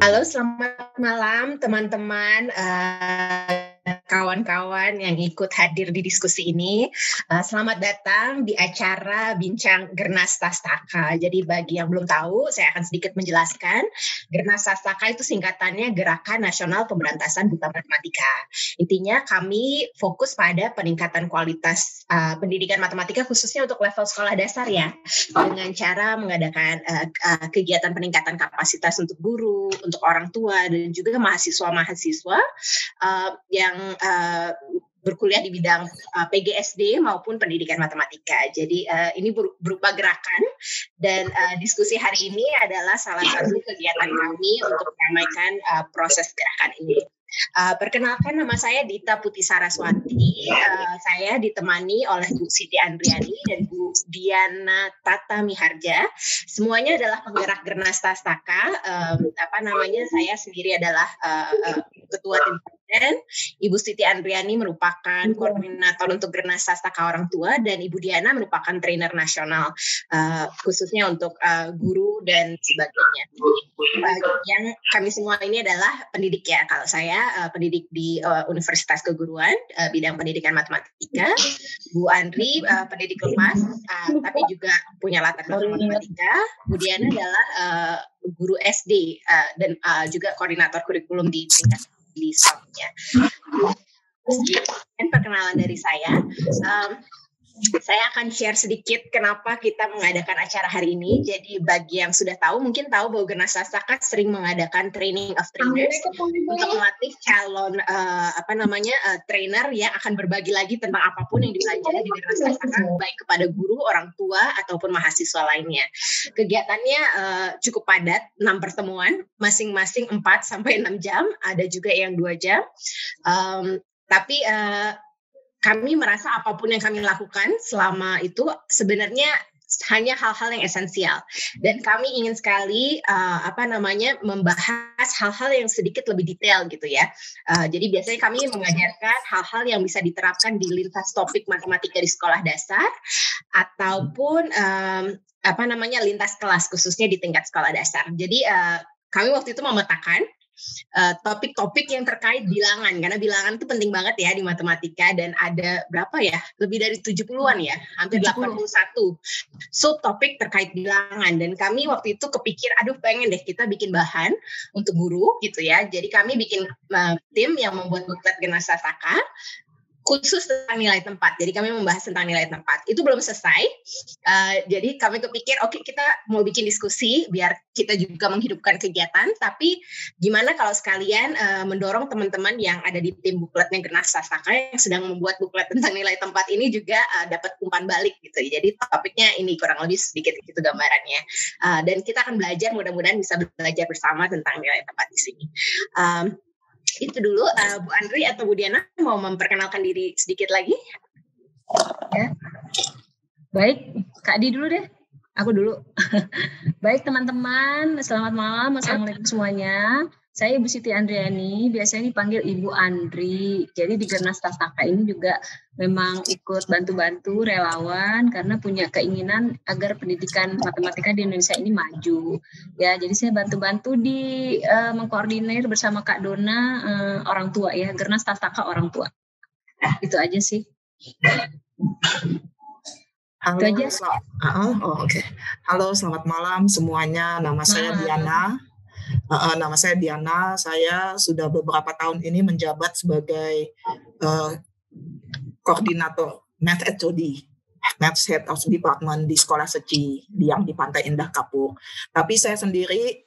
Halo, selamat malam teman-teman, kawan-kawan yang ikut hadir di diskusi ini. Selamat datang di acara Bincang Gernas Tastaka. Jadi bagi yang belum tahu, saya akan sedikit menjelaskan. Gernas Tastaka itu singkatannya Gerakan Nasional Pemberantasan Buta Matematika. Intinya kami fokus pada peningkatan kualitas pendidikan matematika khususnya untuk level sekolah dasar ya, dengan cara mengadakan kegiatan peningkatan kapasitas untuk guru, untuk orang tua, dan juga mahasiswa-mahasiswa yang berkuliah di bidang PGSD maupun pendidikan matematika. Jadi ini berupa gerakan dan diskusi hari ini adalah salah satu kegiatan kami untuk meramaikan proses gerakan ini. Perkenalkan, nama saya Dita Putih Saraswati. Saya ditemani oleh Bu Siti Andriani dan Bu Diana Tata Miharja. Semuanya adalah penggerak Gernas Tastaka. Saya sendiri adalah ketua tim dan Ibu Siti Andriani merupakan koordinator untuk Gernas Tastaka orang tua, dan Ibu Diana merupakan trainer nasional khususnya untuk guru dan sebagainya. Yang kami semua ini adalah pendidik ya. Kalau saya pendidik di Universitas Keguruan bidang pendidikan matematika. Bu Andri pendidik lepas tapi juga punya latar belakang matematika. Bu Diana adalah guru SD dan juga koordinator kurikulum di tingkat di sekolahnya. Dan perkenalan dari saya. Saya akan share sedikit kenapa kita mengadakan acara hari ini. Jadi bagi yang sudah tahu, mungkin tahu bahwa Gernas Tastaka sering mengadakan training of trainers untuk melatih calon trainer yang akan berbagi lagi tentang apapun yang dipelajari di Gernas Tastaka, baik kepada guru, orang tua, ataupun mahasiswa lainnya. Kegiatannya cukup padat, 6 pertemuan, masing-masing 4-6 jam, ada juga yang 2 jam. Tapi kami merasa apapun yang kami lakukan selama itu sebenarnya hanya hal-hal yang esensial, dan kami ingin sekali membahas hal-hal yang sedikit lebih detail gitu ya. Jadi biasanya kami mengajarkan hal-hal yang bisa diterapkan di lintas topik matematika di sekolah dasar ataupun lintas kelas khususnya di tingkat sekolah dasar. Jadi kami waktu itu memetakan topik-topik yang terkait bilangan, karena bilangan itu penting banget ya di matematika, dan ada berapa ya, lebih dari 70-an ya, hampir 81 subtopik terkait bilangan. Dan kami waktu itu kepikir, pengen deh kita bikin bahan untuk guru gitu ya. Jadi kami bikin tim yang membuat buklet Gernas Tastaka khusus tentang nilai tempat. Jadi kami membahas tentang nilai tempat. Itu belum selesai. Jadi kami kepikir, kita mau bikin diskusi biar kita juga menghidupkan kegiatan. Tapi gimana kalau sekalian mendorong teman-teman yang ada di tim bukletnya Gernas Tastaka yang sedang membuat buklet tentang nilai tempat ini juga dapat umpan balik gitu. Jadi topiknya ini kurang lebih sedikit itu gambarannya. Dan kita akan belajar, mudah-mudahan bisa belajar bersama tentang nilai tempat di sini. Itu dulu. Bu Andri atau Bu Diana mau memperkenalkan diri sedikit lagi? Ya. Baik, Kak Di dulu deh. Aku dulu. Baik teman-teman, selamat malam. Assalamualaikum semuanya. Saya Ibu Siti Andriani, biasanya dipanggil Ibu Andri. Jadi di Gernas Tastaka ini juga memang ikut bantu-bantu relawan karena punya keinginan agar pendidikan matematika di Indonesia ini maju. Ya, jadi saya bantu-bantu di mengkoordinir bersama Kak Dona orang tua ya, Gernas Tastaka orang tua. Itu aja sih. Halo, Halo, selamat malam semuanya. Nama saya Diana. Saya sudah beberapa tahun ini menjabat sebagai koordinator Math HOD, Math Head of Department di Sekolah Seci yang di Pantai Indah Kapuk. Tapi saya sendiri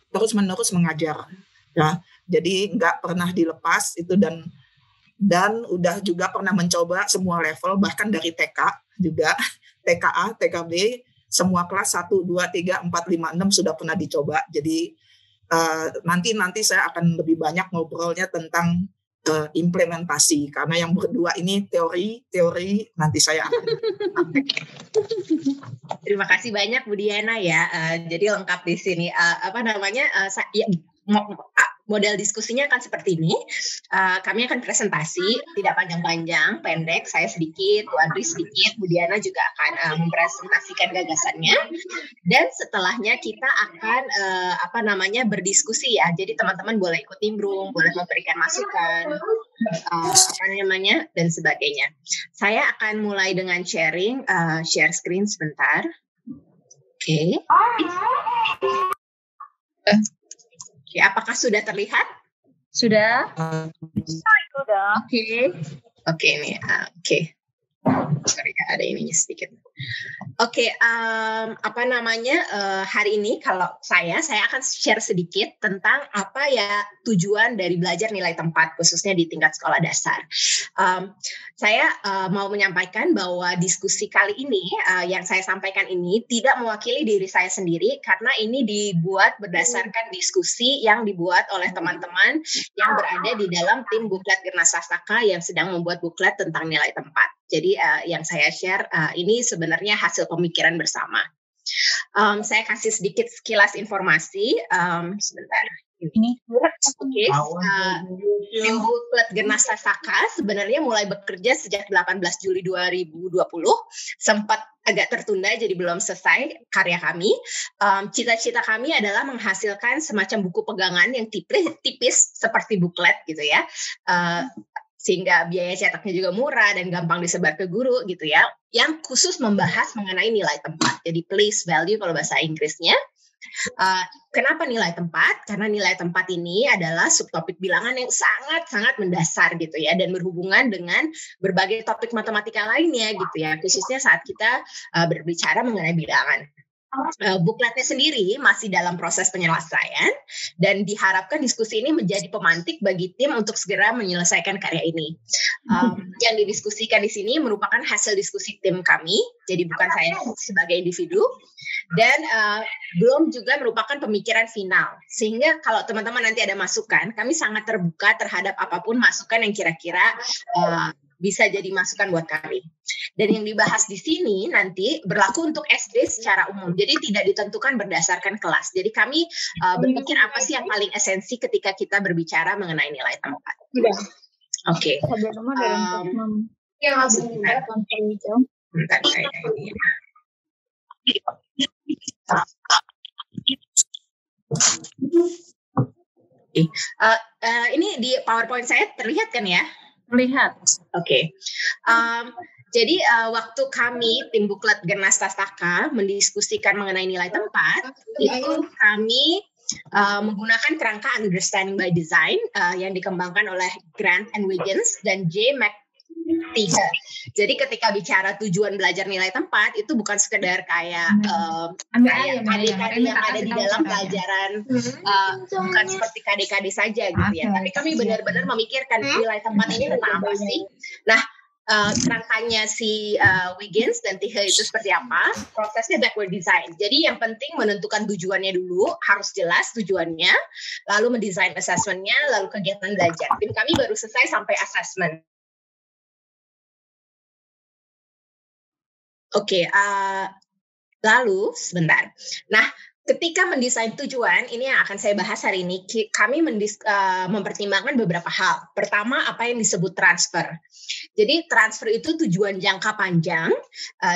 terus-menerus mengajar, ya. Jadi nggak pernah dilepas itu, dan udah juga pernah mencoba semua level, bahkan dari TK juga, TKA, TKB. Semua kelas 1, 2, 3, 4, 5, 6 sudah pernah dicoba. Jadi nanti saya akan lebih banyak ngobrolnya tentang implementasi. Karena yang berdua ini teori, nanti saya akan Terima kasih banyak Bu Diana ya. Jadi lengkap di sini. model diskusinya akan seperti ini. Kami akan presentasi, tidak panjang-panjang, pendek. Saya sedikit, Bu Andri sedikit, Bu Diana juga akan mempresentasikan gagasannya. Dan setelahnya kita akan berdiskusi ya. Jadi teman-teman boleh ikut nimbrung, boleh memberikan masukan, dan sebagainya. Saya akan mulai dengan sharing, share screen sebentar. Oke. Oke, apakah sudah terlihat? Sudah. Sudah. Oke, ini. Oke. Sorry, ada ininya sedikit. Oke, hari ini kalau saya akan share sedikit tentang apa ya tujuan dari belajar nilai tempat, khususnya di tingkat sekolah dasar. Saya mau menyampaikan bahwa diskusi kali ini, yang saya sampaikan ini tidak mewakili diri saya sendiri, karena ini dibuat berdasarkan diskusi yang dibuat oleh teman-teman yang berada di dalam tim Buklet Gernas Sastaka yang sedang membuat buklet tentang nilai tempat. Jadi yang saya share ini sebenarnya hasil pemikiran bersama. Saya kasih sedikit sekilas informasi. Sebentar. Ini. Oke. Tim Buklet Gernas Sastaka sebenarnya mulai bekerja sejak 18 Juli 2020. Sempat agak tertunda jadi belum selesai karya kami. Cita-cita kami adalah menghasilkan semacam buku pegangan yang tipis seperti buklet gitu ya. Sehingga biaya cetaknya juga murah dan gampang disebar ke guru gitu ya, yang khusus membahas mengenai nilai tempat. Jadi place value kalau bahasa Inggrisnya. Kenapa nilai tempat? Karena nilai tempat ini adalah subtopik bilangan yang sangat-sangat mendasar gitu ya, dan berhubungan dengan berbagai topik matematika lainnya gitu ya, khususnya saat kita berbicara mengenai bilangan. Bukletnya sendiri masih dalam proses penyelesaian dan diharapkan diskusi ini menjadi pemantik bagi tim untuk segera menyelesaikan karya ini. Yang didiskusikan di sini merupakan hasil diskusi tim kami, jadi bukan saya sebagai individu, dan belum juga merupakan pemikiran final. Sehingga kalau teman-teman nanti ada masukan, kami sangat terbuka terhadap apapun masukan yang kira-kira bisa jadi masukan buat kami. Dan yang dibahas di sini nanti berlaku untuk SD secara umum. Jadi tidak ditentukan berdasarkan kelas. Jadi kami berpikir apa sih yang paling esensi ketika kita berbicara mengenai nilai tempat. Oke. Bentar saya ini. Ini di PowerPoint saya terlihat kan ya? Terlihat. Oke. Jadi waktu kami tim Buklet Gernas Sastaka mendiskusikan mengenai nilai tempat, itu kami menggunakan kerangka Understanding by Design yang dikembangkan oleh Grant and Wiggins dan J. McTighe. Jadi ketika bicara tujuan belajar nilai tempat itu bukan sekedar kayak KD-KD yang ada di dalam pelajaran, bukan seperti KD-KD saja gitu ya. Tapi kami benar-benar memikirkan nilai tempat ini tentang apa sih. Nah, kerangkanya si Wiggins dan Tighe itu seperti apa? Prosesnya backward design. Jadi yang penting menentukan tujuannya dulu, harus jelas tujuannya, lalu mendesain assessment-nya, lalu kegiatan belajar. Tim kami baru selesai sampai assessment. Oke, lalu sebentar. Nah, ketika mendesain tujuan, ini yang akan saya bahas hari ini, kami mempertimbangkan beberapa hal. Pertama, apa yang disebut transfer. Jadi transfer itu tujuan jangka panjang.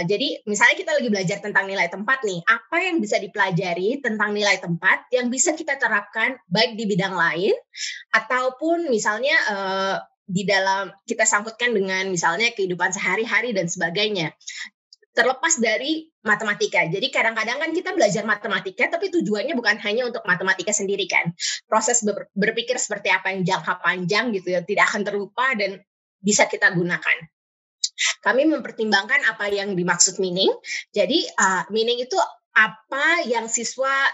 Jadi misalnya kita lagi belajar tentang nilai tempat nih, apa yang bisa dipelajari tentang nilai tempat yang bisa kita terapkan baik di bidang lain, ataupun misalnya di dalam kita sangkutkan dengan misalnya kehidupan sehari-hari dan sebagainya. Terlepas dari matematika. Jadi kadang-kadang kan kita belajar matematika, tapi tujuannya bukan hanya untuk matematika sendiri kan. Proses berpikir seperti apa yang jangka panjang gitu ya, tidak akan terlupa dan bisa kita gunakan. Kami mempertimbangkan apa yang dimaksud meaning. Jadi meaning itu apa yang siswa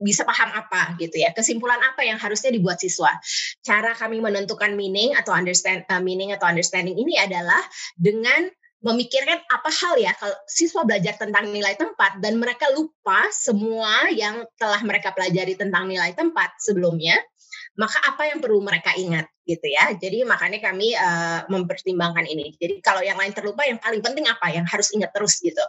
bisa paham apa gitu ya. Kesimpulan apa yang harusnya dibuat siswa. Cara kami menentukan meaning atau understanding ini adalah dengan memikirkan apa hal ya kalau siswa belajar tentang nilai tempat dan mereka lupa semua yang telah mereka pelajari tentang nilai tempat sebelumnya, maka apa yang perlu mereka ingat gitu ya. Jadi makanya kami mempertimbangkan ini. Jadi kalau yang lain terlupa, yang paling penting apa yang harus ingat terus gitu.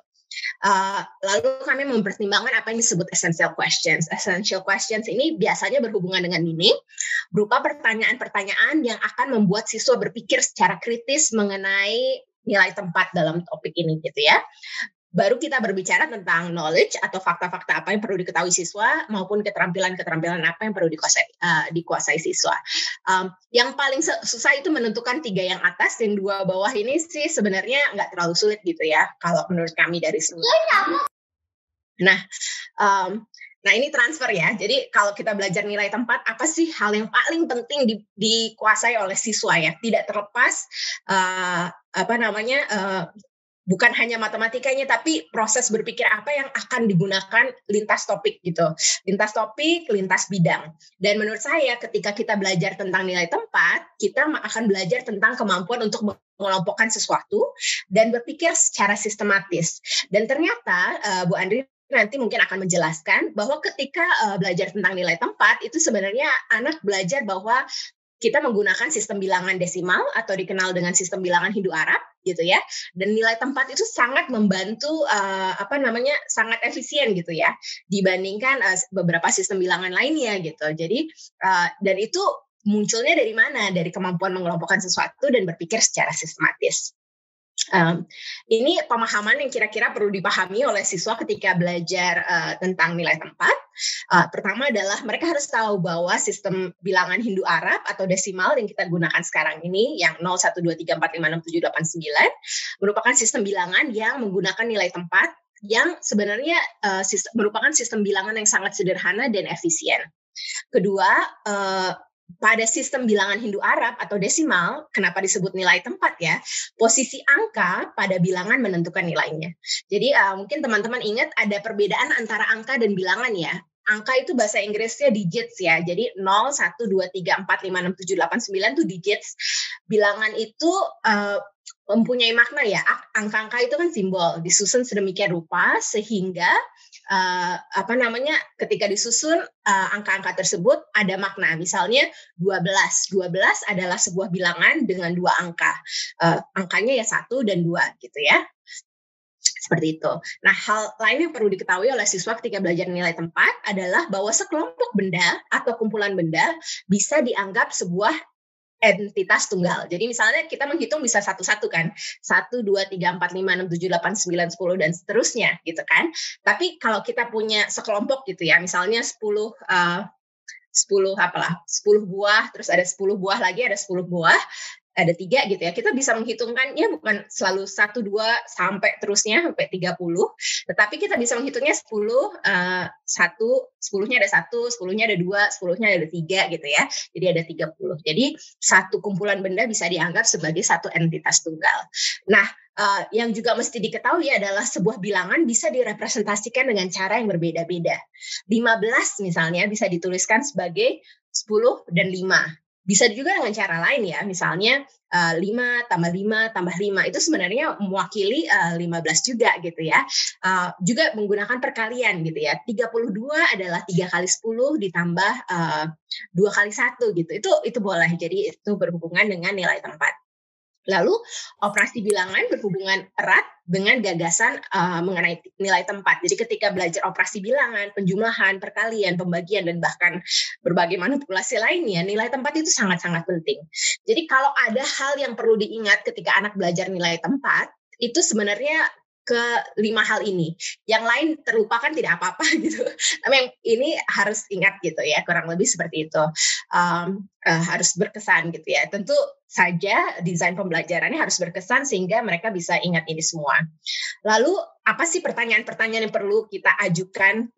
Lalu kami mempertimbangkan apa yang disebut essential questions. Essential questions ini biasanya berhubungan dengan meaning, berupa pertanyaan-pertanyaan yang akan membuat siswa berpikir secara kritis mengenai nilai tempat dalam topik ini gitu ya. Baru kita berbicara tentang knowledge atau fakta-fakta apa yang perlu diketahui siswa maupun keterampilan-keterampilan apa yang perlu dikuasai siswa. Yang paling susah itu menentukan 3 yang atas dan 2 bawah ini sih sebenarnya nggak terlalu sulit gitu ya kalau menurut kami dari sini. Nah ini transfer ya. Jadi kalau kita belajar nilai tempat, apa sih hal yang paling penting dikuasai oleh siswa ya? Tidak terlepas bukan hanya matematikanya, tapi proses berpikir apa yang akan digunakan lintas topik gitu. Lintas topik, lintas bidang. Dan menurut saya ketika kita belajar tentang nilai tempat, kita akan belajar tentang kemampuan untuk mengelompokkan sesuatu dan berpikir secara sistematis. Dan ternyata Bu Andri nanti mungkin akan menjelaskan bahwa ketika belajar tentang nilai tempat, itu sebenarnya anak belajar bahwa kita menggunakan sistem bilangan desimal atau dikenal dengan sistem bilangan Hindu-Arab gitu ya. Dan nilai tempat itu sangat membantu sangat efisien gitu ya dibandingkan beberapa sistem bilangan lainnya gitu. Jadi dan itu munculnya dari mana? Dari kemampuan mengelompokkan sesuatu dan berpikir secara sistematis. Ini pemahaman yang kira-kira perlu dipahami oleh siswa ketika belajar tentang nilai tempat. Pertama adalah mereka harus tahu bahwa sistem bilangan Hindu-Arab atau desimal yang kita gunakan sekarang ini, yang 0, 1, 2, 3, 4, 5, 6, 7, 8, 9, merupakan sistem bilangan yang menggunakan nilai tempat yang sebenarnya merupakan sistem bilangan yang sangat sederhana dan efisien. Kedua, pada sistem bilangan Hindu-Arab atau desimal, kenapa disebut nilai tempat ya? Posisi angka pada bilangan menentukan nilainya. Jadi mungkin teman-teman ingat ada perbedaan antara angka dan bilangan ya. Angka itu bahasa Inggrisnya digits ya. Jadi 0, 1, 2, 3, 4, 5, 6, 7, 8, 9 itu digits. Bilangan itu mempunyai makna ya. Angka-angka itu kan simbol, disusun sedemikian rupa sehingga ketika disusun angka-angka tersebut ada makna. Misalnya 12 adalah sebuah bilangan dengan 2 angka. Angkanya ya 1 dan 2 gitu ya. Seperti itu. Nah, hal lain yang perlu diketahui oleh siswa ketika belajar nilai tempat adalah bahwa sekelompok benda atau kumpulan benda bisa dianggap sebuah entitas tunggal. Jadi misalnya kita menghitung bisa satu-satu kan. 1, 2, 3, 4, 5, 6, 7, 8, 9, 10 dan seterusnya gitu kan. Tapi kalau kita punya sekelompok gitu ya, misalnya 10 buah, terus ada 10 buah lagi, ada 10 buah, ada 3 gitu ya. Kita bisa menghitungkan ya bukan selalu 1, 2 sampai terusnya sampai 30, tetapi kita bisa menghitungnya 10-nya ada 1, 10-nya ada 2, 10-nya ada 3 gitu ya. Jadi ada 30. Jadi satu kumpulan benda bisa dianggap sebagai satu entitas tunggal. Nah, yang juga mesti diketahui adalah sebuah bilangan bisa direpresentasikan dengan cara yang berbeda-beda. 15 misalnya bisa dituliskan sebagai 10 dan 5. Bisa juga dengan cara lain ya, misalnya 5 tambah 5 tambah 5 itu sebenarnya mewakili 15 juga gitu ya. Juga menggunakan perkalian gitu ya. 32 adalah 3 kali 10 ditambah 2 kali 1 gitu. Itu boleh. Jadi itu berhubungan dengan nilai tempat. Lalu operasi bilangan berhubungan erat dengan gagasan mengenai nilai tempat. Jadi ketika belajar operasi bilangan, penjumlahan, perkalian, pembagian, dan bahkan berbagai manipulasi lainnya, nilai tempat itu sangat-sangat penting. Jadi kalau ada hal yang perlu diingat ketika anak belajar nilai tempat, itu sebenarnya ke 5 hal ini. Yang lain terlupakan tidak apa-apa gitu. Tapi yang ini harus ingat gitu ya, kurang lebih seperti itu. Harus berkesan gitu ya. Tentu saja desain pembelajarannya harus berkesan sehingga mereka bisa ingat ini semua. Lalu apa sih pertanyaan-pertanyaan yang perlu kita ajukan,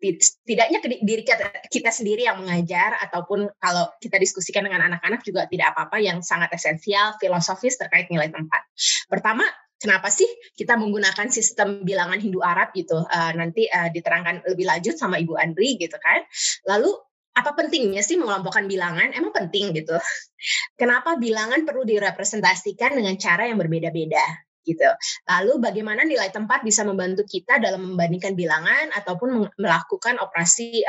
tidaknya ke diri kita sendiri yang mengajar, ataupun kalau kita diskusikan dengan anak-anak juga tidak apa-apa, yang sangat esensial, filosofis terkait nilai tempat. Pertama, kenapa sih kita menggunakan sistem bilangan Hindu-Arab gitu? Nanti diterangkan lebih lanjut sama Ibu Andri gitu kan. Lalu apa pentingnya sih mengelompokkan bilangan? Emang penting gitu. Kenapa bilangan perlu direpresentasikan dengan cara yang berbeda-beda gitu. Lalu bagaimana nilai tempat bisa membantu kita dalam membandingkan bilangan ataupun melakukan operasi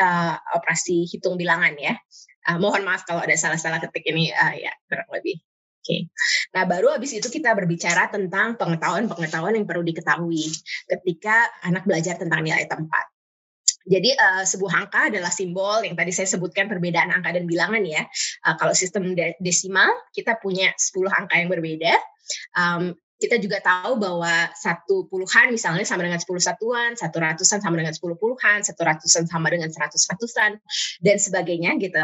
hitung bilangan ya. Mohon maaf kalau ada salah-salah ketik ini ya kurang lebih. Oke. Nah, baru habis itu kita berbicara tentang pengetahuan-pengetahuan yang perlu diketahui ketika anak belajar tentang nilai tempat. Jadi sebuah angka adalah simbol yang tadi saya sebutkan perbedaan angka dan bilangan ya. Kalau sistem desimal kita punya 10 angka yang berbeda. Kita juga tahu bahwa 1 puluhan misalnya sama dengan 10 satuan, 1 ratusan sama dengan 10 puluhan, 1 ratusan sama dengan 100 ratusan, dan sebagainya gitu.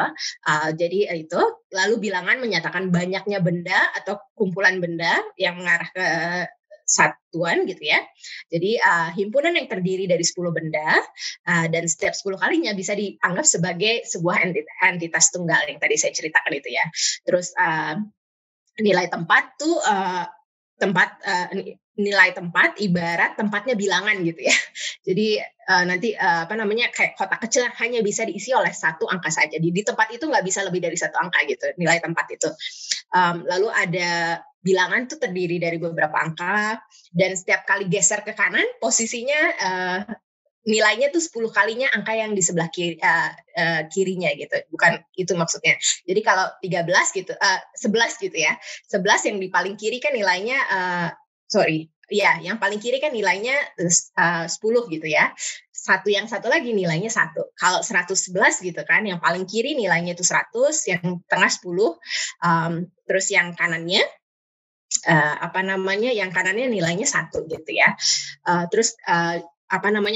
Jadi itu, lalu bilangan menyatakan banyaknya benda atau kumpulan benda yang mengarah ke satuan gitu ya. Jadi himpunan yang terdiri dari 10 benda dan setiap 10 kalinya bisa dianggap sebagai sebuah entitas tunggal yang tadi saya ceritakan itu ya. Terus nilai tempat tuh nilai tempat ibarat tempatnya bilangan gitu ya. Jadi nanti kayak kotak kecil hanya bisa diisi oleh 1 angka saja. Di tempat itu nggak bisa lebih dari 1 angka gitu nilai tempat itu. Lalu ada bilangan tuh terdiri dari beberapa angka dan setiap kali geser ke kanan posisinya nilainya tuh 10 kalinya angka yang di sebelah kirinya gitu. Bukan itu maksudnya. Jadi kalau 13 gitu, 11 gitu ya. 11 yang di paling kiri kan nilainya, yang paling kiri kan nilainya 10 gitu ya. Yang satu lagi nilainya 1. Kalau 111 gitu kan, yang paling kiri nilainya itu 100, yang tengah 10, terus yang kanannya, yang kanannya nilainya 1 gitu ya. Terus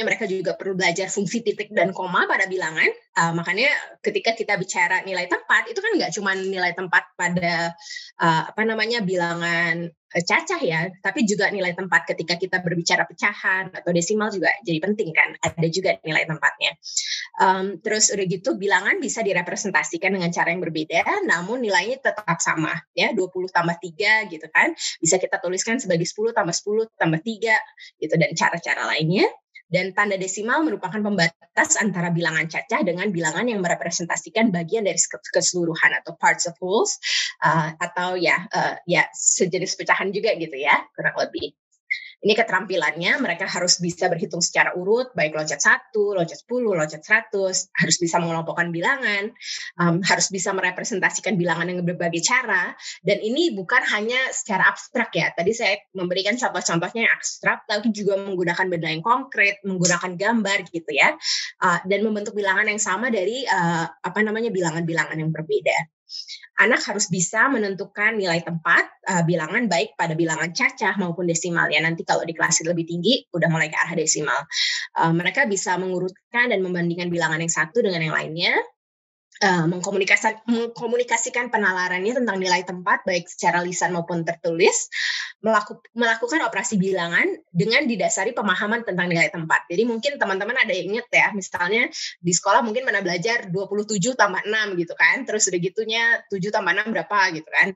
mereka juga perlu belajar fungsi titik dan koma pada bilangan. Makanya ketika kita bicara nilai tempat, itu kan nggak cuma nilai tempat pada bilangan cacah ya, tapi juga nilai tempat ketika kita berbicara pecahan atau desimal juga jadi penting kan, ada juga nilai tempatnya. Terus udah gitu bilangan bisa direpresentasikan dengan cara yang berbeda, namun nilainya tetap sama ya, 20 tambah 3 gitu kan, bisa kita tuliskan sebagai 10 tambah 10 tambah 3 gitu, dan cara-cara lainnya. Dan tanda desimal merupakan pembatas antara bilangan cacah dengan bilangan yang merepresentasikan bagian dari keseluruhan atau parts of wholes, atau sejenis pecahan juga gitu ya, kurang lebih. Ini keterampilannya, mereka harus bisa berhitung secara urut, baik loncat 1, loncat 10, loncat 100, harus bisa mengelompokkan bilangan, harus bisa merepresentasikan bilangan dengan berbagai cara, dan ini bukan hanya secara abstrak ya, tadi saya memberikan contoh-contohnya yang abstrak, tapi juga menggunakan benda yang konkret, menggunakan gambar gitu ya, dan membentuk bilangan yang sama dari bilangan-bilangan yang berbeda. Anak harus bisa menentukan nilai tempat bilangan baik pada bilangan cacah maupun desimal ya. Nanti kalau di kelas lebih tinggi udah mulai ke arah desimal. Mereka bisa mengurutkan dan membandingkan bilangan yang satu dengan yang lainnya. Mengkomunikasikan penalarannya tentang nilai tempat baik secara lisan maupun tertulis, melakukan operasi bilangan dengan didasari pemahaman tentang nilai tempat. Jadi mungkin teman-teman ada yang ingat ya, misalnya di sekolah mungkin pernah belajar 27 tambah 6 gitu kan, terus udah gitunya 7 tambah 6 berapa gitu kan,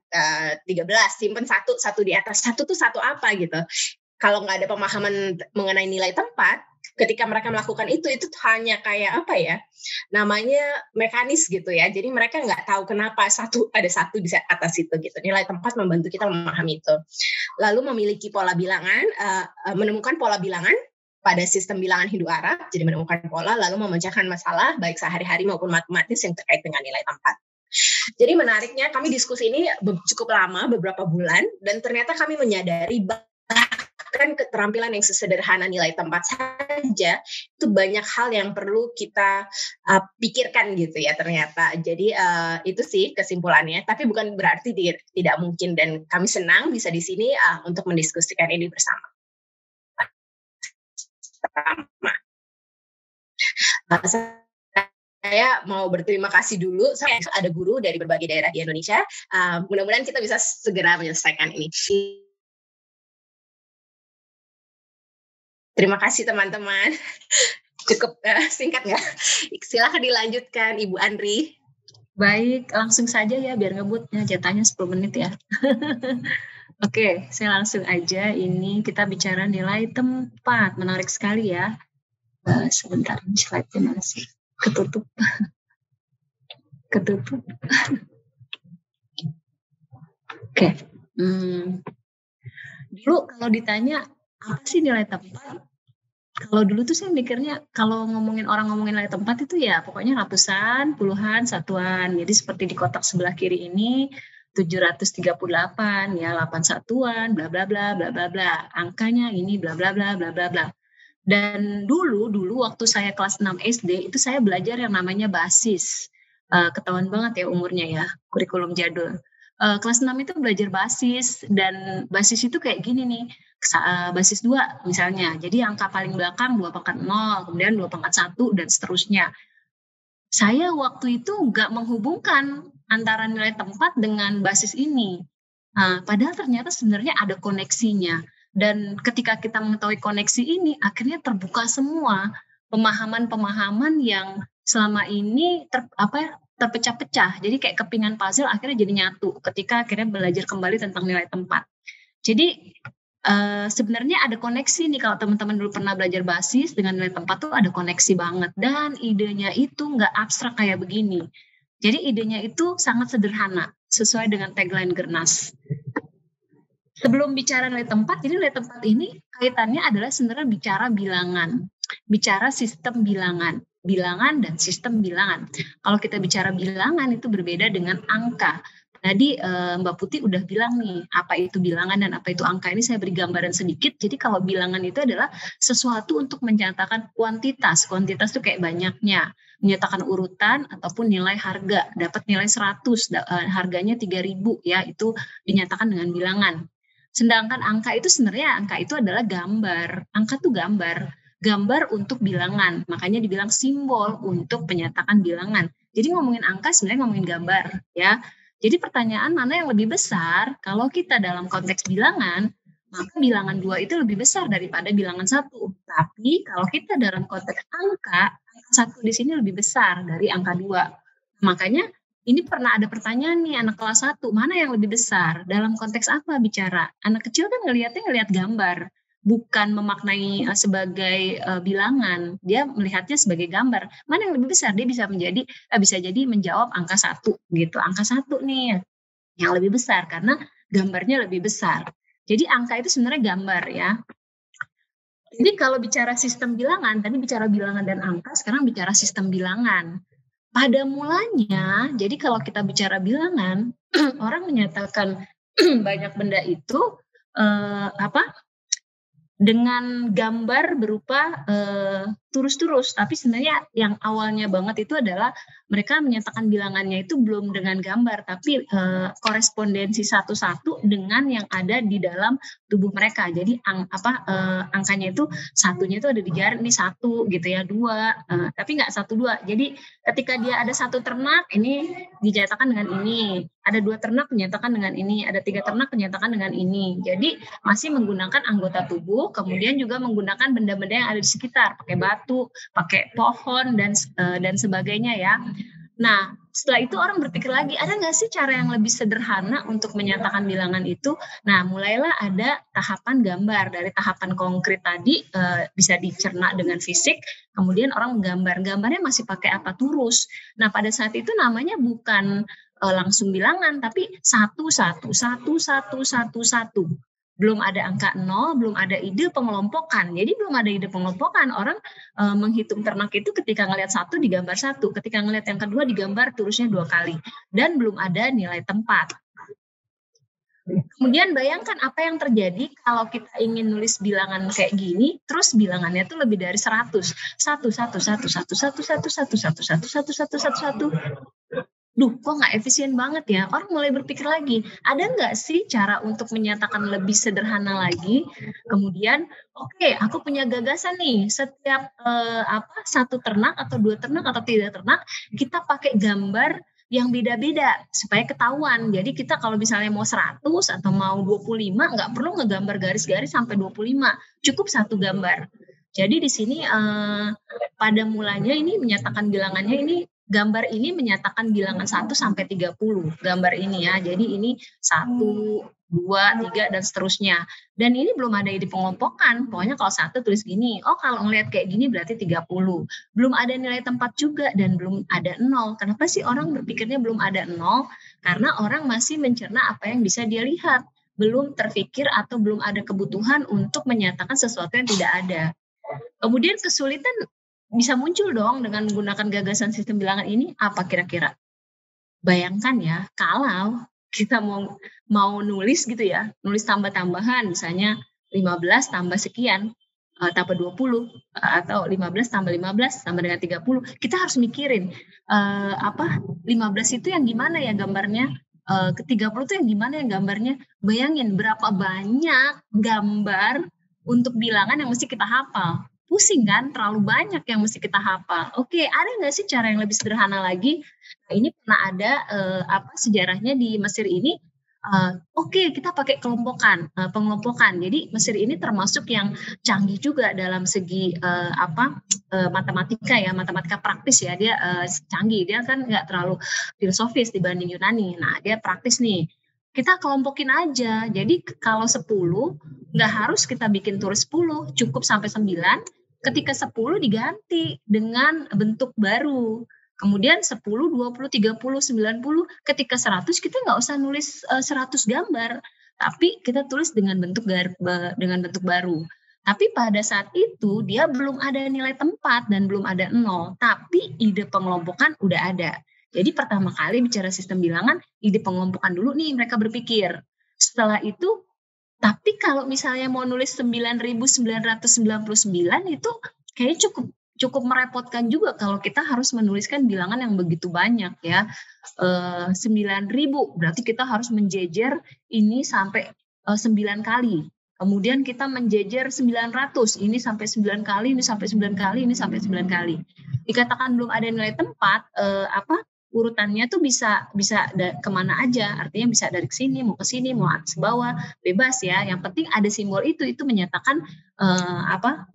13, simpen satu di atas, satu tuh satu apa gitu. Kalau nggak ada pemahaman mengenai nilai tempat, ketika mereka melakukan itu hanya kayak namanya mekanis gitu ya. Jadi mereka nggak tahu kenapa ada satu di atas itu gitu. Nilai tempat membantu kita memahami itu. Lalu memiliki pola bilangan, menemukan pola bilangan pada sistem bilangan Hindu-Arab. Jadi menemukan pola, lalu memecahkan masalah baik sehari-hari maupun matematis yang terkait dengan nilai tempat. Jadi menariknya kami diskusi ini cukup lama, beberapa bulan, dan ternyata kami menyadari bahkan keterampilan yang sesederhana nilai tempat saja itu banyak hal yang perlu kita pikirkan gitu ya ternyata. Jadi itu sih kesimpulannya, tapi bukan berarti tidak mungkin, dan kami senang bisa di sini untuk mendiskusikan ini bersama. Saya mau berterima kasih dulu. Saya ada guru dari berbagai daerah di Indonesia. Mudah-mudahan kita bisa segera menyelesaikan ini. Terima kasih teman-teman. Cukup singkat nggak? Silakan dilanjutkan Ibu Andri. Baik, langsung saja ya biar ngebutnya jatahnya 10 menit ya. Oke, saya langsung aja. Ini kita bicara nilai tempat. Menarik sekali ya. Sebentar, slide-nya masih ketutup. Oke. Dulu kalau ditanya apa sih nilai tempat? Kalau dulu tuh saya mikirnya kalau orang ngomongin nilai tempat itu ya pokoknya ratusan, puluhan, satuan. Jadi seperti di kotak sebelah kiri ini 738 ya, 8 satuan, bla bla bla bla bla bla. Angkanya ini bla bla bla bla bla bla. Dan dulu waktu saya kelas 6 SD itu saya belajar yang namanya basis. Ketahuan banget ya umurnya ya, kurikulum jadul. Kelas 6 itu belajar basis, dan basis itu kayak gini nih, basis 2 misalnya. Jadi angka paling belakang 2 pangkat 0, kemudian 2 pangkat 1 dan seterusnya. Saya waktu itu nggak menghubungkan antara nilai tempat dengan basis ini. Padahal ternyata sebenarnya ada koneksinya. Dan ketika kita mengetahui koneksi ini, akhirnya terbuka semua pemahaman-pemahaman yang selama ini terpecah-pecah. Jadi kayak kepingan puzzle akhirnya jadi nyatu ketika akhirnya belajar kembali tentang nilai tempat. Jadi sebenarnya ada koneksi nih, kalau teman-teman dulu pernah belajar basis dengan nilai tempat tuh ada koneksi banget. Dan idenya itu nggak abstrak kayak begini. Jadi idenya itu sangat sederhana, sesuai dengan tagline Gernas. Sebelum bicara nilai tempat, jadi nilai tempat ini kaitannya adalah sebenarnya bicara bilangan, bicara sistem bilangan dan sistem bilangan. Kalau kita bicara bilangan itu berbeda dengan angka. Tadi Mbak Putih udah bilang nih, apa itu bilangan dan apa itu angka. Ini saya beri gambaran sedikit. Jadi kalau bilangan itu adalah sesuatu untuk menyatakan kuantitas. Kuantitas itu kayak banyaknya. Menyatakan urutan ataupun nilai harga. Dapat nilai 100, harganya 3.000 ya, itu dinyatakan dengan bilangan. Sedangkan angka itu sebenarnya, angka itu adalah gambar. Angka itu gambar untuk bilangan. Makanya dibilang simbol untuk penyatakan bilangan. Jadi ngomongin angka sebenarnya ngomongin gambar ya. Jadi pertanyaan mana yang lebih besar? Kalau kita dalam konteks bilangan, maka bilangan 2 itu lebih besar daripada bilangan 1. Tapi kalau kita dalam konteks angka 1 di sini lebih besar dari angka 2. Makanya ini pernah ada pertanyaan nih, anak kelas 1, mana yang lebih besar? Dalam konteks apa bicara? Anak kecil kan ngelihat gambar, bukan memaknai sebagai bilangan. Dia melihatnya sebagai gambar. Mana yang lebih besar? Dia bisa jadi menjawab angka 1 gitu. Angka 1 nih yang lebih besar karena gambarnya lebih besar. Jadi angka itu sebenarnya gambar ya. Jadi kalau bicara sistem bilangan, tadi bicara bilangan dan angka, sekarang bicara sistem bilangan. Pada mulanya, jadi kalau kita bicara bilangan, orang menyatakan banyak benda itu dengan gambar berupa turus-turus, tapi sebenarnya yang awalnya banget itu adalah mereka menyatakan bilangannya itu belum dengan gambar, tapi korespondensi satu-satu dengan yang ada di dalam tubuh mereka. Jadi angkanya itu satunya itu ada di jari, ini 1 gitu ya, 2, tapi nggak 1, 2. Jadi ketika dia ada 1 ternak, ini dinyatakan dengan ini. Ada 2 ternak dinyatakan dengan ini. Ada 3 ternak dinyatakan dengan ini. Jadi masih menggunakan anggota tubuh, kemudian juga menggunakan benda-benda yang ada di sekitar, pakai batu, pakai pohon dan sebagainya ya. Nah, setelah itu orang berpikir lagi, ada nggak sih cara yang lebih sederhana untuk menyatakan bilangan itu? Nah, mulailah ada tahapan gambar. Dari tahapan konkret tadi bisa dicerna dengan fisik, kemudian orang menggambar. Gambarnya masih pakai apa? Turus. Nah, pada saat itu namanya bukan langsung bilangan, tapi 1, 1, 1, 1, 1, 1. Belum ada angka 0, belum ada ide pengelompokan. Jadi belum ada ide pengelompokan. Orang menghitung ternak itu ketika ngelihat 1 digambar 1, ketika ngelihat yang kedua digambar turusnya 2 kali. Dan belum ada nilai tempat. Kemudian bayangkan apa yang terjadi kalau kita ingin nulis bilangan kayak gini, terus bilangannya tuh lebih dari 100. 1, 1, 1, 1, 1, 1, 1, 1, 1, 1, 1, 1, 1, 1. Duh, kok nggak efisien banget ya? Orang mulai berpikir lagi, ada nggak sih cara untuk menyatakan lebih sederhana lagi? Kemudian, oke, aku punya gagasan nih, setiap 1 ternak atau 2 ternak atau 3 ternak, kita pakai gambar yang beda-beda supaya ketahuan. Jadi kita kalau misalnya mau 100 atau mau 25, nggak perlu ngegambar garis-garis sampai 25, cukup 1 gambar. Jadi di sini pada mulanya ini menyatakan bilangannya ini, gambar ini menyatakan bilangan 1 sampai 30, gambar ini ya. Jadi ini 1, 2, 3, dan seterusnya. Dan ini belum ada ide pengelompokan. Pokoknya kalau 1 tulis gini, oh kalau ngelihat kayak gini berarti 30. Belum ada nilai tempat juga dan belum ada 0. Kenapa sih orang berpikirnya belum ada 0? Karena orang masih mencerna apa yang bisa dia lihat. Belum terpikir atau belum ada kebutuhan untuk menyatakan sesuatu yang tidak ada. Kemudian kesulitan bisa muncul dong dengan menggunakan gagasan sistem bilangan ini. Apa kira-kira? Bayangkan ya, kalau kita mau nulis gitu ya, nulis tambah-tambahan, misalnya 15 tambah sekian, tambah 20, atau 15 tambah 15 sama dengan 30, kita harus mikirin 15 itu yang gimana ya gambarnya, ke 30 itu yang gimana ya gambarnya. Bayangin berapa banyak gambar untuk bilangan yang mesti kita hafal. Pusing kan, terlalu banyak yang mesti kita hafal. Oke, ada nggak sih cara yang lebih sederhana lagi? Nah, ini pernah ada sejarahnya di Mesir ini. Oke, kita pakai pengelompokan. Jadi Mesir ini termasuk yang canggih juga dalam segi matematika ya, matematika praktis ya. Dia canggih, dia kan nggak terlalu filosofis dibanding Yunani. Nah, dia praktis nih. Kita kelompokin aja. Jadi kalau 10 nggak harus kita bikin tulis 10, cukup sampai 9. Ketika 10 diganti dengan bentuk baru. Kemudian 10, 20, 30, 90, ketika 100 kita nggak usah nulis 100 gambar, tapi kita tulis dengan bentuk baru. Tapi pada saat itu dia belum ada nilai tempat dan belum ada 0, tapi ide pengelompokan udah ada. Jadi pertama kali bicara sistem bilangan, ide pengelompokan dulu nih mereka berpikir. Setelah itu, tapi kalau misalnya mau nulis 9.999 itu kayaknya cukup merepotkan juga kalau kita harus menuliskan bilangan yang begitu banyak ya. 9.000 berarti kita harus menjejer ini sampai 9 kali. Kemudian kita menjejer 900, ini sampai 9 kali, ini sampai 9 kali, ini sampai 9 kali. Dikatakan belum ada nilai tempat, urutannya tuh bisa kemana aja, artinya bisa dari sini mau ke sini, mau atas bawah, bebas ya. Yang penting ada simbol itu menyatakan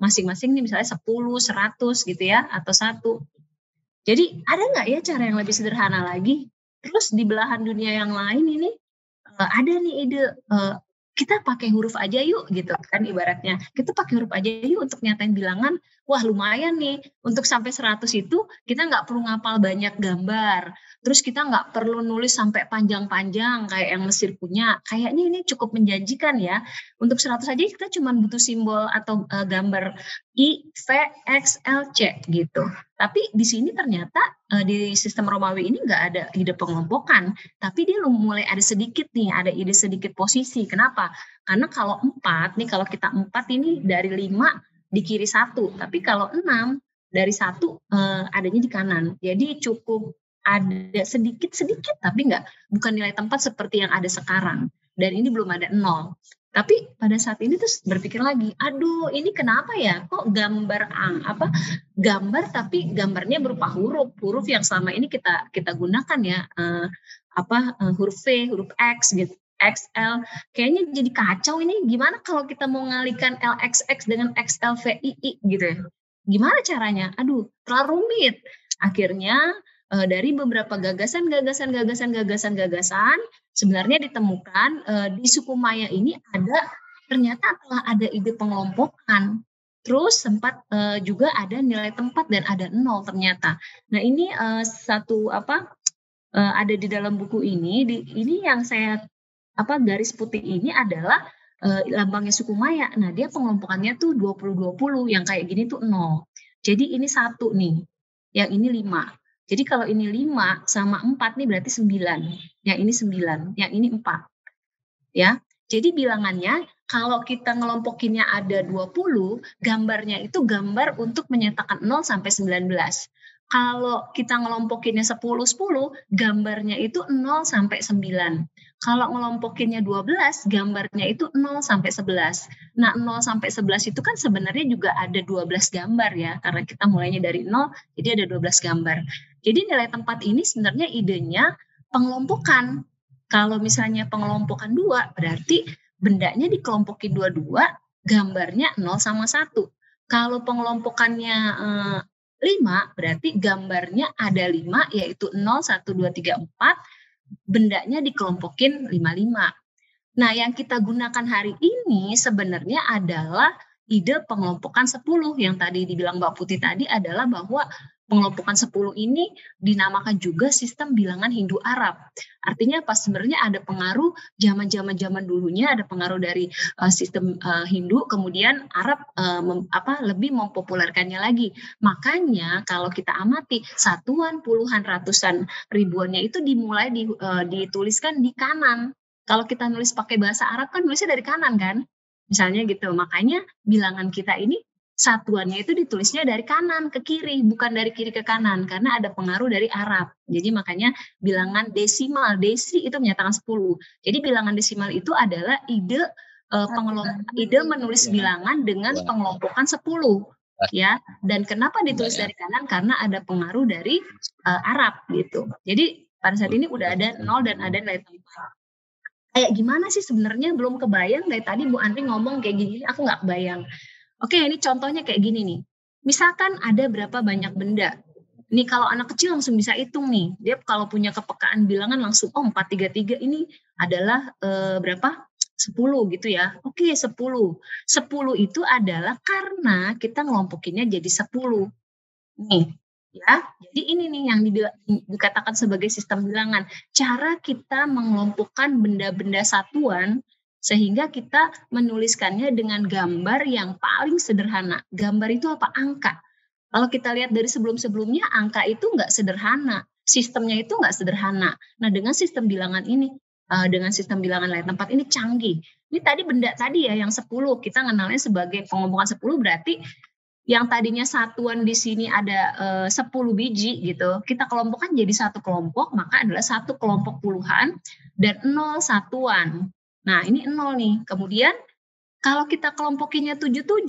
masing-masing nih misalnya 10, 100 gitu ya, atau 1. Jadi ada nggak ya cara yang lebih sederhana lagi? Terus di belahan dunia yang lain ini ada nih ide, kita pakai huruf aja yuk gitu kan ibaratnya. Kita pakai huruf aja yuk untuk nyatain bilangan. Wah lumayan nih, untuk sampai 100 itu kita nggak perlu ngapal banyak gambar. Terus kita nggak perlu nulis sampai panjang-panjang kayak yang Mesir punya. Kayaknya ini cukup menjanjikan ya. Untuk 100 aja kita cuma butuh simbol atau gambar I, V, X, L, C gitu. Tapi di sini ternyata di sistem Romawi ini nggak ada ide pengelompokan. Tapi dia mulai ada sedikit nih, ada ide sedikit posisi. Kenapa? Karena kalau 4, nih kalau kita 4 ini dari 5 di kiri 1, tapi kalau 6 dari 1 adanya di kanan. Jadi cukup ada sedikit, tapi bukan nilai tempat seperti yang ada sekarang. Dan ini belum ada 0. Tapi pada saat ini terus berpikir lagi, aduh ini kenapa ya? Kok gambar tapi gambarnya berupa huruf yang selama ini kita gunakan ya, huruf V, huruf X gitu. XL, kayaknya jadi kacau ini. Gimana kalau kita mau ngalihkan LXX dengan XLVII gitu ya? Gimana caranya? Aduh, terlalu rumit. Akhirnya dari beberapa gagasan sebenarnya ditemukan di suku Maya ini ternyata telah ada ide pengelompokan. Terus sempat juga ada nilai tempat dan ada 0 ternyata. Nah ini ada di dalam buku ini. Ini yang saya garis putih ini adalah lambangnya suku Maya. Nah, dia pengelompokannya tuh 20-20, yang kayak gini tuh 0. Jadi ini 1 nih, yang ini 5. Jadi kalau ini 5 sama 4 nih berarti 9. Yang ini 9, yang ini 4. Ya. Jadi bilangannya kalau kita ngelompokinnya ada 20, gambarnya itu gambar untuk menyatakan 0 sampai 19. Kalau kita ngelompokinnya 10, gambarnya itu 0 sampai 9. Kalau ngelompokinnya 12, gambarnya itu 0 sampai 11. Nah, 0 sampai 11 itu kan sebenarnya juga ada 12 gambar ya, karena kita mulainya dari 0, jadi ada 12 gambar. Jadi nilai tempat ini sebenarnya idenya pengelompokan. Kalau misalnya pengelompokan 2, berarti bendanya dikelompokin 22, gambarnya 0 sama 1. Kalau pengelompokannya 5, berarti gambarnya ada 5, yaitu 0, 1, 2, 3, 4, bendanya dikelompokin 5-5. Nah, yang kita gunakan hari ini sebenarnya adalah ide pengelompokan 10. Yang tadi dibilang Mbak Putih tadi adalah bahwa pengelompokan 10 ini dinamakan juga sistem bilangan Hindu-Arab. Artinya apa? Sebenarnya ada pengaruh zaman dulunya, ada pengaruh dari sistem Hindu, kemudian Arab lebih mempopulerkannya lagi. Makanya kalau kita amati satuan, puluhan, ratusan, ribuannya itu dimulai dituliskan di kanan. Kalau kita nulis pakai bahasa Arab kan nulisnya dari kanan kan? Misalnya gitu. Makanya bilangan kita ini satuannya itu ditulisnya dari kanan ke kiri, bukan dari kiri ke kanan, karena ada pengaruh dari Arab. Jadi makanya bilangan desimal, desi itu menyatakan 10. Jadi bilangan desimal itu adalah ide menulis bilangan dengan pengelompokan 10. Ya, dan kenapa ditulis dari kanan? Karena ada pengaruh dari Arab gitu. Jadi pada saat ini udah ada 0 dan ada nilai tempat. Kayak gimana sih sebenarnya, belum kebayang dari tadi Bu Andri ngomong kayak gini, aku nggak kebayang. Oke, ini contohnya kayak gini nih. Misalkan ada berapa banyak benda. Ini kalau anak kecil langsung bisa hitung nih. Dia kalau punya kepekaan bilangan langsung, 433 ini adalah berapa? 10 gitu ya. Oke, 10. 10 itu adalah karena kita ngelompokinnya jadi 10. Nih, ya. Jadi ini nih yang dikatakan sebagai sistem bilangan. Cara kita mengelompokkan benda-benda satuan sehingga kita menuliskannya dengan gambar yang paling sederhana. Gambar itu apa? Angka. Kalau kita lihat dari sebelum-sebelumnya, angka itu nggak sederhana. Sistemnya itu nggak sederhana. Nah, dengan sistem bilangan ini, dengan sistem bilangan nilai tempat ini canggih. Ini tadi benda tadi ya, yang 10. Kita kenalnya sebagai pengelompokan 10, berarti yang tadinya satuan di sini ada 10 biji gitu. Kita kelompokkan jadi satu kelompok, maka adalah satu kelompok puluhan dan 0 satuan. Nah, ini 0 nih. Kemudian kalau kita kelompokinnya 77,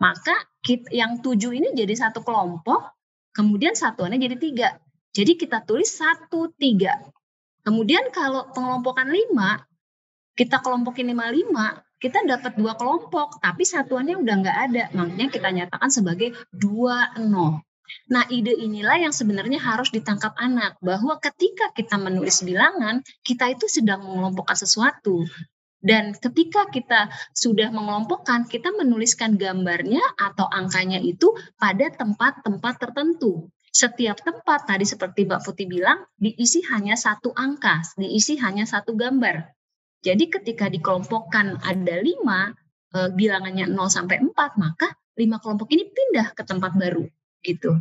maka yang 7 ini jadi satu kelompok, kemudian satuannya jadi 3. Jadi kita tulis 1, 3. Kemudian kalau pengelompokan 5, kita kelompokin 55, kita dapat 2 kelompok, tapi satuannya udah nggak ada. Makanya kita nyatakan sebagai 20. Nah, ide inilah yang sebenarnya harus ditangkap anak, bahwa ketika kita menulis bilangan, kita itu sedang mengelompokkan sesuatu. Dan ketika kita sudah mengelompokkan, kita menuliskan gambarnya atau angkanya itu pada tempat-tempat tertentu. Setiap tempat tadi seperti Mbak Putih bilang, diisi hanya satu angka, diisi hanya satu gambar. Jadi ketika dikelompokkan ada 5, bilangannya 0 sampai 4, maka 5 kelompok ini pindah ke tempat baru gitu.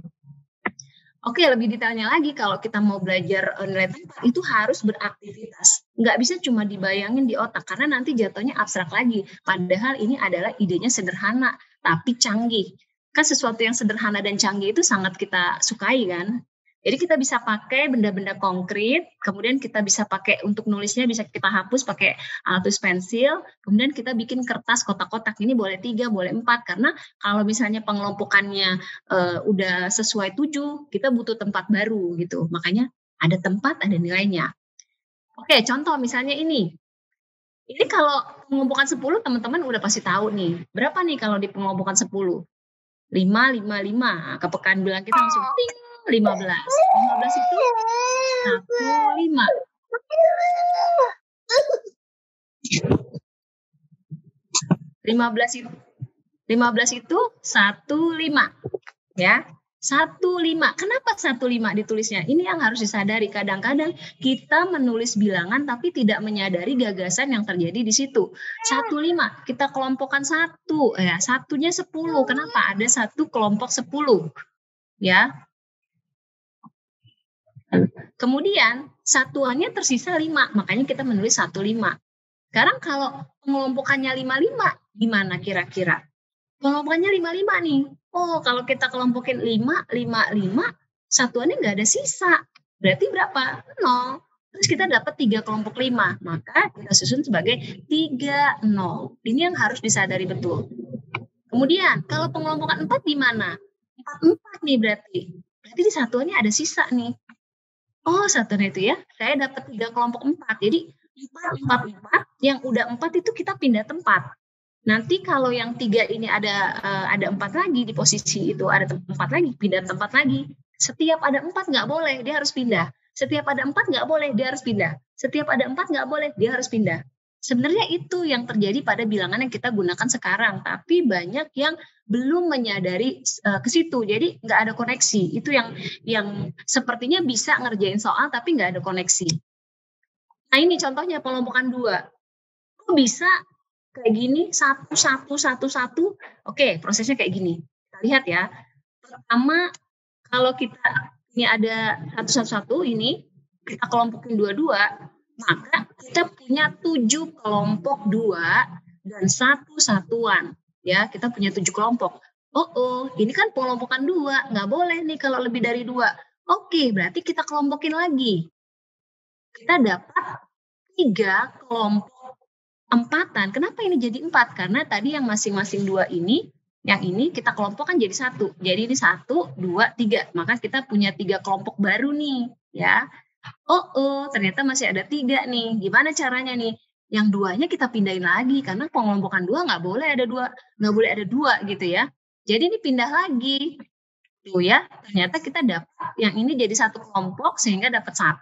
Oke, lebih detailnya lagi, kalau kita mau belajar nilai tempat itu harus beraktivitas. Nggak bisa cuma dibayangin di otak, karena nanti jatuhnya abstrak lagi. Padahal ini adalah idenya sederhana, tapi canggih. Kan sesuatu yang sederhana dan canggih itu sangat kita sukai kan. Jadi kita bisa pakai benda-benda konkret, kemudian kita bisa pakai untuk nulisnya, bisa kita hapus pakai alat tulis pensil, kemudian kita bikin kertas kotak-kotak, ini boleh 3, boleh 4, karena kalau misalnya pengelompokannya udah sesuai 7, kita butuh tempat baru gitu, makanya ada tempat, ada nilainya. Oke, contoh misalnya ini kalau pengelompokan 10 teman-teman udah pasti tahu nih, berapa nih kalau di pengelompokan 10? 5, 5, 5, kepekaan bilang kita langsung ting, 15. 15 itu 1, 5. 15 itu 1, 5. Ya. 1, 5. Kenapa 1, 5 ditulisnya? Ini yang harus disadari. Kadang-kadang kita menulis bilangan tapi tidak menyadari gagasan yang terjadi di situ. 1, 5. Kita kelompokkan 1. Ya, satunya 10. Kenapa? Ada satu kelompok 10. Ya. Kemudian satuannya tersisa 5, makanya kita menulis 1, 5. Sekarang kalau pengelompokannya 55, gimana kira-kira? Pengelompokannya 55 nih. Oh, kalau kita kelompokin 5, 5, 5, satuannya nggak ada sisa. Berarti berapa? 0. Terus kita dapat 3 kelompok 5, maka kita susun sebagai 3, 0. Ini yang harus disadari betul. Kemudian kalau pengelompokan 4 gimana? 4 nih berarti. Berarti di satuannya ada sisa nih. Oh, satunya itu ya, saya dapat 3 kelompok 4. Jadi 4, 4, yang udah 4 itu kita pindah tempat. Nanti kalau yang 3 ini ada 4 lagi di posisi itu, ada 4 lagi, pindah tempat lagi. Setiap ada 4 nggak boleh, dia harus pindah. Setiap ada 4 nggak boleh, dia harus pindah. Setiap ada 4 nggak boleh, dia harus pindah. Sebenarnya itu yang terjadi pada bilangan yang kita gunakan sekarang, tapi banyak yang belum menyadari ke situ, jadi nggak ada koneksi. Itu yang sepertinya bisa ngerjain soal tapi nggak ada koneksi. Nah ini contohnya pengelompokan 2. Kok bisa kayak gini, 1, 1, 1, 1? Oke, prosesnya kayak gini. Kita lihat ya. Pertama, kalau kita ini ada 1, 1, 1 ini, kita kelompokin 2, 2. Maka kita punya 7 kelompok 2 dan 1 satuan. Ya, kita punya 7 kelompok. Ini kan pengelompokan 2, nggak boleh nih kalau lebih dari 2. Oke, berarti kita kelompokin lagi. Kita dapat 3 kelompok empatan. Kenapa ini jadi 4? Karena tadi yang masing-masing 2 ini, yang ini kita kelompokkan jadi 1. Jadi ini 1, 2, 3. Maka kita punya 3 kelompok baru nih, ya. Ternyata masih ada 3 nih. Gimana caranya nih? Yang 2-nya kita pindahin lagi karena pengelompokan 2 nggak boleh ada 2 gitu ya. Jadi ini pindah lagi. Tuh ya, ternyata kita dapat yang ini jadi 1 kelompok sehingga dapat 1.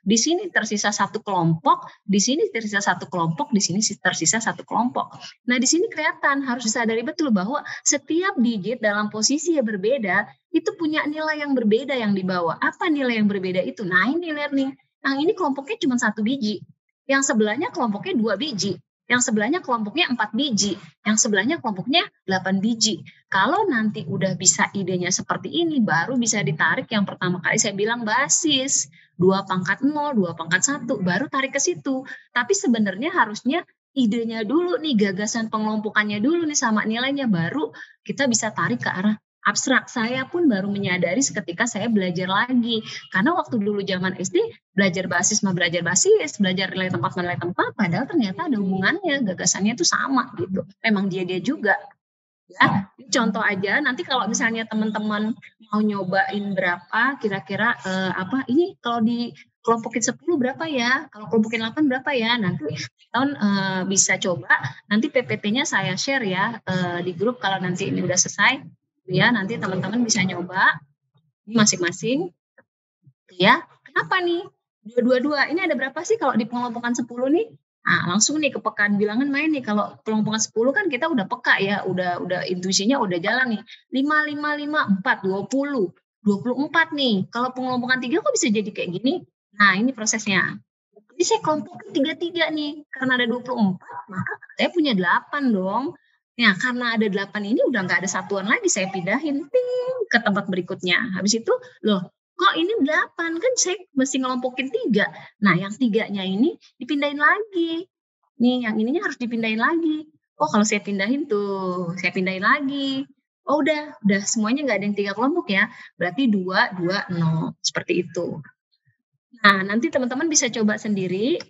Di sini tersisa 1 kelompok, di sini tersisa 1 kelompok, di sini tersisa 1 kelompok. Nah, di sini kelihatan harus disadari betul bahwa setiap digit dalam posisi yang berbeda itu punya nilai yang berbeda yang dibawa. Apa nilai yang berbeda itu? Nah, ini lihat nih. Yang ini kelompoknya cuma 1 biji. Yang sebelahnya kelompoknya 2 biji. Yang sebelahnya kelompoknya 4 biji, yang sebelahnya kelompoknya 8 biji. Kalau nanti udah bisa idenya seperti ini, baru bisa ditarik yang pertama kali saya bilang basis. 2 pangkat 0, 2 pangkat 1, baru tarik ke situ. Tapi sebenarnya harusnya idenya dulu nih, gagasan pengelompokannya dulu nih sama nilainya, baru kita bisa tarik ke arah abstrak. Saya pun baru menyadari ketika saya belajar lagi. Karena waktu dulu zaman SD, belajar basis, belajar nilai tempat, padahal ternyata ada hubungannya, gagasannya itu sama gitu. Memang dia juga. Ya, contoh aja, nanti kalau misalnya teman-teman mau nyobain berapa, kira-kira ini kalau di kelompokin 10 berapa ya, kalau kelompokin 8 berapa ya, nanti tahun bisa coba, nanti PPT-nya saya share ya di grup kalau nanti ini udah selesai. Ya, nanti teman-teman bisa nyoba masing-masing. Ya, kenapa nih? 222. Ini ada berapa sih kalau di pengelompokan 10 nih? Nah, langsung nih ke pekaan bilangan main nih. Kalau pengelompokan 10 kan kita udah peka ya, udah intuisinya udah jalan nih. 5, 5, 5, 4, 20. 24 nih. Kalau pengelompokan 3 kok bisa jadi kayak gini? Nah, ini prosesnya. Jadi saya kelompokin 3 nih. Karena ada 24, maka saya punya 8 dong. Nah, karena ada 8 ini udah nggak ada satuan lagi, saya pindahin ke tempat berikutnya. Habis itu, loh, kok ini 8? Kan saya mesti ngelompokin 3. Nah, yang 3-nya ini dipindahin lagi. Nih, yang ininya harus dipindahin lagi. Kalau saya pindahin tuh, saya pindahin lagi. Udah semuanya nggak ada yang 3 kelompok ya. Berarti 2, 2, 0. Seperti itu. Nah, nanti teman-teman bisa coba sendiri.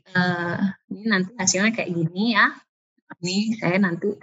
Ini nanti hasilnya kayak gini ya. Ini saya nanti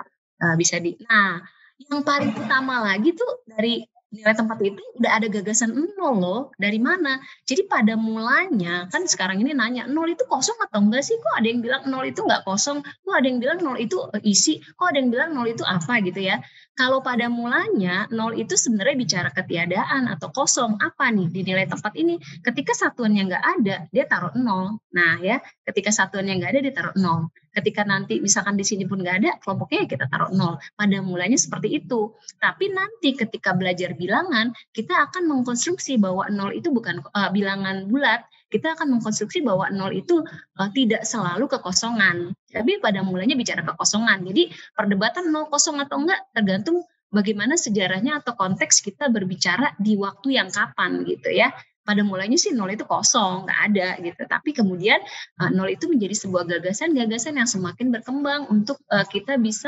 bisa Nah, yang paling utama lagi tuh dari nilai tempat itu udah ada gagasan 0 loh. Dari mana? Jadi pada mulanya kan sekarang ini nanya 0 itu kosong atau enggak sih? Kok ada yang bilang 0 itu enggak kosong? Kok ada yang bilang 0 itu isi? Kok ada yang bilang 0 itu apa gitu ya? Kalau pada mulanya 0 itu sebenarnya bicara ketiadaan atau kosong. Apa nih di nilai tempat ini? Ketika satuannya enggak ada, dia taruh 0. Nah ya, ketika satuannya enggak ada, dia taruh 0. Ketika nanti misalkan di sini pun nggak ada, kelompoknya kita taruh 0. Pada mulanya seperti itu. Tapi nanti ketika belajar bilangan, kita akan mengkonstruksi bahwa 0 itu bukan bilangan bulat. Kita akan mengkonstruksi bahwa 0 itu tidak selalu kekosongan. Tapi pada mulanya bicara kekosongan. Jadi perdebatan 0 kosong atau enggak tergantung bagaimana sejarahnya atau konteks kita berbicara di waktu yang kapan gitu ya. Pada mulanya sih 0 itu kosong, nggak ada gitu. Tapi kemudian 0 itu menjadi sebuah gagasan yang semakin berkembang untuk kita bisa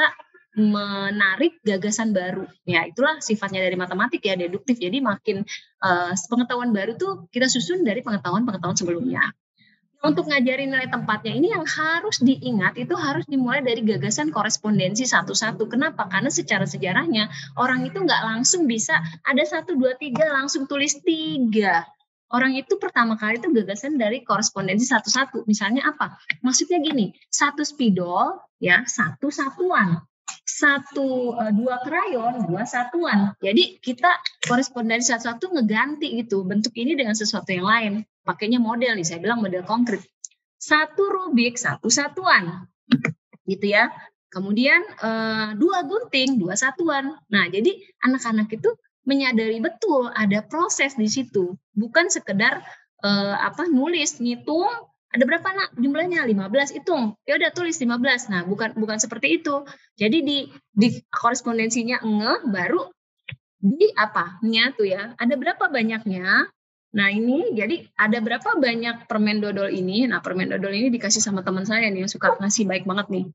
menarik gagasan baru. Ya itulah sifatnya dari matematik ya, deduktif. Jadi makin pengetahuan baru tuh kita susun dari pengetahuan sebelumnya. Untuk ngajarin nilai tempatnya ini yang harus diingat itu harus dimulai dari gagasan korespondensi satu-satu. Kenapa? Karena secara sejarahnya orang itu nggak langsung bisa ada 1, 2, 3 langsung tulis 3. Orang itu pertama kali itu gagasan dari korespondensi satu-satu. Misalnya apa? Maksudnya gini, 1 spidol ya 1 satuan. 2 krayon 2 satuan. Jadi kita korespondensi satu-satu ngeganti gitu bentuk ini dengan sesuatu yang lain. Pakainya model nih, saya bilang model konkret. 1 Rubik 1 satuan. gitu ya. Kemudian 2 gunting, 2 satuan. Nah, jadi anak-anak itu menyadari betul ada proses di situ, bukan sekedar nulis, ngitung, ada berapa nak jumlahnya 15, hitung, ya udah tulis 15. Nah, bukan seperti itu. Jadi di korespondensinya baru di nyatu ya, ada berapa banyaknya. Nah, ini jadi ada berapa banyak permen dodol ini. Nah, permen dodol ini dikasih sama teman saya nih yang suka ngasih, baik banget nih.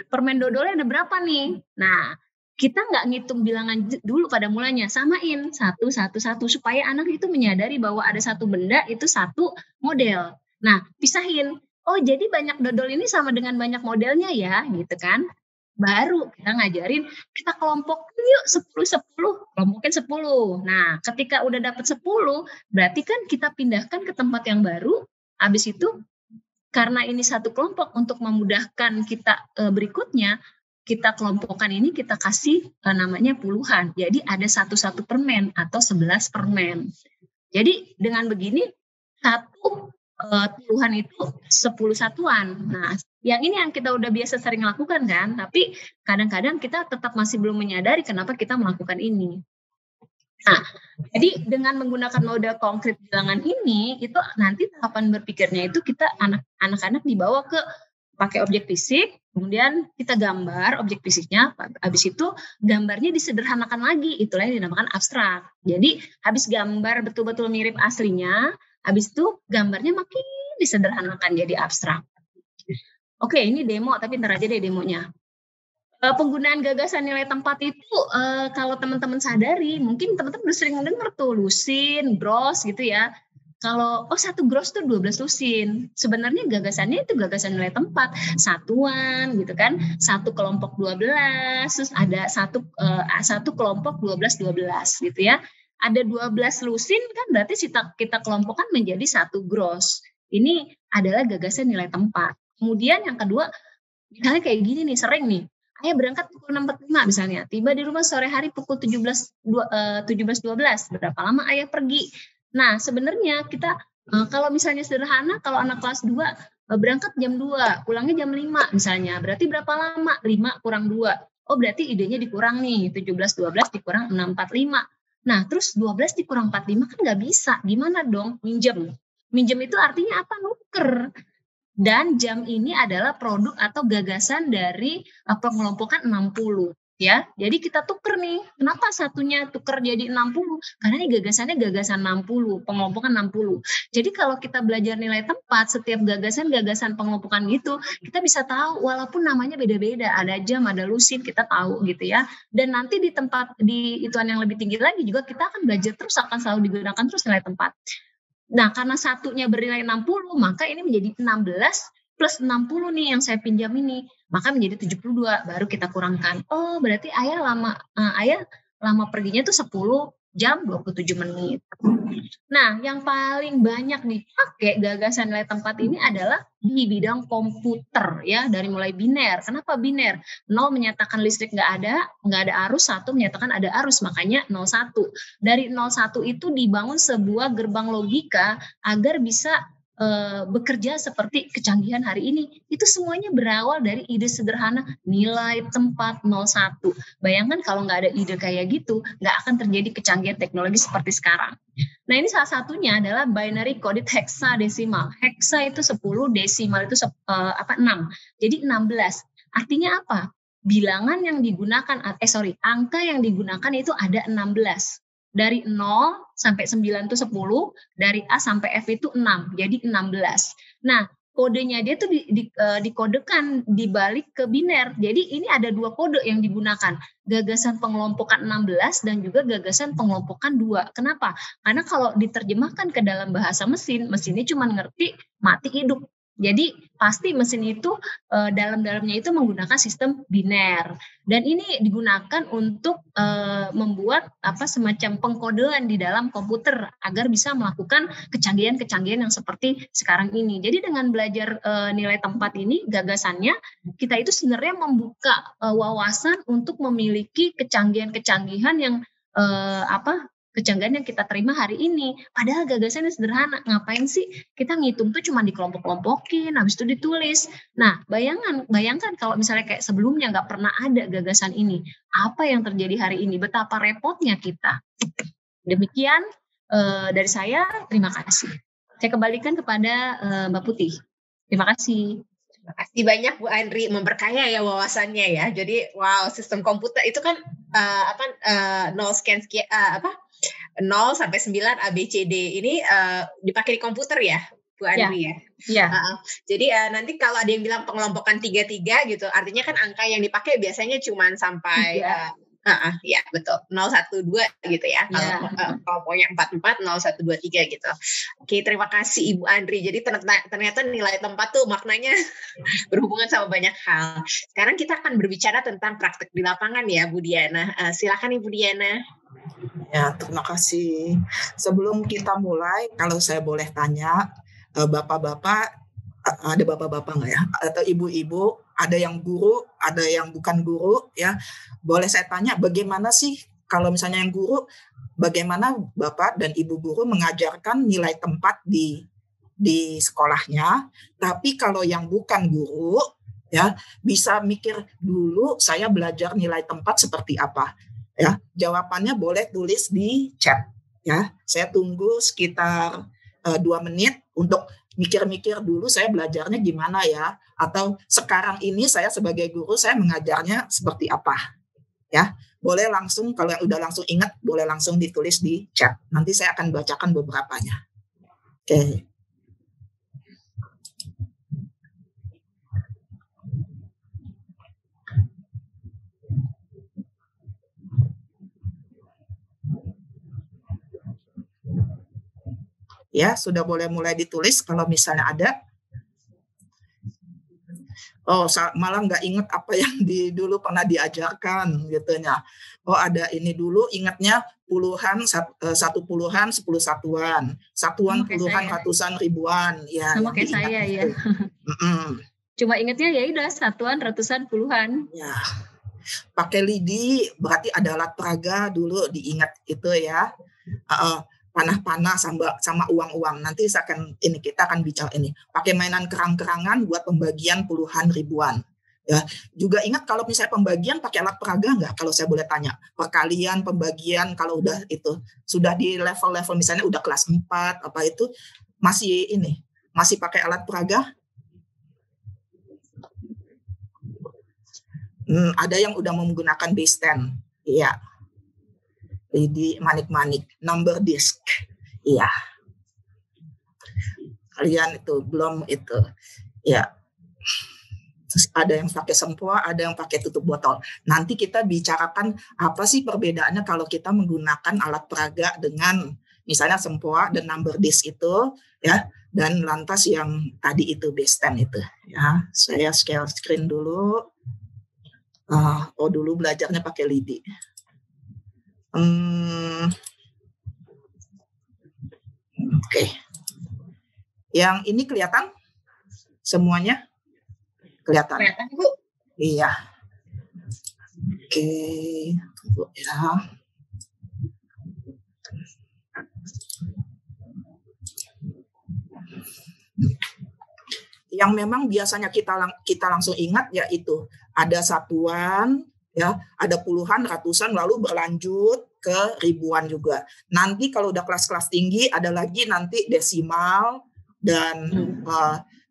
Permen dodolnya ada berapa nih? Nah, kita nggak ngitung bilangan dulu pada mulanya, samain satu supaya anak itu menyadari bahwa ada satu benda itu satu model. Nah, pisahin. Oh, jadi banyak dodol ini sama dengan banyak modelnya ya, gitu kan? Baru kita ngajarin, kita kelompokin yuk 10, kelompokin 10. Nah, ketika udah dapat 10, berarti kan kita pindahkan ke tempat yang baru. Habis itu, karena ini satu kelompok untuk memudahkan kita berikutnya, kita kelompokkan ini, kita kasih namanya puluhan. Jadi ada 1 permen atau 11 permen. Jadi dengan begini, satu puluhan itu 10 satuan. Nah, yang ini yang kita udah biasa sering lakukan kan, tapi kadang-kadang kita tetap masih belum menyadari kenapa kita melakukan ini. Nah, jadi dengan menggunakan model konkret bilangan ini, itu nanti tahapan berpikirnya itu kita anak-anak dibawa ke pakai objek fisik, kemudian kita gambar objek fisiknya, habis itu gambarnya disederhanakan lagi, itulah yang dinamakan abstrak. Jadi habis gambar betul-betul mirip aslinya, habis itu gambarnya makin disederhanakan jadi abstrak. Oke, ini demo, tapi ntar aja deh demonya. Penggunaan gagasan nilai tempat itu, kalau teman-teman sadari, mungkin teman-teman udah sering dengar tuh, lusin, gross gitu ya. Kalau, 1 gross tuh 12 lusin. Sebenarnya gagasannya itu gagasan nilai tempat. Satuan gitu kan, 1 kelompok 12, terus ada satu kelompok 12 gitu ya. Ada 12 lusin kan berarti kita kelompokkan menjadi 1 gross. Ini adalah gagasan nilai tempat. Kemudian yang kedua, misalnya kayak gini nih, sering nih. Ayah berangkat pukul 6.45 misalnya, tiba di rumah sore hari pukul 17.12. Berapa lama ayah pergi? Nah, sebenarnya kita kalau misalnya sederhana, kalau anak kelas 2 berangkat jam 2, pulangnya jam 5 misalnya. Berarti berapa lama? 5 kurang 2. Oh, berarti idenya dikurang nih, 17.12 dikurang 6.45. Nah, terus 12 dikurang 45 kan nggak bisa. Gimana dong? Minjem. Minjem itu artinya apa? Nuker. Dan jam ini adalah produk atau gagasan dari pengelompokan 60 ya. Jadi kita tuker nih. Kenapa satunya tuker jadi 60? Karena ini gagasan 60, pengelompokan 60. Jadi kalau kita belajar nilai tempat, setiap gagasan pengelompokan gitu, kita bisa tahu walaupun namanya beda-beda, ada jam, ada lusin, kita tahu gitu ya. Dan nanti di ituan yang lebih tinggi lagi juga kita akan belajar terus, akan selalu digunakan terus nilai tempat. Nah, karena satunya bernilai 60, maka ini menjadi 16 plus 60 nih yang saya pinjam ini. Maka menjadi 72, baru kita kurangkan. Oh, berarti ayah lama perginya tuh 10 jam 27 menit. Nah, yang paling banyak dipakai gagasan nilai tempat ini adalah di bidang komputer ya, dari mulai biner. Kenapa biner? 0 menyatakan listrik nggak ada arus, 1 menyatakan ada arus, makanya 01. Dari 01 itu dibangun sebuah gerbang logika agar bisa bekerja seperti kecanggihan hari ini. Itu semuanya berawal dari ide sederhana nilai tempat 01. Bayangkan kalau nggak ada ide kayak gitu, nggak akan terjadi kecanggihan teknologi seperti sekarang. Nah, ini salah satunya adalah binary coded hexadesimal. Hexa itu 10, desimal itu 6. Jadi 16. Artinya apa? Bilangan yang digunakan, angka yang digunakan itu ada 16. Dari 0 sampai 9 itu 10, dari A sampai F itu 6, jadi 16. Nah, kodenya dia tuh dikodekan dibalik ke biner. Jadi ini ada 2 kode yang digunakan, gagasan pengelompokan 16 dan juga gagasan pengelompokan 2. Kenapa? Karena kalau diterjemahkan ke dalam bahasa mesinnya cuma ngerti mati hidup. Jadi pasti mesin itu dalam-dalamnya itu menggunakan sistem biner, dan ini digunakan untuk membuat semacam pengkodean di dalam komputer agar bisa melakukan kecanggihan-kecanggihan yang seperti sekarang ini. Jadi dengan belajar nilai tempat ini, gagasannya kita itu sebenarnya membuka wawasan untuk memiliki kecanggihan-kecanggihan yang kecanggihan yang kita terima hari ini. Padahal gagasannya sederhana. Ngapain sih kita ngitung tuh cuma dikelompok-kelompokin, habis itu ditulis. Nah, bayangkan kalau misalnya kayak sebelumnya nggak pernah ada gagasan ini. Apa yang terjadi hari ini? Betapa repotnya kita. Demikian dari saya, terima kasih. Saya kembalikan kepada Mbak Putih. Terima kasih. Terima kasih banyak Bu Andri, memperkaya ya wawasannya ya. Jadi wow, sistem komputer itu kan 0 sampai 9 ABCD ini dipakai di komputer ya Bu Andri ya. Iya. Jadi nanti kalau ada yang bilang pengelompokan 3-3 gitu, artinya kan angka yang dipakai biasanya cuma sampai ya betul 012 gitu ya. Kalau pokoknya 44 0123 gitu. Oke, terima kasih Ibu Andri. Jadi ternyata nilai tempat tuh maknanya berhubungan sama banyak hal. Sekarang kita akan berbicara tentang praktek di lapangan ya Bu Diana. Silakan Ibu Diana. Ya, terima kasih. Sebelum kita mulai, kalau saya boleh tanya, bapak-bapak, ada bapak-bapak nggak ya? Atau ibu-ibu, ada yang guru, ada yang bukan guru, ya. Boleh saya tanya, bagaimana sih kalau misalnya yang guru, bagaimana bapak dan ibu guru mengajarkan nilai tempat di sekolahnya? Tapi kalau yang bukan guru, ya bisa mikir dulu saya belajar nilai tempat seperti apa. Ya, jawabannya boleh tulis di chat. Ya, saya tunggu sekitar 2 menit untuk mikir-mikir dulu saya belajarnya gimana ya. Atau sekarang ini saya sebagai guru saya mengajarnya seperti apa. Ya, boleh langsung kalau yang udah langsung ingat boleh langsung ditulis di chat. Nanti saya akan bacakan beberapanya. Oke. Ya, sudah boleh mulai ditulis kalau misalnya ada. Oh, malah nggak ingat apa yang dulu pernah diajarkan gitu ya. Oh, ada ini dulu ingatnya puluhan, 1 puluhan, 10 satuan, satuan puluhan, ratusan, ribuan. Ya, sama kayak saya ya. Cuma ingatnya ya udah satuan, ratusan, puluhan. Ya. Pakai lidi berarti ada alat peraga dulu diingat itu ya. Panah-panah sama uang-uang. Nanti kita akan bicara ini. Pakai mainan kerang-kerangan buat pembagian puluhan ribuan. Ya, juga ingat kalau misalnya pembagian pakai alat peraga nggak? Kalau saya boleh tanya, perkalian, pembagian kalau udah itu sudah di level-level misalnya udah kelas 4 apa itu masih pakai alat peraga? Ada yang udah menggunakan base 10. Iya. Di manik-manik, number disk, iya. Kalian itu belum itu, ya. Terus ada yang pakai sempoa, ada yang pakai tutup botol. Nanti kita bicarakan apa sih perbedaannya kalau kita menggunakan alat peraga dengan misalnya sempoa dan number disk itu, ya. Dan lantas yang tadi itu base 10 itu, ya. Saya share screen dulu. Dulu belajarnya pakai lidi. Oke. Yang ini kelihatan? Semuanya? Kelihatan? Kelihatan, Bu. Iya. Oke. Tunggu ya. Yang memang biasanya kita langsung ingat yaitu ada satuan, ya, ada puluhan, ratusan, lalu berlanjut ke ribuan juga. Nanti kalau udah kelas-kelas tinggi ada lagi nanti desimal dan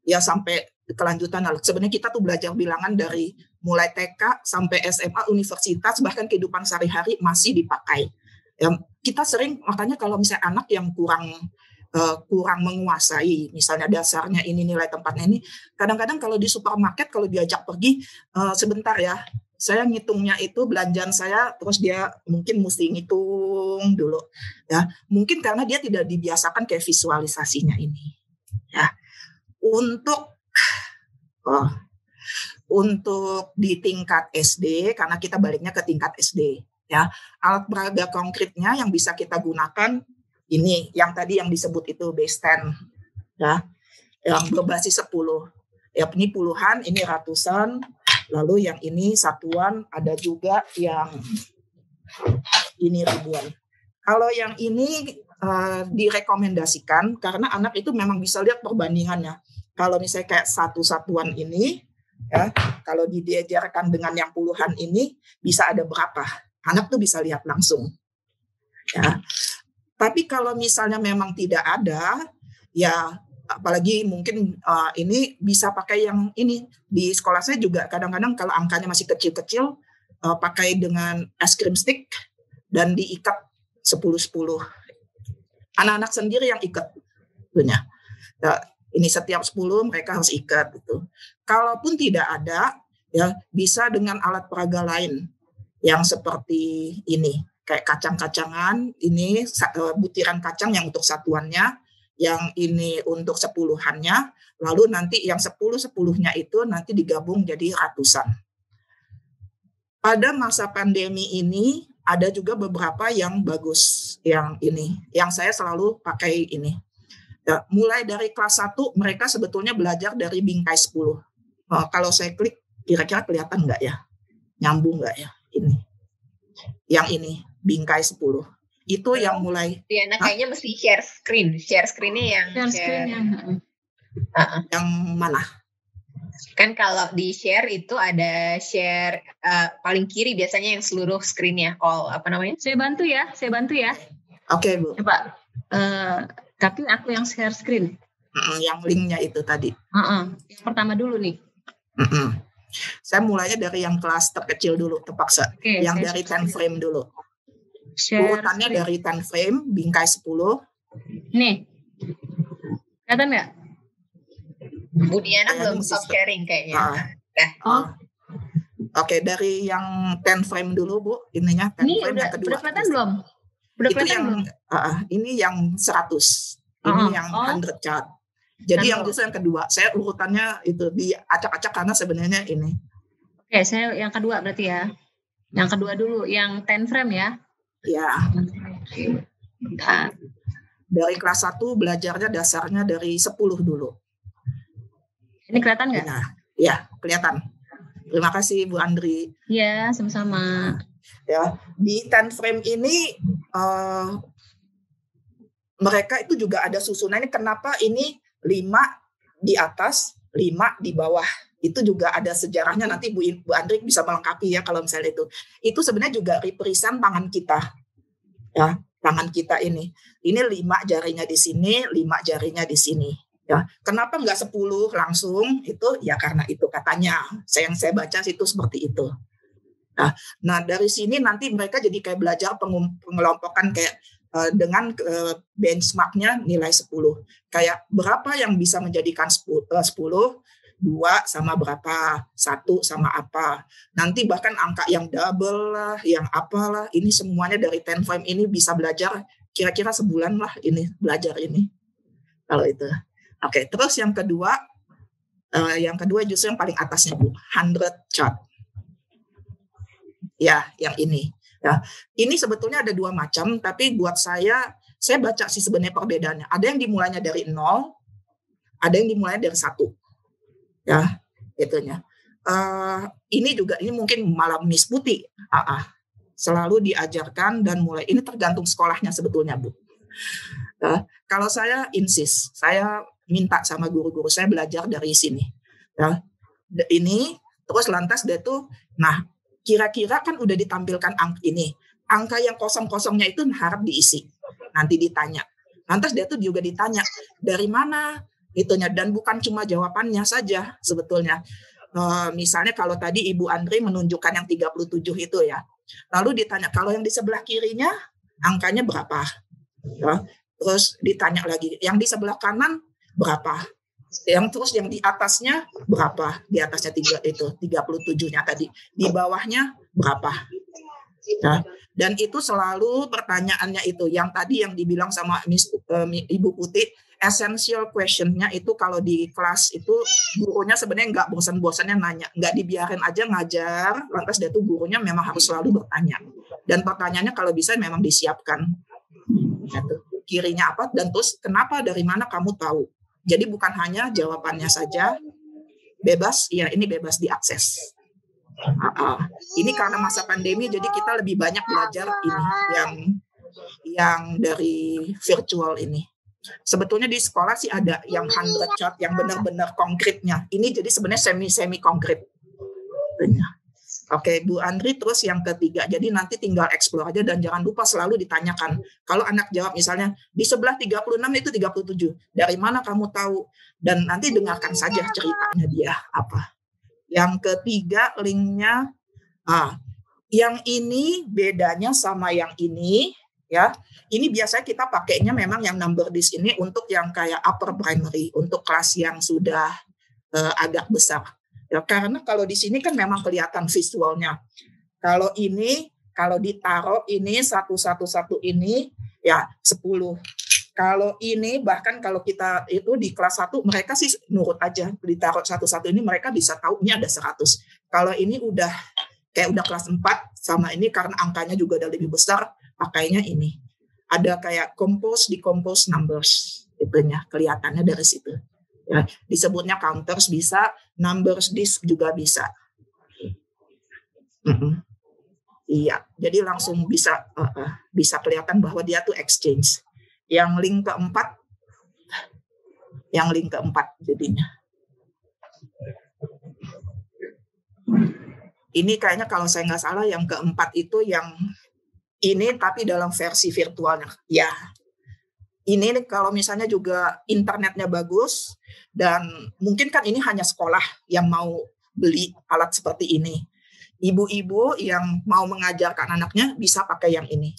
ya sampai kelanjutan. Sebenarnya kita tuh belajar bilangan dari mulai TK sampai SMA, universitas, bahkan kehidupan sehari-hari masih dipakai. Ya, kita sering makanya kalau misalnya anak yang kurang menguasai, misalnya dasarnya ini nilai tempatnya ini, kadang-kadang kalau di supermarket kalau diajak pergi sebentar ya. Saya ngitungnya itu belanjaan saya, terus dia mungkin mesti ngitung dulu, ya. Mungkin karena dia tidak dibiasakan kayak visualisasinya ini, ya. Untuk di tingkat SD, karena kita baliknya ke tingkat SD, ya. Alat peraga konkretnya yang bisa kita gunakan ini, yang tadi yang disebut itu base 10, ya, yang berbasis 10. Ya, ini puluhan, ini ratusan. Lalu yang ini satuan, ada juga yang ini ribuan. Kalau yang ini direkomendasikan karena anak itu memang bisa lihat perbandingannya. Kalau misalnya kayak satu satuan ini, ya, kalau diajarkan dengan yang puluhan ini bisa ada berapa? Anak tuh bisa lihat langsung. Ya. Tapi kalau misalnya memang tidak ada, ya apalagi mungkin ini bisa pakai yang ini. Di sekolah saya juga kadang-kadang kalau angkanya masih kecil-kecil, pakai dengan es krim stick dan diikat 10-10. Anak-anak sendiri yang ikat punya. Ya, ini setiap 10 mereka harus ikat gitu. Kalaupun tidak ada, ya bisa dengan alat peraga lain yang seperti ini, kayak kacang-kacangan, ini butiran kacang yang untuk satuannya, yang ini untuk sepuluhannya, lalu nanti yang 10-10-nya itu nanti digabung jadi ratusan. Pada masa pandemi ini ada juga beberapa yang bagus, yang ini, yang saya selalu pakai ini. Ya, mulai dari kelas 1 mereka sebetulnya belajar dari bingkai 10. Kalau saya klik kira-kira kelihatan nggak ya? Nyambung nggak ya? Ini. Yang ini, bingkai 10. Itu yang mulai. Diana kayaknya mesti share screen. Share screen-nya yang yang mana? Kan kalau di share itu ada share paling kiri biasanya yang seluruh screen-nya. All apa namanya? Saya bantu ya. Oke, Bu. Coba. Tapi aku yang share screen. Yang linknya itu tadi. Yang pertama dulu nih. Saya mulainya dari yang kelas terkecil dulu, terpaksa. Yang dari 10 frame dulu. Urutannya screen. Dari 10 frame, bingkai 10. Nih. Kelihatan nggak? Bu Diana belum stop sharing kayaknya. Oke, dari yang 10 frame dulu, Bu. Ininya 10 ini frame yang kedua. Udah kelihatan belum? Itu yang ini yang 100. Ini yang 100 chart. Jadi yang justru yang kedua. Saya urutannya itu diacak-acak karena sebenarnya ini. Oke, saya yang kedua berarti ya. Yang kedua dulu, yang 10 frame ya. Ya. Dari kelas 1 belajarnya dasarnya dari 10 dulu. Ini kelihatan nggak? Ya, kelihatan. Terima kasih Bu Andri. Ya, sama-sama. Ya, di 10 frame ini mereka itu juga ada susunannya. Kenapa ini 5 di atas, 5 di bawah? Itu juga ada sejarahnya. Nanti Bu Andri bisa melengkapi ya kalau misalnya itu. Itu sebenarnya juga represent tangan kita. Ya, tangan kita ini. Ini 5 jarinya di sini, 5 jarinya di sini. Ya, kenapa nggak 10 langsung? Itu ya karena itu katanya. Yang saya baca itu seperti itu. Nah dari sini nanti mereka jadi kayak belajar pengelompokan kayak dengan benchmarknya nilai 10. Kayak berapa yang bisa menjadikan 10, 2 sama berapa, 1 sama apa. Nanti bahkan angka yang double lah, yang apalah. Ini semuanya dari 10 frame ini bisa belajar kira-kira sebulan lah ini belajar ini. Kalau itu. Oke, terus yang kedua justru yang paling atasnya Bu, 100 chart. Ya, yang ini. Ya, ini sebetulnya ada 2 macam, tapi buat saya baca sih sebenarnya perbedaannya. Ada yang dimulainya dari 0, ada yang dimulainya dari 1. Ya, itunya. Ini mungkin malah Miss Putih. Selalu diajarkan dan mulai. Ini tergantung sekolahnya sebetulnya Bu. Kalau saya insist, saya minta sama guru-guru saya belajar dari sini. Ya, ini terus lantas dia tuh, nah kira-kira kan udah ditampilkan angka ini. Angka yang kosong-kosongnya itu harap diisi. Nanti ditanya. Lantas dia tuh juga ditanya, dari mana itunya. Dan bukan cuma jawabannya saja sebetulnya. Misalnya kalau tadi Ibu Andri menunjukkan yang 37 itu ya. Lalu ditanya, kalau yang di sebelah kirinya angkanya berapa? Ya. Terus ditanya lagi, yang di sebelah kanan berapa? Terus yang di atasnya berapa? Di atasnya 37-nya tadi. Di bawahnya berapa? Nah, dan itu selalu pertanyaannya itu. Yang tadi yang dibilang sama Ibu Putih, essential question-nya itu kalau di kelas itu gurunya sebenarnya nggak bosan-bosannya nanya. Nggak dibiarin aja ngajar, lantas dia tuh gurunya memang harus selalu bertanya. Dan pertanyaannya kalau bisa memang disiapkan. Kirinya apa, dan terus kenapa, dari mana kamu tahu? Jadi bukan hanya jawabannya saja, bebas, ya ini bebas diakses. Ini karena masa pandemi, jadi kita lebih banyak belajar ini yang yang dari virtual ini. Sebetulnya di sekolah sih ada yang 100 chart yang benar-benar konkretnya. Ini jadi sebenarnya semi konkret. Oke, Bu Andri, terus yang ketiga, jadi nanti tinggal explore aja dan jangan lupa selalu ditanyakan. Kalau anak jawab misalnya, di sebelah 36 itu 37, dari mana kamu tahu? Dan nanti dengarkan saja ceritanya dia apa. Yang ketiga, linknya, yang ini bedanya sama yang ini, ya. Ini biasanya kita pakainya memang yang number list ini untuk yang kayak upper primary, untuk kelas yang sudah agak besar. Ya, karena kalau di sini kan memang kelihatan visualnya. Kalau ini, kalau ditaruh ini satu ini ya 10. Kalau ini bahkan kalau kita itu di kelas 1 mereka sih nurut aja, ditaruh satu ini mereka bisa tahu ini ada 100. Kalau ini udah kayak udah kelas 4 sama ini karena angkanya juga udah lebih besar, pakainya ini. Ada kayak decompose numbers itunya, kelihatannya dari situ. Ya, disebutnya counters bisa, numbers disk juga bisa. Iya, jadi langsung bisa kelihatan bahwa dia tuh exchange. Yang link keempat jadinya. Ini kayaknya kalau saya nggak salah yang keempat itu yang ini tapi dalam versi virtualnya. Ya. Ini kalau misalnya juga internetnya bagus dan mungkin kan ini hanya sekolah yang mau beli alat seperti ini. Ibu-ibu yang mau mengajarkan anaknya bisa pakai yang ini.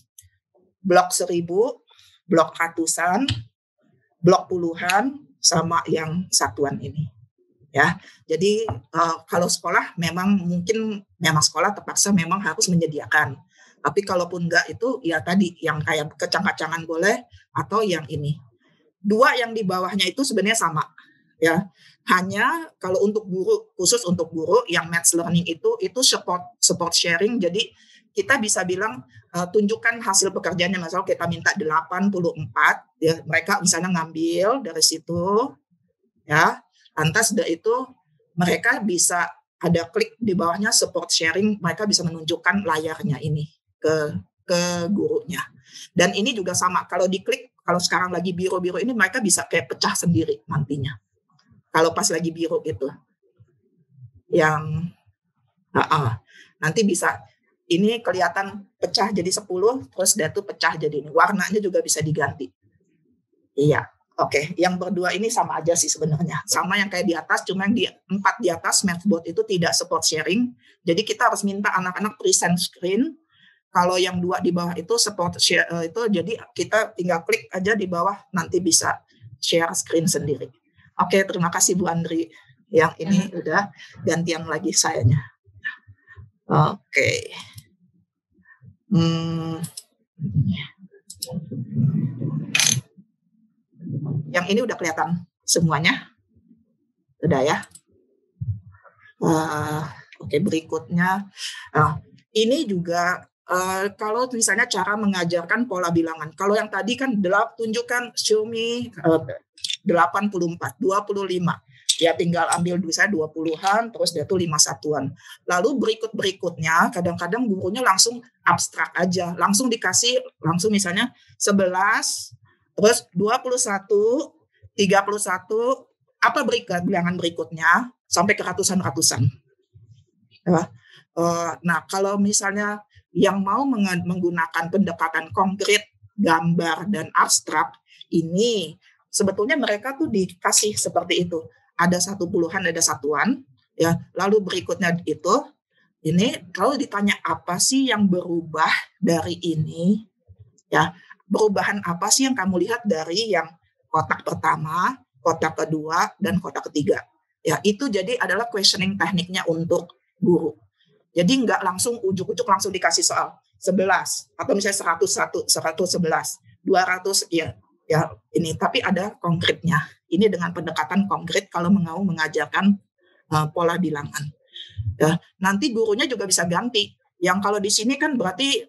Blok 1000, blok ratusan, blok puluhan, sama yang satuan ini. Ya, jadi kalau sekolah memang sekolah terpaksa memang harus menyediakan. Tapi kalaupun enggak itu ya tadi yang kayak kacang-kacangan boleh atau yang ini. 2 yang di bawahnya itu sebenarnya sama ya. Hanya kalau untuk guru, khusus untuk guru yang maths learning itu support sharing. Jadi kita bisa bilang tunjukkan hasil pekerjaannya, misalnya kita minta 84 ya, mereka misalnya ngambil dari situ ya. Lantas dari itu mereka bisa ada klik di bawahnya support sharing, mereka bisa menunjukkan layarnya ini ke gurunya. Dan ini juga sama, kalau diklik, kalau sekarang lagi biru-biru ini mereka bisa kayak pecah sendiri nantinya. Kalau pas lagi biru itu. Yang nanti bisa ini kelihatan pecah jadi 10, terus dia tuh pecah jadi ini. Warnanya juga bisa diganti. Iya. Oke, yang berdua ini sama aja sih sebenarnya. Sama yang kayak di atas, cuma yang di 4 di atas Mathbot itu tidak support sharing. Jadi kita harus minta anak-anak present screen. Kalau yang 2 di bawah itu support share itu, jadi kita tinggal klik aja di bawah, nanti bisa share screen sendiri. Oke, terima kasih Bu Andri. Yang ini udah gantian lagi sayanya. Oke. Yang ini udah kelihatan semuanya. Udah ya. Oke, berikutnya. Ini juga kalau misalnya cara mengajarkan pola bilangan. Kalau yang tadi kan tunjukkan show me 84, 25. Ya tinggal ambil misalnya 20-an, terus dia tuh 5 satuan. Lalu berikutnya kadang-kadang gurunya langsung abstrak aja. Langsung dikasih, langsung misalnya 11, terus 21, 31, apa bilangan berikutnya, sampai ke ratusan-ratusan. Nah, kalau misalnya yang mau menggunakan pendekatan konkret, gambar, dan abstrak, ini sebetulnya mereka tuh dikasih seperti itu. Ada 1 puluhan, ada satuan. Ya, lalu berikutnya itu, ini kalau ditanya apa sih yang berubah dari ini, ya, perubahan apa sih yang kamu lihat dari yang kotak pertama, kotak kedua, dan kotak ketiga. Ya, itu jadi adalah questioning tekniknya untuk guru. Jadi nggak langsung ujuk-ujuk langsung dikasih soal 11 atau misalnya 101, 111, 200 ya ini, tapi ada konkretnya. Ini dengan pendekatan konkret kalau mau mengajarkan pola bilangan. Ya, nanti gurunya juga bisa ganti. Yang kalau di sini kan berarti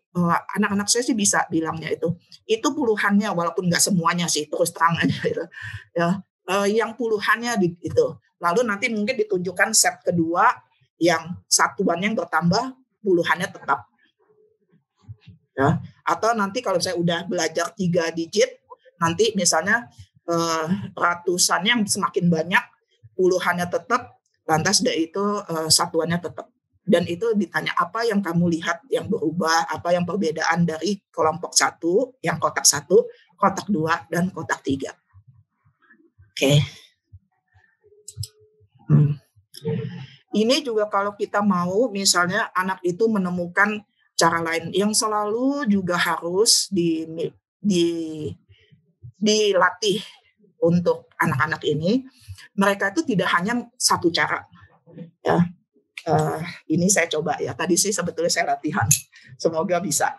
anak-anak saya sih bisa bilangnya itu puluhannya, walaupun nggak semuanya sih, terus terang aja gitu. Ya, yang puluhannya itu. Lalu nanti mungkin ditunjukkan set kedua yang satuan yang bertambah, puluhannya tetap. Ya, Atau nanti kalau saya udah belajar 3 digit, nanti misalnya ratusan yang semakin banyak, puluhannya tetap, lantas dari itu satuannya tetap. Dan itu ditanya apa yang kamu lihat yang berubah, apa yang perbedaan dari kelompok 1, yang kotak 1, kotak 2, dan kotak 3. Oke. Ini juga kalau kita mau misalnya anak itu menemukan cara lain yang selalu juga harus dilatih untuk anak-anak ini. Mereka itu tidak hanya satu cara. Ya. Ini saya coba ya. Tadi sih sebetulnya saya latihan. Semoga bisa.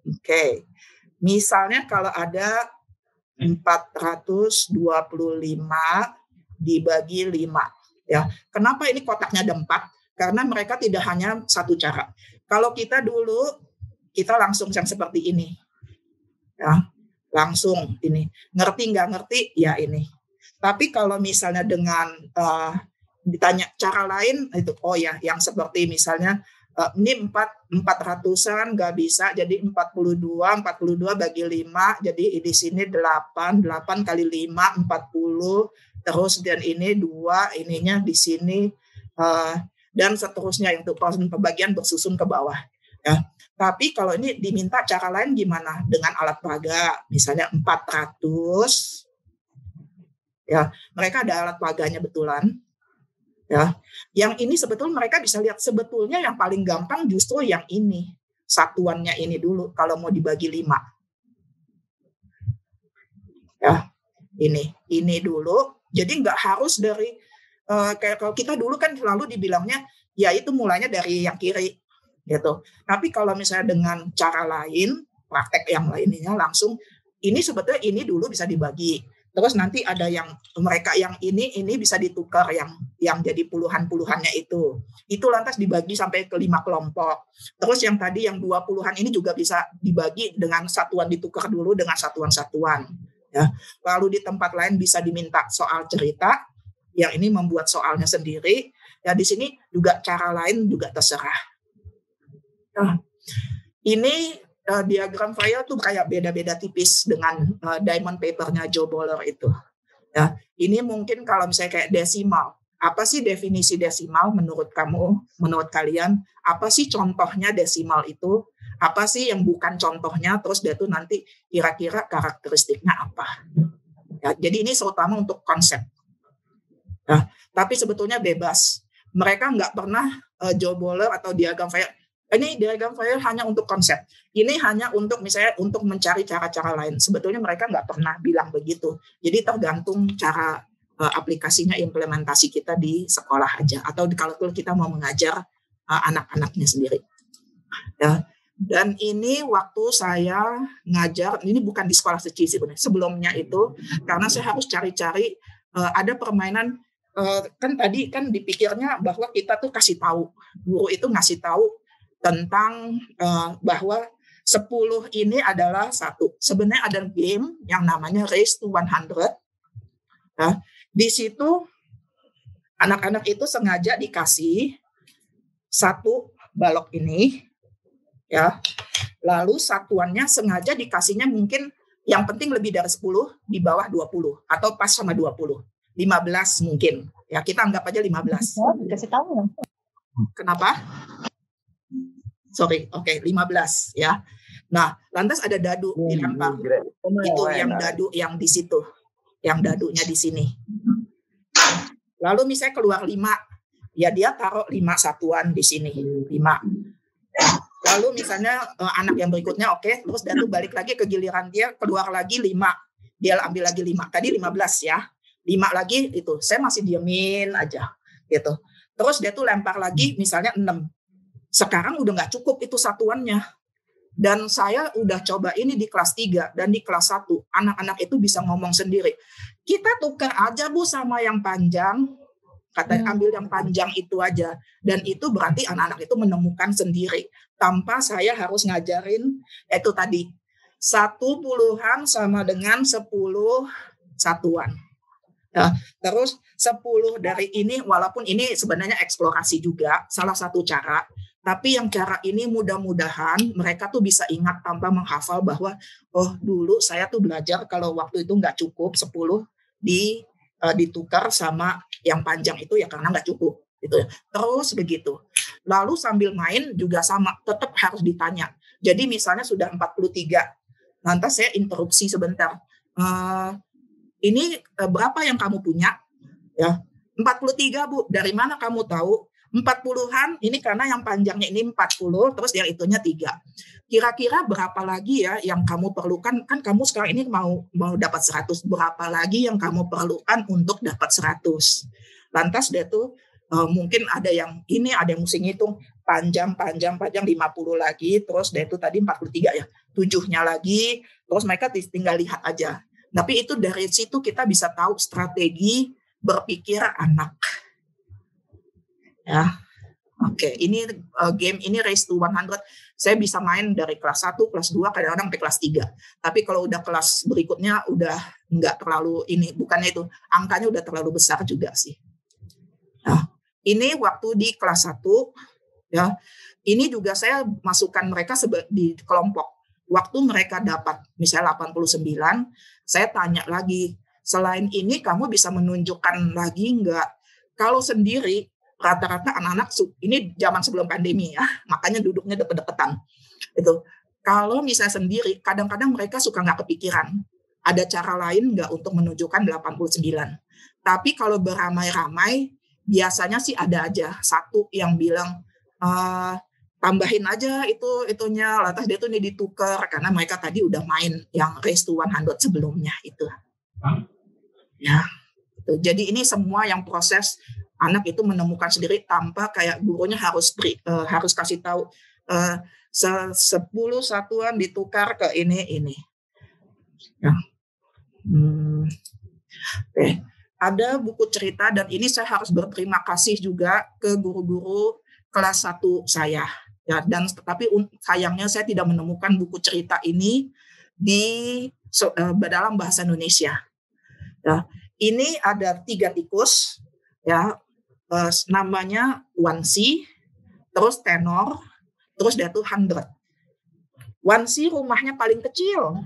Oke. Misalnya kalau ada 425 dibagi 5. Ya. Kenapa ini kotaknya ada 4? Karena mereka tidak hanya satu cara. Kalau kita dulu, kita langsung yang seperti ini. Ya. Langsung ini. Ngerti nggak ngerti? Ya ini. Tapi kalau misalnya dengan ditanya cara lain itu yang seperti misalnya ini 400-an nggak bisa jadi 42 bagi 5 jadi di sini 8 kali 5 40 terus dan ini 2 ininya di sini dan seterusnya untuk pembagian bersusun ke bawah ya. Tapi kalau ini diminta cara lain gimana dengan alat peraga misalnya 400 ya mereka ada alat peraganya betulan. Ya, yang ini sebetulnya mereka bisa lihat sebetulnya yang paling gampang justru yang ini satuannya ini dulu kalau mau dibagi 5. Ya, ini dulu. Jadi nggak harus dari kayak kalau kita dulu kan selalu dibilangnya ya itu mulanya dari yang kiri gitu. Tapi kalau misalnya dengan cara lain praktek yang lainnya langsung ini sebetulnya ini dulu bisa dibagi. Terus nanti ada yang mereka yang ini bisa ditukar yang jadi puluhan-puluhannya itu lantas dibagi sampai ke 5 kelompok. Terus yang tadi yang 20-an ini juga bisa dibagi dengan satuan ditukar dulu dengan satuan-satuan. Ya. Lalu di tempat lain bisa diminta soal cerita, yang ini membuat soalnya sendiri. Ya di sini juga cara lain juga terserah. Nah, ini diagram file tuh kayak beda-beda tipis dengan diamond papernya Joe Boller itu. Ya, ini mungkin kalau misalnya kayak desimal. Apa sih definisi desimal menurut kamu, menurut kalian? Apa sih contohnya desimal itu? Apa sih yang bukan contohnya? Terus dia tuh nanti kira-kira karakteristiknya apa? Ya, jadi ini terutama untuk konsep. Ya, tapi sebetulnya bebas. Mereka nggak pernah Joe Boller atau diagram file. Ini diagram file hanya untuk konsep. Ini hanya untuk misalnya untuk mencari cara-cara lain. Sebetulnya mereka nggak pernah bilang begitu. Jadi tergantung cara aplikasinya, implementasi kita di sekolah aja. Atau kalau kita mau mengajar anak-anaknya sendiri. Ya. Dan ini waktu saya ngajar, ini bukan di sekolah Seci sebenarnya. Sebelumnya itu, karena saya harus cari-cari ada permainan. Kan tadi kan dipikirnya bahwa kita tuh kasih tahu. Guru itu ngasih tahu tentang bahwa 10 ini adalah 1. Sebenarnya ada game yang namanya Race to 100. Ya. Di situ anak-anak itu sengaja dikasih 1 balok ini. Ya. Lalu satuannya sengaja dikasihnya mungkin yang penting lebih dari 10 di bawah 20 atau pas sama 20. 15 mungkin. Ya, kita anggap aja 15. Dikasih tahu ya. Kenapa? Sorry, oke, 15 ya. Nah, lantas ada dadu dilempar. Itu yang dadu yang di situ. Yang dadunya di sini. Lalu misalnya keluar 5. Ya dia taruh 5 satuan di sini. 5. Lalu misalnya anak yang berikutnya oke, terus dadu balik lagi ke giliran dia, keluar lagi 5. Dia ambil lagi 5. Tadi 15 ya. 5 lagi itu. Saya masih diemin aja gitu. Terus dia tuh lempar lagi misalnya 6. Sekarang udah nggak cukup itu satuannya. Dan saya udah coba ini di kelas 3 dan di kelas 1. Anak-anak itu bisa ngomong sendiri. Kita tukar aja Bu sama yang panjang. Katanya ambil yang panjang itu aja. Dan itu berarti anak-anak itu menemukan sendiri. Tanpa saya harus ngajarin itu tadi. 1 puluhan sama dengan 10 satuan. Ya, terus 10 dari ini, walaupun ini sebenarnya eksplorasi juga, salah satu cara, tapi yang cara ini mudah-mudahan mereka tuh bisa ingat tanpa menghafal bahwa, oh dulu saya tuh belajar kalau waktu itu nggak cukup 10 ditukar sama yang panjang itu ya karena nggak cukup. Gitu. Terus begitu. Lalu sambil main juga sama, tetap harus ditanya. Jadi misalnya sudah 43, lantas saya interupsi sebentar. Ini berapa yang kamu punya? Ya, 43 Bu. Dari mana kamu tahu? 40-an, ini karena yang panjangnya ini 40, terus yang itunya 3. Kira-kira berapa lagi ya yang kamu perlukan? Kan kamu sekarang ini mau dapat 100. Berapa lagi yang kamu perlukan untuk dapat 100? Lantas dia tuh mungkin ada yang ini, ada yang mesti ngitung panjang 50 lagi, terus dia itu tadi 43 ya, 7-nya lagi, terus mereka tinggal lihat aja. Tapi itu dari situ kita bisa tahu strategi berpikir anak. Ya, oke. Ini game ini Race to 100. Saya bisa main dari kelas 1, kelas 2, kadang-kadang sampai kelas 3. Tapi kalau udah kelas berikutnya udah nggak terlalu ini, bukannya itu, angkanya udah terlalu besar juga sih. Nah, ini waktu di kelas 1, ya. Ini juga saya masukkan mereka di kelompok. Waktu mereka dapat misalnya 89, saya tanya lagi, selain ini kamu bisa menunjukkan lagi enggak? Kalau sendiri, rata-rata anak-anak, ini zaman sebelum pandemi ya, makanya duduknya deket-deketan. Itu. Kalau misalnya sendiri, kadang-kadang mereka suka nggak kepikiran. Ada cara lain nggak untuk menunjukkan 89. Tapi kalau beramai-ramai, biasanya sih ada aja satu yang bilang, tambahin aja itunya, lantas dia tuh ini ditukar karena mereka tadi udah main yang Race to 100 sebelumnya itu. Ya, gitu. Jadi ini semua yang proses anak itu menemukan sendiri tanpa kayak gurunya harus kasih tahu 10 satuan ditukar ke ini. Ya. Oke. Ada buku cerita dan ini saya harus berterima kasih juga ke guru-guru kelas 1 saya. Ya, dan tetapi sayangnya saya tidak menemukan buku cerita ini di dalam bahasa Indonesia. Ya, ini ada 3 tikus, ya, namanya Wansi, terus Tenor, terus dia tuh 100. Wansi rumahnya paling kecil,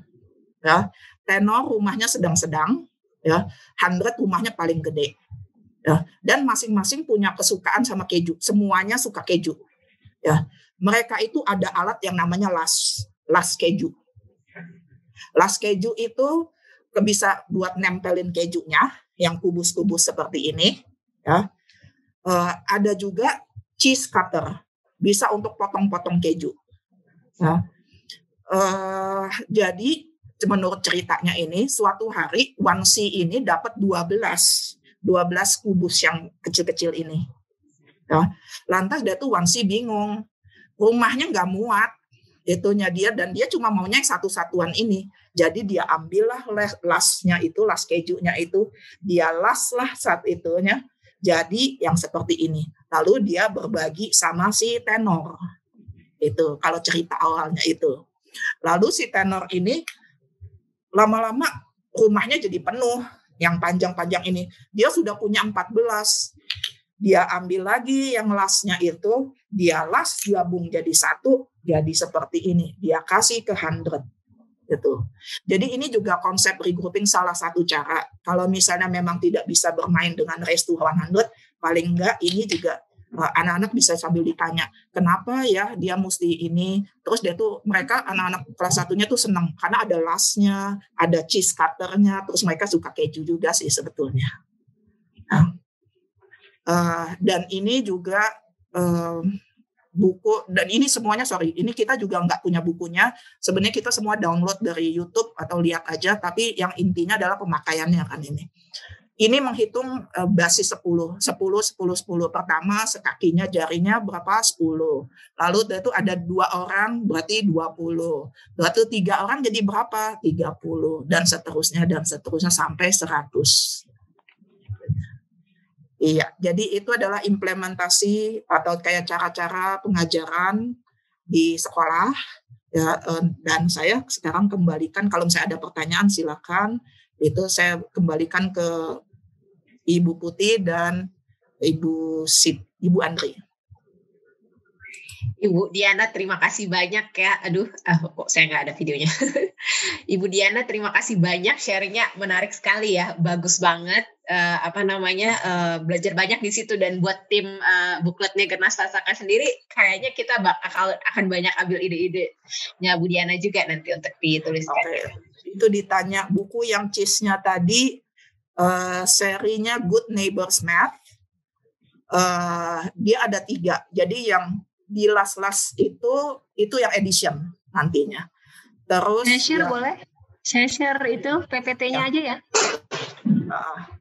ya, Tenor rumahnya sedang-sedang, ya, 100 rumahnya paling gede. Ya, dan masing-masing punya kesukaan sama keju, semuanya suka keju. Ya, mereka itu ada alat yang namanya las keju. Las keju itu bisa buat nempelin kejunya yang kubus-kubus seperti ini. Ya, ada juga cheese cutter, bisa untuk potong-potong keju. Ya, jadi menurut ceritanya ini, suatu hari Wansi ini dapat 12 kubus yang kecil-kecil ini. Ya, lantas dia tuh Wansi bingung. Rumahnya nggak muat itunya dia, dan dia cuma maunya satu-satuan ini. Jadi dia ambillah lasnya itu, las kejunya itu, dia las lah saat itunya. Jadi yang seperti ini. Lalu dia berbagi sama si Tenor. Itu kalau cerita awalnya itu. Lalu si Tenor ini lama-lama rumahnya jadi penuh. Yang panjang-panjang ini. Dia sudah punya 14. Dia ambil lagi yang lasnya itu, dia las gabung jadi satu, jadi seperti ini. Dia kasih ke 100. Gitu. Jadi ini juga konsep regrouping salah satu cara. Kalau misalnya memang tidak bisa bermain dengan Race to 100, paling enggak ini juga anak-anak bisa sambil ditanya, kenapa ya dia mesti ini. Terus dia tuh, mereka anak-anak kelas 1-nya tuh senang karena ada lasnya, ada cheese cutternya, terus mereka suka keju juga sih sebetulnya. Nah, dan ini juga buku, dan ini semuanya ini kita juga nggak punya bukunya, sebenarnya kita semua download dari YouTube atau lihat aja, tapi yang intinya adalah pemakaiannya kan ini. Ini menghitung basis 10. Pertama sekakinya jarinya berapa? 10. Lalu itu ada 2 orang berarti 20. Lalu 3 orang jadi berapa? 30. Dan seterusnya sampai 100. Iya, jadi itu adalah implementasi atau kayak cara-cara pengajaran di sekolah. Ya, dan saya sekarang kembalikan, kalau misalnya ada pertanyaan silakan, itu saya kembalikan ke Ibu Putih dan Ibu Andri. Ibu Diana, terima kasih banyak ya. Aduh, kok saya nggak ada videonya. Ibu Diana, terima kasih banyak, sharingnya menarik sekali ya, bagus banget. Belajar banyak di situ, dan buat tim bukletnya Gernastas Staka sendiri, kayaknya kita akan banyak ambil ide-idenya Bu Diana juga nanti untuk dituliskan. Oke. Itu ditanya buku yang cheese-nya tadi, serinya Good Neighbors Math. Dia ada 3. Jadi yang di last itu yang edition nantinya. Terus saya share boleh? Saya share itu PPT-nya aja ya.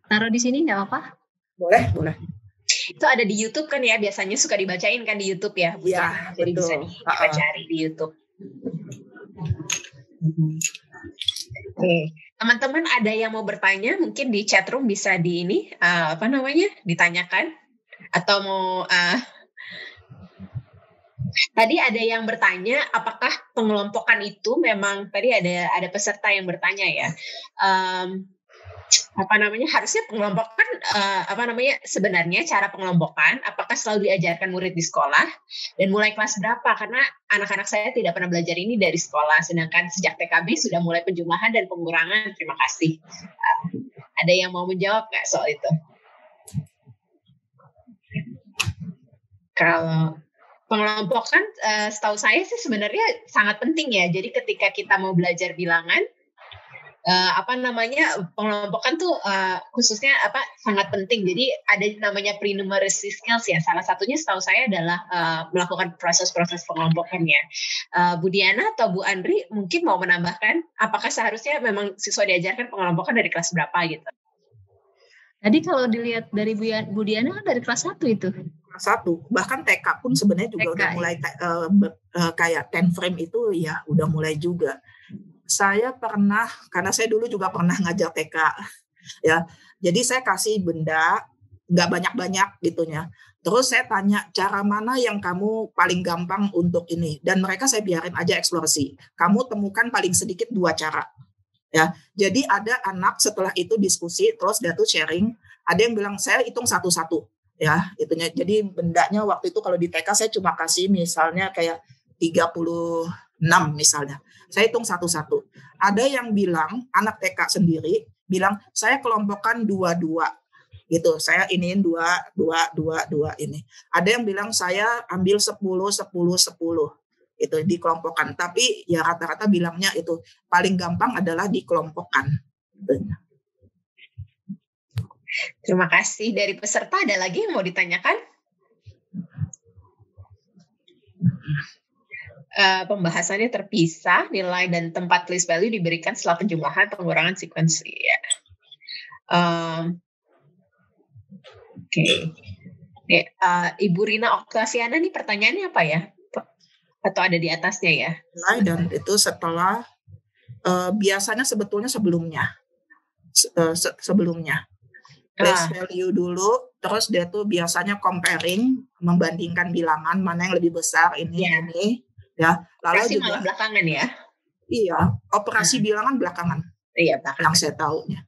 Taruh di sini nggak apa-apa? Boleh. Itu ada di YouTube kan ya, biasanya suka dibacain kan di YouTube ya. Iya, jadi betul. bisa cari di YouTube. Oke, teman-teman ada yang mau bertanya, mungkin di chat room bisa ditanyakan, atau mau tadi ada yang bertanya apakah pengelompokan itu memang, tadi ada peserta yang bertanya ya, harusnya pengelompokan sebenarnya cara pengelompokan apakah selalu diajarkan murid di sekolah dan mulai kelas berapa, karena anak-anak saya tidak pernah belajar ini dari sekolah, sedangkan sejak TKB sudah mulai penjumlahan dan pengurangan. Terima kasih. Ada yang mau menjawab nggak soal itu? Kalau pengelompokan, setahu saya sih sebenarnya sangat penting ya. Jadi ketika kita mau belajar bilangan, pengelompokan tuh khususnya sangat penting. Jadi ada namanya pre-numeracy skills ya. Salah satunya setahu saya adalah melakukan proses-proses pengelompokannya. Bu Diana atau Bu Andri mungkin mau menambahkan, apakah seharusnya memang siswa diajarkan pengelompokan dari kelas berapa gitu? Tadi kalau dilihat dari Bu Diana kan dari kelas 1 itu. Kelas 1, bahkan TK pun sebenarnya juga udah mulai kayak 10 frame itu ya udah mulai juga. Saya pernah, karena saya dulu juga pernah ngajar TK ya. Jadi saya kasih benda nggak banyak-banyak gitunya. Terus saya tanya cara mana yang kamu paling gampang untuk ini, dan mereka saya biarin aja eksplorasi. Kamu temukan paling sedikit 2 cara. Ya, jadi ada anak setelah itu diskusi, terus dia tuh sharing. Ada yang bilang saya hitung satu-satu, ya itunya. Jadi bendanya waktu itu kalau di TK saya cuma kasih misalnya kayak 36 misalnya. Saya hitung satu-satu. Ada yang bilang anak TK sendiri bilang saya kelompokkan 2-2 gitu. Saya iniin 2 ini. Ada yang bilang saya ambil 10 itu dikelompokkan, tapi ya rata-rata bilangnya itu paling gampang adalah dikelompokkan. Terima kasih. Dari peserta ada lagi yang mau ditanyakan? Pembahasannya terpisah, nilai dan tempat list value diberikan setelah penjumlahan pengurangan sekuensi ya. Oke. Ibu Rina Oktaviana nih pertanyaannya apa ya? Atau ada di atasnya ya? Dan itu setelah biasanya sebetulnya sebelumnya list value dulu, terus dia tuh biasanya comparing, membandingkan bilangan mana yang lebih besar ini ya. Lalu juga malah belakangan ya? Iya, operasi bilangan belakangan. Iya, belakangan. Yang saya tahunya.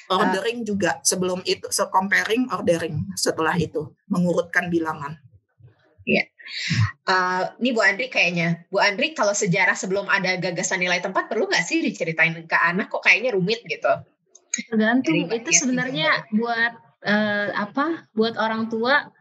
Ordering juga sebelum itu, comparing, ordering setelah itu mengurutkan bilangan. Iya. Ini Bu Andri kayaknya. Bu Andri, kalau sejarah sebelum ada gagasan nilai tempat perlu nggak sih diceritain ke anak? Kok kayaknya rumit gitu? Tergantung. Itu sebenarnya buat orang tua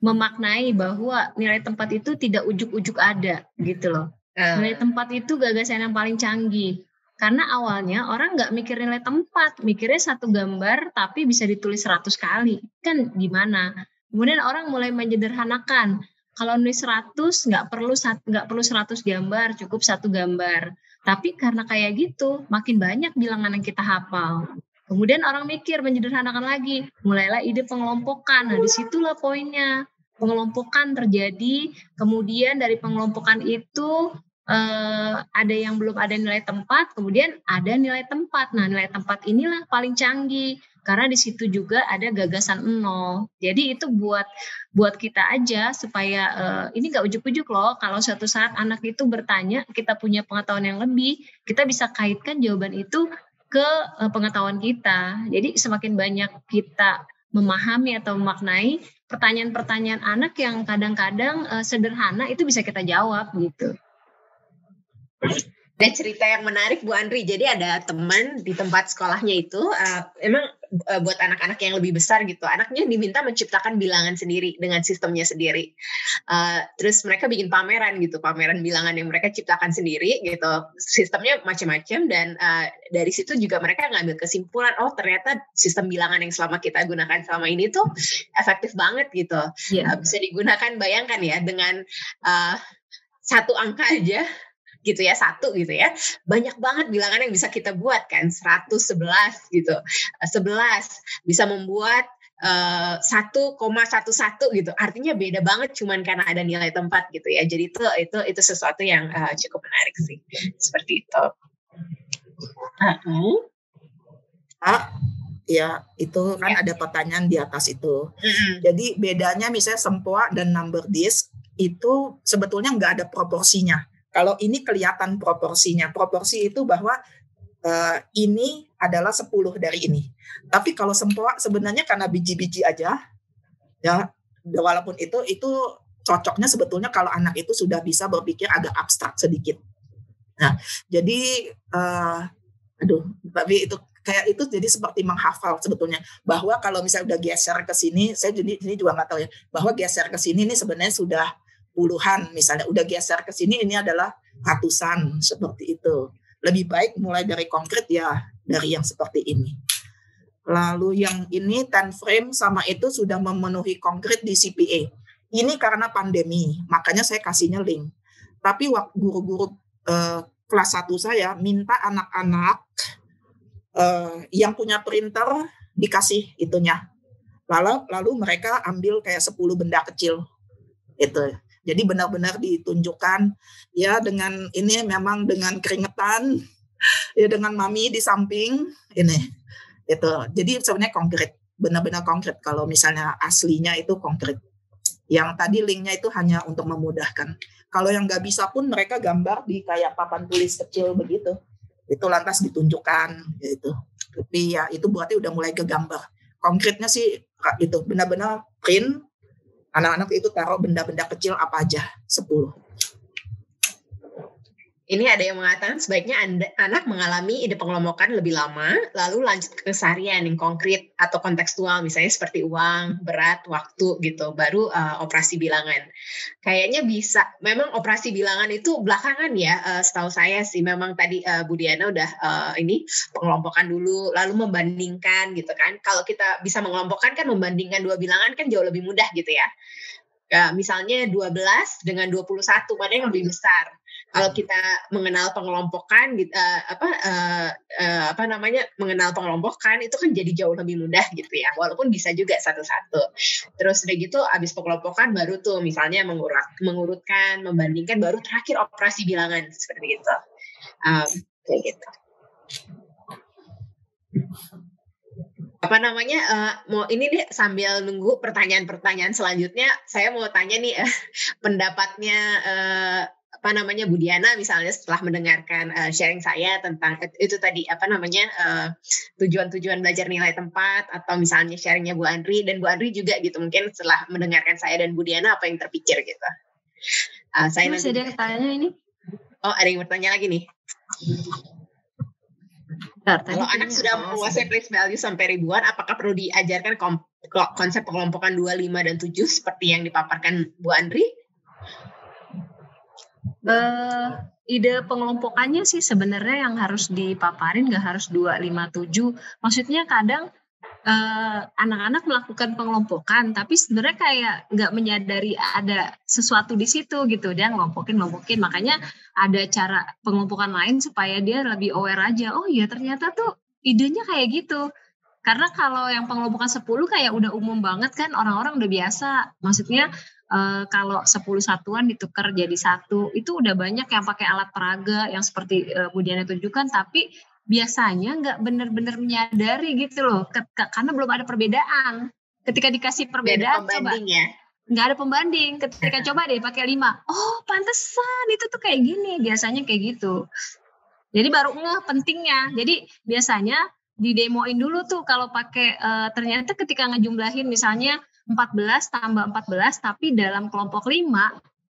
memaknai bahwa nilai tempat itu tidak ujuk-ujuk ada gitu loh. Nilai tempat itu gagasan yang paling canggih. Karena awalnya orang nggak mikir nilai tempat, mikirnya satu gambar tapi bisa ditulis 100 kali. Kan gimana? Kemudian orang mulai menyederhanakan. Kalau nulis 100 nggak perlu 100 gambar, cukup 1 gambar. Tapi karena kayak gitu, makin banyak bilangan yang kita hafal. Kemudian orang mikir menyederhanakan lagi, mulailah ide pengelompokan. Nah, disitulah poinnya. Pengelompokan terjadi, kemudian dari pengelompokan itu ada yang belum ada nilai tempat, kemudian ada nilai tempat. Nah, nilai tempat inilah paling canggih. Karena di situ juga ada gagasan 0. Jadi itu buat kita aja supaya ini nggak ujuk-ujuk loh. Kalau suatu saat anak itu bertanya, kita punya pengetahuan yang lebih, kita bisa kaitkan jawaban itu ke pengetahuan kita. Jadi semakin banyak kita memahami atau memaknai pertanyaan-pertanyaan anak yang kadang-kadang sederhana itu bisa kita jawab gitu. Ada cerita yang menarik Bu Andri. Jadi ada teman di tempat sekolahnya itu emang buat anak-anak yang lebih besar gitu. Anaknya diminta menciptakan bilangan sendiri dengan sistemnya sendiri. Terus mereka bikin pameran gitu, pameran bilangan yang mereka ciptakan sendiri gitu. Sistemnya macam-macam dan dari situ juga mereka ngambil kesimpulan, oh ternyata sistem bilangan yang selama kita gunakan selama ini tuh efektif banget gitu. Bisa digunakan, bayangkan ya, dengan satu angka aja gitu ya, satu gitu ya, banyak banget bilangan yang bisa kita buat kan, 111 gitu, 11 bisa membuat 1,11 gitu, artinya beda banget cuman karena ada nilai tempat gitu ya. Jadi itu sesuatu yang cukup menarik sih, seperti itu. Ya itu kan ada pertanyaan di atas itu. Jadi bedanya misalnya sempoa dan number disk itu sebetulnya nggak ada proporsinya. Kalau ini kelihatan proporsinya. Proporsi itu bahwa ini adalah 10 dari ini. Tapi kalau sempoa sebenarnya karena biji-biji aja, ya walaupun itu cocoknya sebetulnya kalau anak itu sudah bisa berpikir agak abstrak sedikit. Nah, jadi tapi itu kayak itu jadi seperti menghafal sebetulnya bahwa kalau misalnya udah geser ke sini, saya jadi ini juga nggak tahu ya, bahwa geser ke sini ini sebenarnya sudah puluhan, misalnya udah geser ke sini ini adalah ratusan, seperti itu. Lebih baik mulai dari konkret ya, dari yang seperti ini. Lalu yang ini 10 frame sama itu sudah memenuhi konkret di CPA. Ini karena pandemi, makanya saya kasihnya link. Tapi guru-guru kelas 1 saya minta anak-anak yang punya printer dikasih itunya. Lalu mereka ambil kayak 10 benda kecil. Itu. Jadi benar-benar ditunjukkan ya dengan ini memang dengan keringetan ya dengan mami di samping ini itu. Jadi sebenarnya konkret, benar-benar konkret kalau misalnya aslinya itu konkret. Yang tadi linknya itu hanya untuk memudahkan. Kalau yang nggak bisa pun mereka gambar di kayak papan tulis kecil begitu. Itu lantas ditunjukkan gitu. Tapi ya itu berarti udah mulai ke gambar. Konkretnya sih itu benar-benar print. Anak-anak itu taruh benda-benda kecil apa aja, 10. Ini ada yang mengatakan sebaiknya anak mengalami ide pengelompokan lebih lama, lalu lanjut ke keseharian yang konkret atau kontekstual, misalnya seperti uang, berat, waktu gitu, baru operasi bilangan. Kayaknya bisa, memang operasi bilangan itu belakangan ya, setahu saya sih, memang tadi Bu Diana udah ini pengelompokan dulu, lalu membandingkan gitu kan. Kalau kita bisa mengelompokkan kan membandingkan dua bilangan kan jauh lebih mudah gitu ya. Misalnya 12 dengan 21, mana yang lebih besar? Kalau kita mengenal pengelompokan, mengenal pengelompokan itu kan jadi jauh lebih mudah gitu ya. Walaupun bisa juga satu-satu. Terus udah gitu, abis pengelompokan baru tuh misalnya mengurutkan, membandingkan, baru terakhir operasi bilangan seperti itu. Kayak gitu. Mau ini deh sambil nunggu pertanyaan-pertanyaan selanjutnya, saya mau tanya nih pendapatnya Bu Diana misalnya setelah mendengarkan sharing saya tentang itu tadi tujuan-tujuan belajar nilai tempat, atau misalnya sharingnya Bu Andri, dan Bu Andri juga gitu mungkin setelah mendengarkan saya dan Bu Diana apa yang terpikir gitu. Saya masih ada yang tanya ini? Oh, ada yang bertanya lagi nih. Kalau anak sudah menguasai place value sampai ribuan, apakah perlu diajarkan konsep pengelompokan 2, 5, dan 7 seperti yang dipaparkan Bu Andri? Ide pengelompokannya sih sebenarnya yang harus dipaparin nggak harus 2, 5, 7. Maksudnya kadang anak-anak melakukan pengelompokan, tapi sebenarnya kayak nggak menyadari ada sesuatu di situ gitu. Dia ngelompokin. Makanya ada cara pengelompokan lain supaya dia lebih aware aja. Oh iya ternyata tuh idenya kayak gitu. Karena kalau yang pengelompokan 10 kayak udah umum banget kan, orang-orang udah biasa. Maksudnya kalau 10 satuan ditukar jadi 1, itu udah banyak yang pakai alat peraga yang seperti Bu Diana tunjukkan, tapi biasanya nggak benar-benar menyadari gitu loh, karena belum ada perbedaan. Ketika dikasih perbedaan, coba nggak ada pembanding. Ketika coba deh pakai 5, oh pantesan itu tuh kayak gini, biasanya kayak gitu. Jadi baru ngeh pentingnya. Jadi biasanya didemoin dulu tuh kalau pakai ternyata ketika ngejumlahin misalnya 14 tambah 14 tapi dalam kelompok 5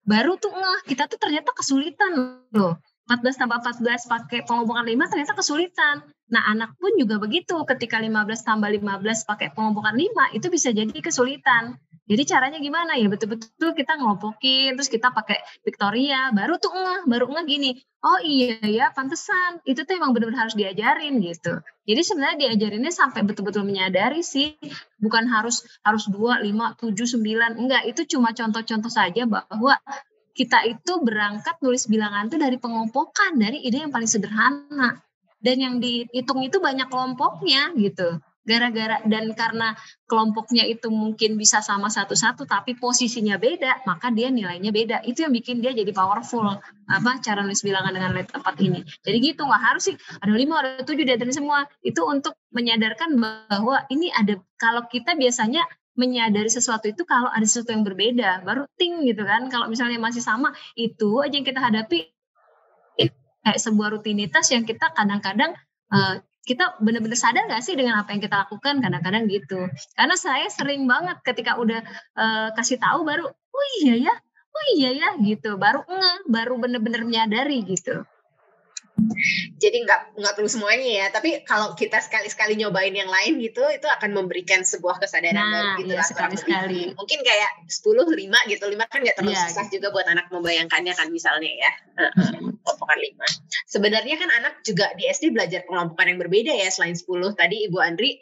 baru tuh ngeh kita tuh ternyata kesulitan loh. 14 tambah 14 pakai pengelompokan 5 ternyata kesulitan. Nah anak pun juga begitu ketika 15 tambah 15 pakai pengelompokan 5 itu bisa jadi kesulitan. Jadi caranya gimana ya, betul-betul kita ngelompokin, terus kita pakai Victoria, baru ngeh gini, oh iya ya pantesan, itu tuh emang benar-benar harus diajarin gitu. Jadi sebenarnya diajarinnya sampai betul-betul menyadari sih, bukan harus 2, 5, 7, 9, enggak, itu cuma contoh-contoh saja bahwa kita itu berangkat nulis bilangan tuh dari pengelompokan, dari ide yang paling sederhana. Dan yang dihitung itu banyak kelompoknya gitu. Gara-gara dan karena kelompoknya itu mungkin bisa sama satu-satu tapi posisinya beda, maka dia nilainya beda. Itu yang bikin dia jadi powerful cara nulis bilangan dengan nilai tepat ini. Jadi gitu, nggak harus sih ada 5, ada 7 diajarin semua. Itu untuk menyadarkan bahwa ini ada, kalau kita biasanya menyadari sesuatu itu kalau ada sesuatu yang berbeda, baru ting gitu kan. Kalau misalnya masih sama, itu aja yang kita hadapi kayak sebuah rutinitas yang kita kadang-kadang kita benar-benar sadar gak sih dengan apa yang kita lakukan, kadang-kadang gitu. Karena saya sering banget ketika udah kasih tahu baru, oh iya ya gitu, baru benar-benar menyadari gitu. Jadi nggak perlu semuanya ya, tapi kalau kita sekali-sekali nyobain yang lain gitu, itu akan memberikan sebuah kesadaran baru gitu ya, lah. Sekali-sekali. Mungkin kayak 10, 5 gitu, 5 kan nggak terlalu susah juga buat anak membayangkannya kan misalnya ya, kelompokan 5. Sebenarnya kan anak juga di SD belajar pengelompokan yang berbeda ya, selain 10. Tadi Ibu Andri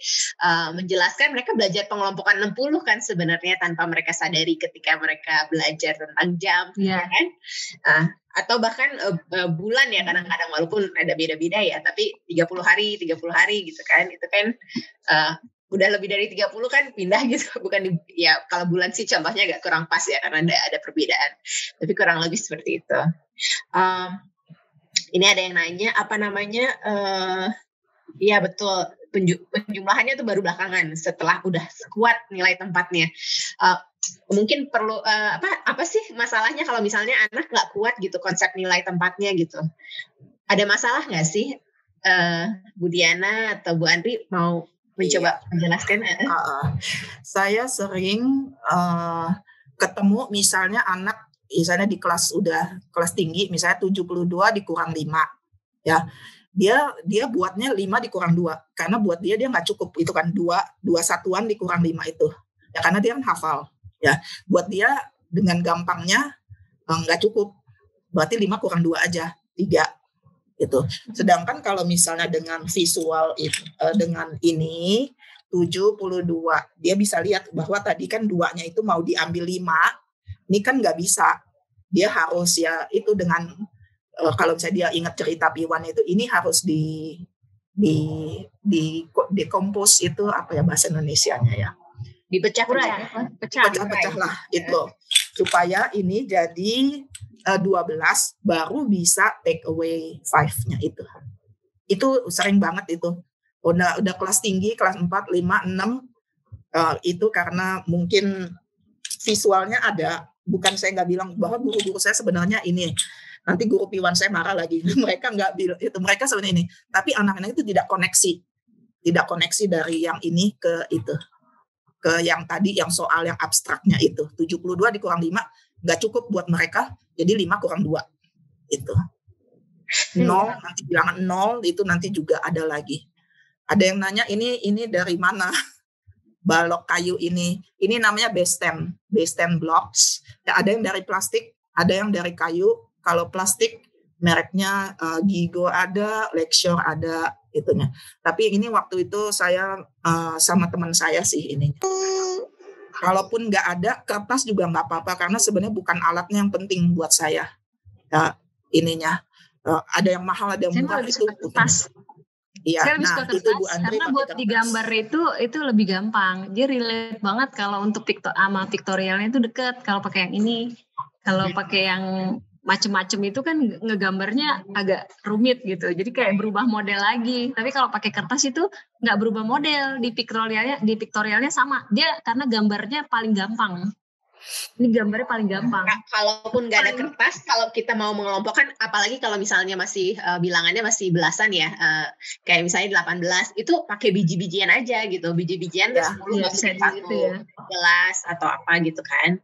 menjelaskan mereka belajar pengelompokan 60 kan sebenarnya tanpa mereka sadari ketika mereka belajar tentang jam, ya kan? Atau bahkan bulan ya kadang-kadang, walaupun ada beda-beda ya, tapi 30 hari gitu kan, itu kan udah lebih dari 30 kan pindah gitu, bukan ya kalau bulan sih contohnya agak kurang pas ya karena ada perbedaan, tapi kurang lebih seperti itu. Ini ada yang nanya apa namanya, iya betul, penjumlahannya tuh baru belakangan setelah udah kuat nilai tempatnya. Mungkin perlu apa sih masalahnya kalau misalnya anak nggak kuat gitu konsep nilai tempatnya gitu? Ada masalah nggak sih, Bu Diana atau Bu Andri mau mencoba menjelaskan? Saya sering ketemu misalnya anak misalnya di kelas tinggi misalnya 72 dikurang 5 ya. Dia buatnya 5 dikurang 2 karena buat dia nggak cukup itu kan 2 satuan dikurang 5 itu. Ya karena dia kan hafal. Ya, buat dia dengan gampangnya nggak cukup, berarti 5 kurang 2 aja, 3 gitu. Sedangkan kalau misalnya dengan visual dengan ini 72, dia bisa lihat bahwa tadi kan 2-nya itu mau diambil 5, ini kan nggak bisa. Dia harus ya itu dengan kalau misalnya dia ingat cerita Piwan itu, ini harus dekompos itu apa ya bahasa Indonesianya ya? Dipecah-pecah lah itu supaya ini jadi 12 baru bisa take away 5-nya itu sering banget itu udah kelas tinggi kelas 4, 5, 6 itu karena mungkin visualnya ada, bukan saya nggak bilang bahwa guru-guru saya sebenarnya ini nanti guru Piwan saya marah lagi mereka nggak bilang itu, mereka sebenarnya ini, tapi anak-anak itu tidak koneksi dari yang ini ke itu, ke yang tadi yang soal yang abstraknya itu 72 dikurang 5 nggak cukup buat mereka, jadi 5 kurang 2 itu 0, nanti bilangan 0 itu nanti juga ada lagi. Ada yang nanya ini dari mana balok kayu ini namanya base stem blocks ya, ada yang dari plastik ada yang dari kayu. Kalau plastik mereknya Gigo ada, Lexure ada itunya. Tapi ini waktu itu saya sama teman saya sih ini. Kalaupun nggak ada kertas juga nggak apa-apa karena sebenarnya bukan alatnya yang penting buat saya. Ya, ininya ada yang mahal ada yang murah itu. Kertas. Iya, saya lebih suka kertas karena buat digambar itu lebih gampang. Dia relate banget kalau untuk sama pictorialnya itu deket. Kalau pakai yang ini, kalau pakai yang macem-macem itu kan ngegambarnya agak rumit gitu. Jadi kayak berubah model lagi. Tapi kalau pakai kertas itu nggak berubah model, di pictorialnya sama. Dia karena gambarnya paling gampang. Ini gambarnya paling gampang. Kalaupun nggak ada kertas, kalau kita mau mengelompokkan, apalagi kalau misalnya masih bilangannya masih belasan ya, kayak misalnya 18, itu pakai biji-bijian aja gitu. Biji-bijian Ya, 10 masukin satu gitu ya. gelas atau apa gitu kan.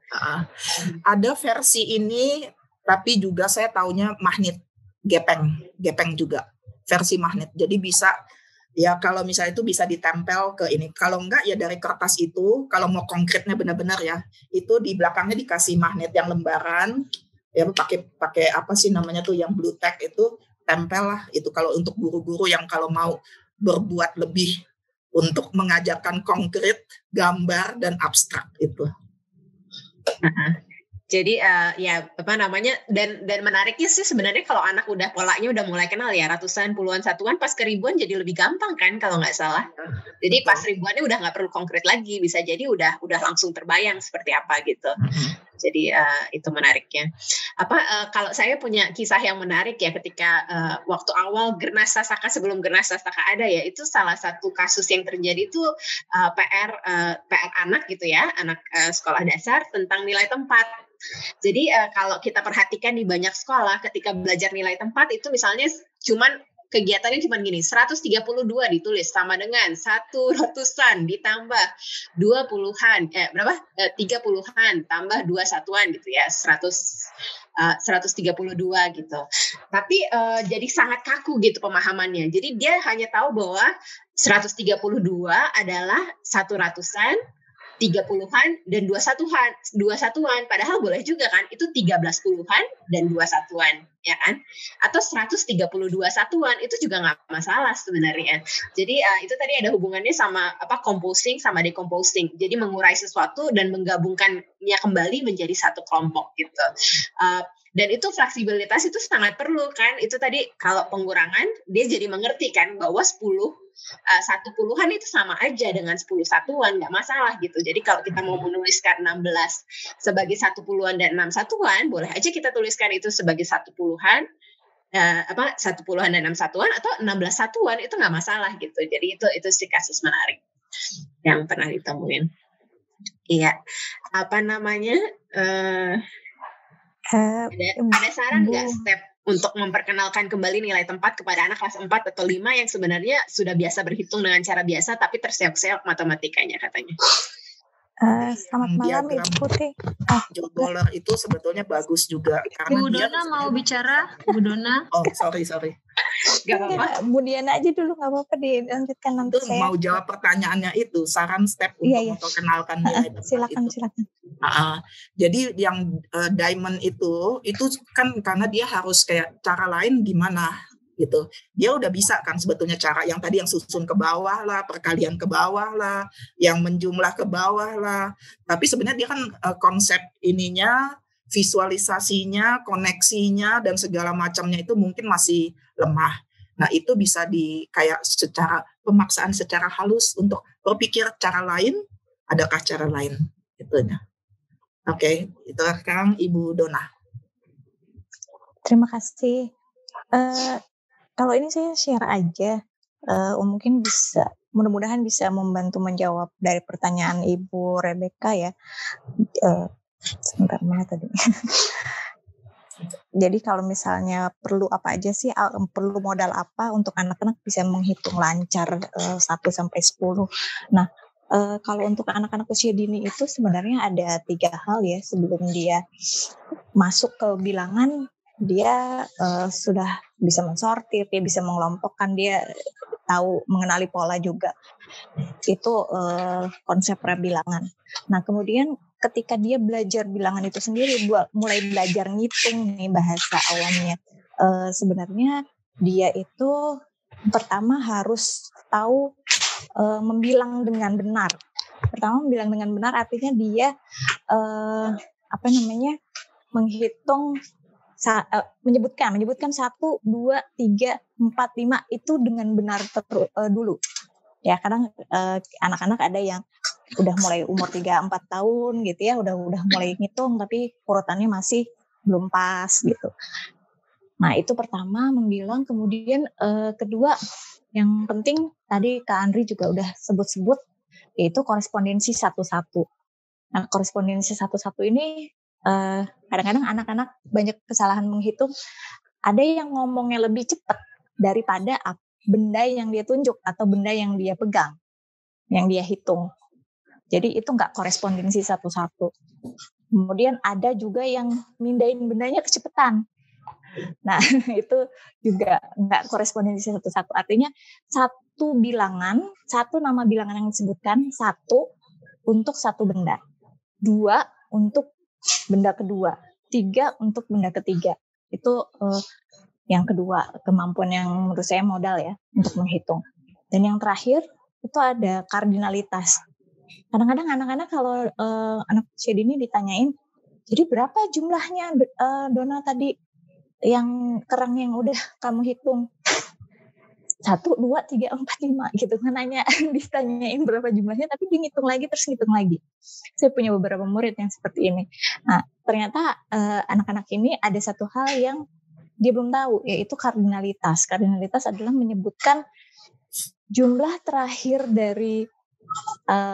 Ada versi ini, tapi juga saya taunya magnet gepeng juga, versi magnet. Jadi bisa ya kalau misalnya itu bisa ditempel ke ini. Kalau enggak ya dari kertas itu, kalau mau konkretnya benar-benar ya, itu di belakangnya dikasih magnet yang lembaran, ya pakai apa sih namanya tuh yang blue tack itu, tempel lah itu kalau untuk guru-guru yang kalau mau berbuat lebih untuk mengajarkan konkret, gambar dan abstrak itu. Jadi ya apa namanya, dan menariknya sih sebenarnya kalau anak udah polanya udah mulai kenal ya, ratusan, puluhan, satuan, pas ke ribuan jadi lebih gampang kan kalau nggak salah. Jadi pas ribuannya udah nggak perlu konkret lagi, bisa jadi udah langsung terbayang seperti apa gitu. Jadi itu menariknya. Kalau saya punya kisah yang menarik ya, ketika waktu awal Gernas Sasaka, sebelum Gernas Sasaka ada ya, itu salah satu kasus yang terjadi itu PR anak gitu ya, anak sekolah dasar tentang nilai tempat. Jadi kalau kita perhatikan di banyak sekolah ketika belajar nilai tempat itu misalnya kegiatannya cuma gini, 132 ditulis sama dengan 100-an ditambah 20-an, 30-an tambah 2 satuan gitu ya, 132 gitu. Tapi jadi sangat kaku gitu pemahamannya. Jadi dia hanya tahu bahwa 132 adalah 100-an, 30-an dan 2 satuan, padahal boleh juga kan itu 13 puluhan dan 2 satuan ya kan, atau 132 satuan itu juga nggak masalah sebenarnya. Jadi itu tadi ada hubungannya sama composing sama decomposing, jadi mengurai sesuatu dan menggabungkannya kembali menjadi satu kelompok gitu. Dan itu fleksibilitas itu sangat perlu kan. Itu tadi kalau pengurangan dia jadi mengerti kan bahwa 1 puluhan itu sama aja dengan 10 satuan, nggak masalah gitu. Jadi kalau kita mau menuliskan 16 sebagai 1 puluhan dan 6 satuan, boleh aja kita tuliskan itu sebagai 1 puluhan, 1 puluhan dan 6 satuan, atau 16 satuan, itu nggak masalah gitu. Jadi itu sih kasus menarik yang pernah ditemuin. Iya, ada saran nggak step untuk memperkenalkan kembali nilai tempat kepada anak kelas 4 atau 5 yang sebenarnya sudah biasa berhitung dengan cara biasa tapi terseok-seok matematikanya katanya? Selamat malam Ibu Putih. Jogboller itu sebetulnya bagus juga. Bu Dona mau bicara? Bu Dona? Oh, sorry. Gak apa-apa. Bu Diana aja dulu, gak apa-apa dilanjutkan nanti itu saya. Mau jawab pertanyaannya itu, saran step untuk memperkenalkan nilai tempat silakan. Jadi yang diamond itu kan karena dia harus kayak cara lain gimana gitu. Dia udah bisa kan sebetulnya cara yang tadi yang susun ke bawah lah, perkalian ke bawah lah, yang menjumlah ke bawah lah. Tapi sebenarnya dia kan konsep ininya, visualisasinya, koneksinya dan segala macamnya itu mungkin masih lemah. Nah, itu bisa kayak secara pemaksaan secara halus untuk berpikir cara lain, adakah cara lain itunya. Oke, itu sekarang Ibu Dona. Terima kasih. Kalau ini saya share aja, mungkin mudah-mudahan bisa membantu menjawab dari pertanyaan Ibu Rebecca ya. Sebentar, mana tadi? Jadi kalau misalnya perlu apa aja sih, perlu modal apa untuk anak-anak bisa menghitung lancar 1 sampai 10. Nah, kalau untuk anak-anak usia dini itu sebenarnya ada 3 hal ya sebelum dia masuk ke bilangan. Dia sudah bisa mensortir, dia bisa mengelompokkan, dia tahu mengenali pola juga. Itu konsep prabilangan. Nah, kemudian ketika dia belajar bilangan itu sendiri, mulai belajar ngitung nih bahasa awamnya. Sebenarnya dia itu pertama harus tahu membilang dengan benar. Pertama membilang dengan benar artinya dia menghitung menyebutkan 1, 2, 3, 4, 5 itu dengan benar dulu. Ya, kadang anak-anak ada yang udah mulai umur 3-4 tahun gitu ya, udah mulai ngitung tapi urutannya masih belum pas gitu. Nah, itu pertama membilang. Kemudian kedua yang penting tadi Kak Andri juga udah sebut-sebut, yaitu korespondensi 1-1. Nah, korespondensi satu-satu ini kadang-kadang anak-anak banyak kesalahan menghitung. Ada yang ngomongnya lebih cepat daripada benda yang dia tunjuk atau benda yang dia pegang, yang dia hitung. Jadi itu nggak korespondensi satu-satu. Kemudian ada juga yang mindahin bendanya kecepatan. Nah, itu juga nggak korespondensi satu-satu. Artinya satu bilangan, satu nama bilangan yang disebutkan, satu untuk satu benda, 2 untuk benda kedua, 3 untuk benda ketiga. Itu yang kedua, kemampuan yang menurut saya modal ya untuk menghitung. Dan yang terakhir itu ada kardinalitas. Kadang-kadang anak-anak kalau anak usia dini ditanyain, jadi berapa jumlahnya Dona tadi yang kerang yang udah kamu hitung? 1, 2, 3, 4, 5 gitu kan, ditanyain berapa jumlahnya tapi dia ngitung lagi terus ngitung lagi. Saya punya beberapa murid yang seperti ini. Nah, ternyata anak-anak ini ada satu hal yang dia belum tahu, yaitu kardinalitas. Kardinalitas adalah menyebutkan jumlah terakhir dari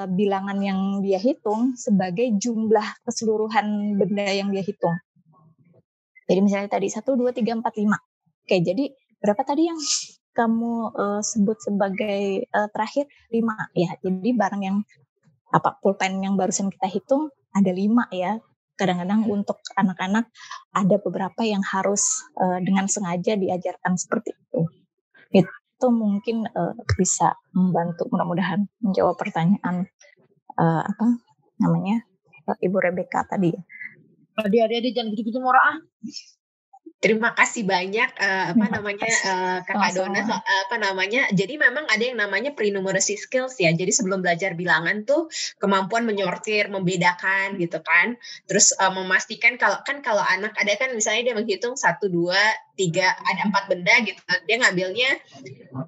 bilangan yang dia hitung sebagai jumlah keseluruhan benda yang dia hitung. Jadi misalnya tadi 1, 2, 3, 4, 5. Oke, jadi berapa tadi yang kamu sebut sebagai terakhir? 5 ya. Jadi barang yang pulpen yang barusan kita hitung ada 5 ya. Kadang-kadang untuk anak-anak ada beberapa yang harus dengan sengaja diajarkan seperti itu. Itu mungkin bisa membantu, mudah-mudahan menjawab pertanyaan Ibu Rebecca tadi. Adik-adik jangan gitu-gitu Mora. Terima kasih banyak Kakak Dona. Jadi memang ada yang namanya pre-numeracy skills ya. Jadi sebelum belajar bilangan tuh kemampuan menyortir, membedakan gitu kan. Terus memastikan kalau anak ada kan misalnya dia menghitung 1, 2, 3, ada 4 benda gitu. Dia ngambilnya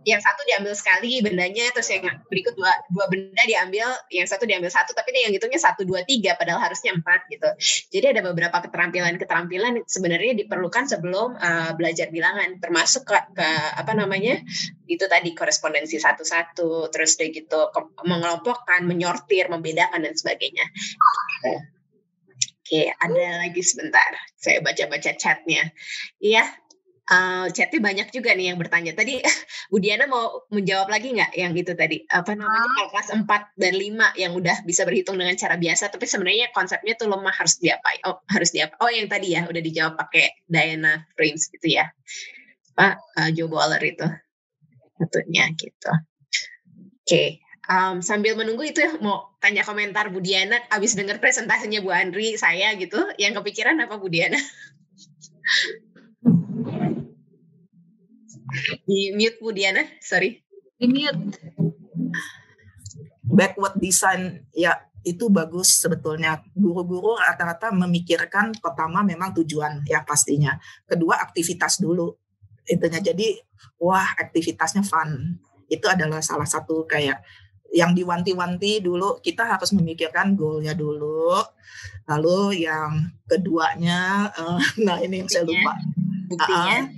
yang satu diambil sekali bendanya, terus yang berikut dua benda diambil, yang satu diambil satu, tapi dia yang hitungnya 1, 2, 3 padahal harusnya 4 gitu. Jadi ada beberapa keterampilan sebenarnya diperlukan sebelum belajar bilangan, termasuk ke itu tadi korespondensi satu-satu, terus udah gitu mengelompokkan, menyortir, membedakan dan sebagainya. Oke, ada lagi sebentar. Saya baca-baca chatnya. Iya. Chatnya banyak juga nih yang bertanya. Tadi Bu Diana mau menjawab lagi nggak yang itu tadi? Kelas 4 dan 5 yang udah bisa berhitung dengan cara biasa, tapi sebenarnya konsepnya tuh lemah, harus diapain? Oh, yang tadi ya udah dijawab pakai Diana Frames gitu ya. Joe Waller itu. Tentunya gitu. Oke. Sambil menunggu itu ya, mau tanya komentar Bu Diana abis dengar presentasinya Bu Andri saya gitu. Yang kepikiran apa Bu Diana? Di mute Bu Diana, sorry. Di mute. Backward design ya itu bagus sebetulnya. Guru-guru rata-rata memikirkan pertama memang tujuan ya pastinya. Kedua aktivitas dulu. Itunya jadi aktivitasnya fun. Itu adalah salah satu kayak yang diwanti-wanti dulu, kita harus memikirkan goalnya dulu. Lalu yang keduanya ini yang saya lupa. Buktinya.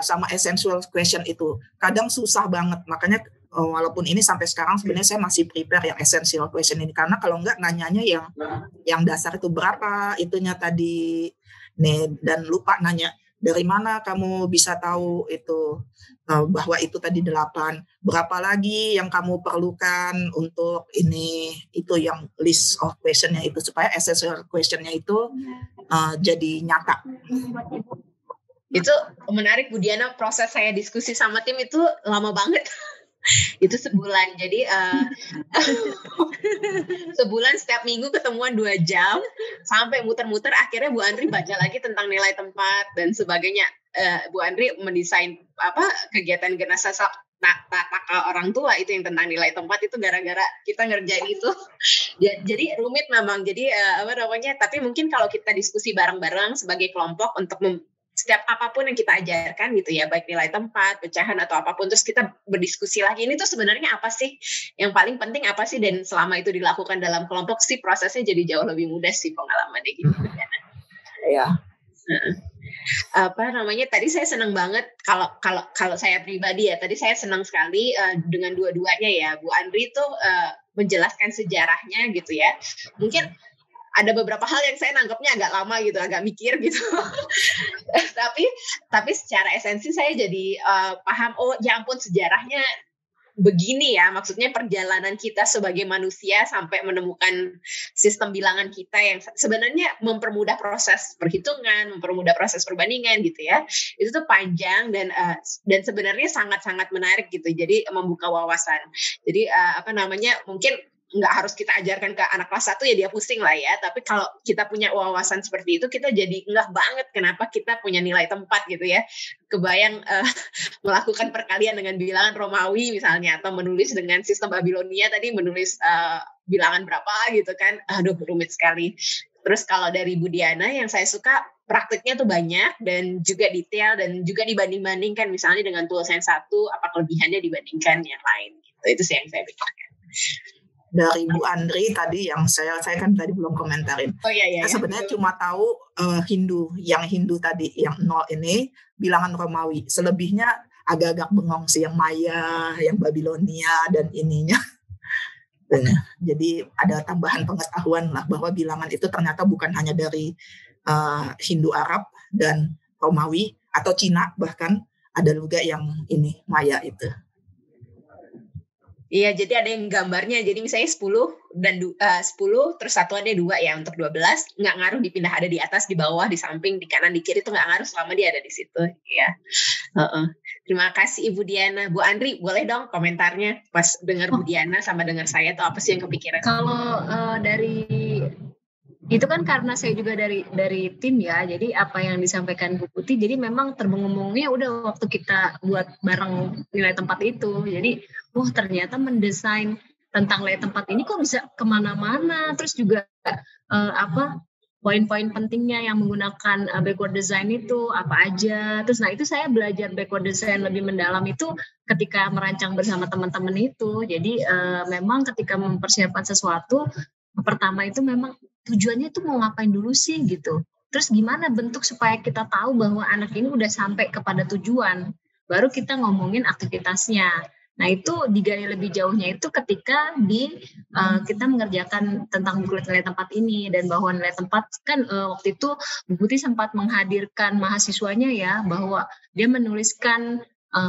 Sama essential question itu kadang susah banget, makanya walaupun ini sampai sekarang sebenarnya saya masih prepare yang essential question ini, karena kalau enggak nanyanya yang dasar itu berapa itunya tadi nih, dan lupa nanya dari mana kamu bisa tahu itu bahwa itu tadi 8, berapa lagi yang kamu perlukan untuk ini, itu yang list of questionnya itu, supaya essential questionnya itu jadi nyata. Itu menarik Bu Diana, proses saya diskusi sama tim itu lama banget. Itu sebulan, jadi sebulan setiap minggu ketemuan 2 jam sampai muter-muter, akhirnya Bu Andri baca lagi tentang nilai tempat dan sebagainya. Bu Andri mendesain kegiatan Gernastas Taka orang tua itu yang tentang nilai tempat, itu gara-gara kita ngerjain itu. Jadi rumit memang, jadi tapi mungkin kalau kita diskusi bareng-bareng sebagai kelompok untuk setiap apapun yang kita ajarkan gitu ya, baik nilai tempat, pecahan atau apapun, terus kita berdiskusi lagi, ini tuh sebenarnya apa sih, yang paling penting apa sih, dan selama itu dilakukan dalam kelompok sih prosesnya jadi jauh lebih mudah sih pengalamannya gitu. Ya. Tadi saya senang banget kalau saya pribadi ya, tadi saya senang sekali dengan dua-duanya ya. Bu Andri tuh menjelaskan sejarahnya gitu ya. Mungkin ada beberapa hal yang saya nanggapnya agak lama gitu, agak mikir gitu. tapi secara esensi saya jadi paham, oh ya ampun sejarahnya begini ya, maksudnya perjalanan kita sebagai manusia sampai menemukan sistem bilangan kita yang sebenarnya mempermudah proses perhitungan, mempermudah proses perbandingan gitu ya. Itu tuh panjang dan sebenarnya sangat-sangat menarik gitu. Jadi membuka wawasan. Jadi mungkin nggak harus kita ajarkan ke anak kelas 1 ya dia pusing lah ya, tapi kalau kita punya wawasan seperti itu kita jadi ngeh banget kenapa kita punya nilai tempat gitu ya. Kebayang melakukan perkalian dengan bilangan Romawi misalnya, atau menulis dengan sistem Babilonia tadi, menulis bilangan berapa gitu kan, aduh rumit sekali. Terus kalau dari Bu Diana yang saya suka praktiknya tuh banyak dan juga detail dan juga dibanding-bandingkan misalnya dengan tools yang satu apa kelebihannya dibandingkan yang lain gitu. Itu sih yang saya pikirkan. Dari Bu Andri tadi yang saya kan tadi belum komentarin. Oh iya. Saya sebenarnya cuma tahu Hindu tadi yang 0 ini bilangan Romawi. Selebihnya agak-agak bengong sih, yang Maya, yang Babilonia dan ininya. Jadi ada tambahan pengetahuan lah bahwa bilangan itu ternyata bukan hanya dari Hindu Arab dan Romawi atau Cina, bahkan ada juga yang ini Maya itu. Iya, jadi ada yang gambarnya, jadi misalnya 10 dan 10 terus satuannya 2 ya untuk 12, nggak ngaruh dipindah ada di atas, di bawah, di samping, di kanan, di kiri, itu nggak ngaruh selama dia ada di situ ya. Terima kasih Ibu Diana. Bu Andri, boleh dong komentarnya pas dengar Bu Diana sama dengar saya tuh apa sih yang kepikiran? Kalau dari itu kan karena saya juga dari tim ya, jadi apa yang disampaikan Bu Putih, jadi memang terbengong-bengongnya udah waktu kita buat bareng nilai tempat itu. Jadi, ternyata mendesain tentang nilai tempat ini kok bisa kemana-mana. Terus juga poin-poin pentingnya yang menggunakan backward design itu apa aja. Terus itu saya belajar backward design lebih mendalam itu ketika merancang bersama teman-teman itu. Jadi memang ketika mempersiapkan sesuatu, pertama itu memang tujuannya itu mau ngapain dulu sih gitu. Terus gimana bentuk supaya kita tahu bahwa anak ini udah sampai kepada tujuan. Baru kita ngomongin aktivitasnya. Nah itu digali lebih jauhnya itu ketika kita mengerjakan tentang buklet nilai tempat ini. Dan bahwa nilai tempat kan waktu itu Bu Putih sempat menghadirkan mahasiswanya ya, bahwa dia menuliskan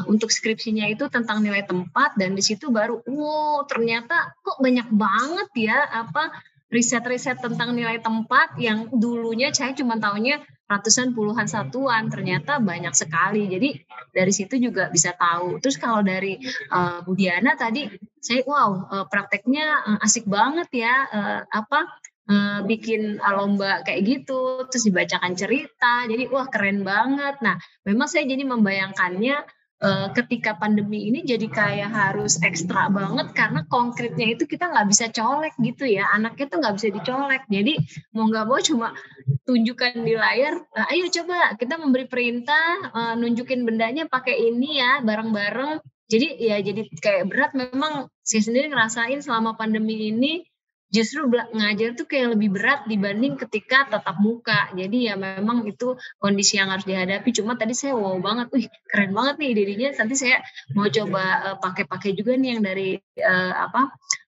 untuk skripsinya itu tentang nilai tempat, dan di situ baru ternyata kok banyak banget ya riset-riset tentang nilai tempat yang dulunya saya cuma tahunya ratusan puluhan satuan, ternyata banyak sekali. Jadi dari situ juga bisa tahu. Terus kalau dari Bu Diana tadi saya prakteknya asik banget ya, bikin lomba kayak gitu, terus dibacakan cerita, jadi keren banget. Nah memang saya jadi membayangkannya ketika pandemi ini jadi kayak harus ekstra banget karena konkretnya itu kita nggak bisa colek gitu ya, anaknya tuh nggak bisa dicolek. Jadi mau nggak mau cuma tunjukkan di layar, ayo coba kita memberi perintah, nunjukin bendanya pakai ini ya bareng-bareng. Jadi kayak berat. Memang saya sendiri ngerasain selama pandemi ini justru ngajar tuh kayak lebih berat dibanding ketika tatap muka. Jadi ya memang itu kondisi yang harus dihadapi. Cuma tadi saya wow banget, keren banget nih idenya. Nanti saya mau coba pakai juga nih yang dari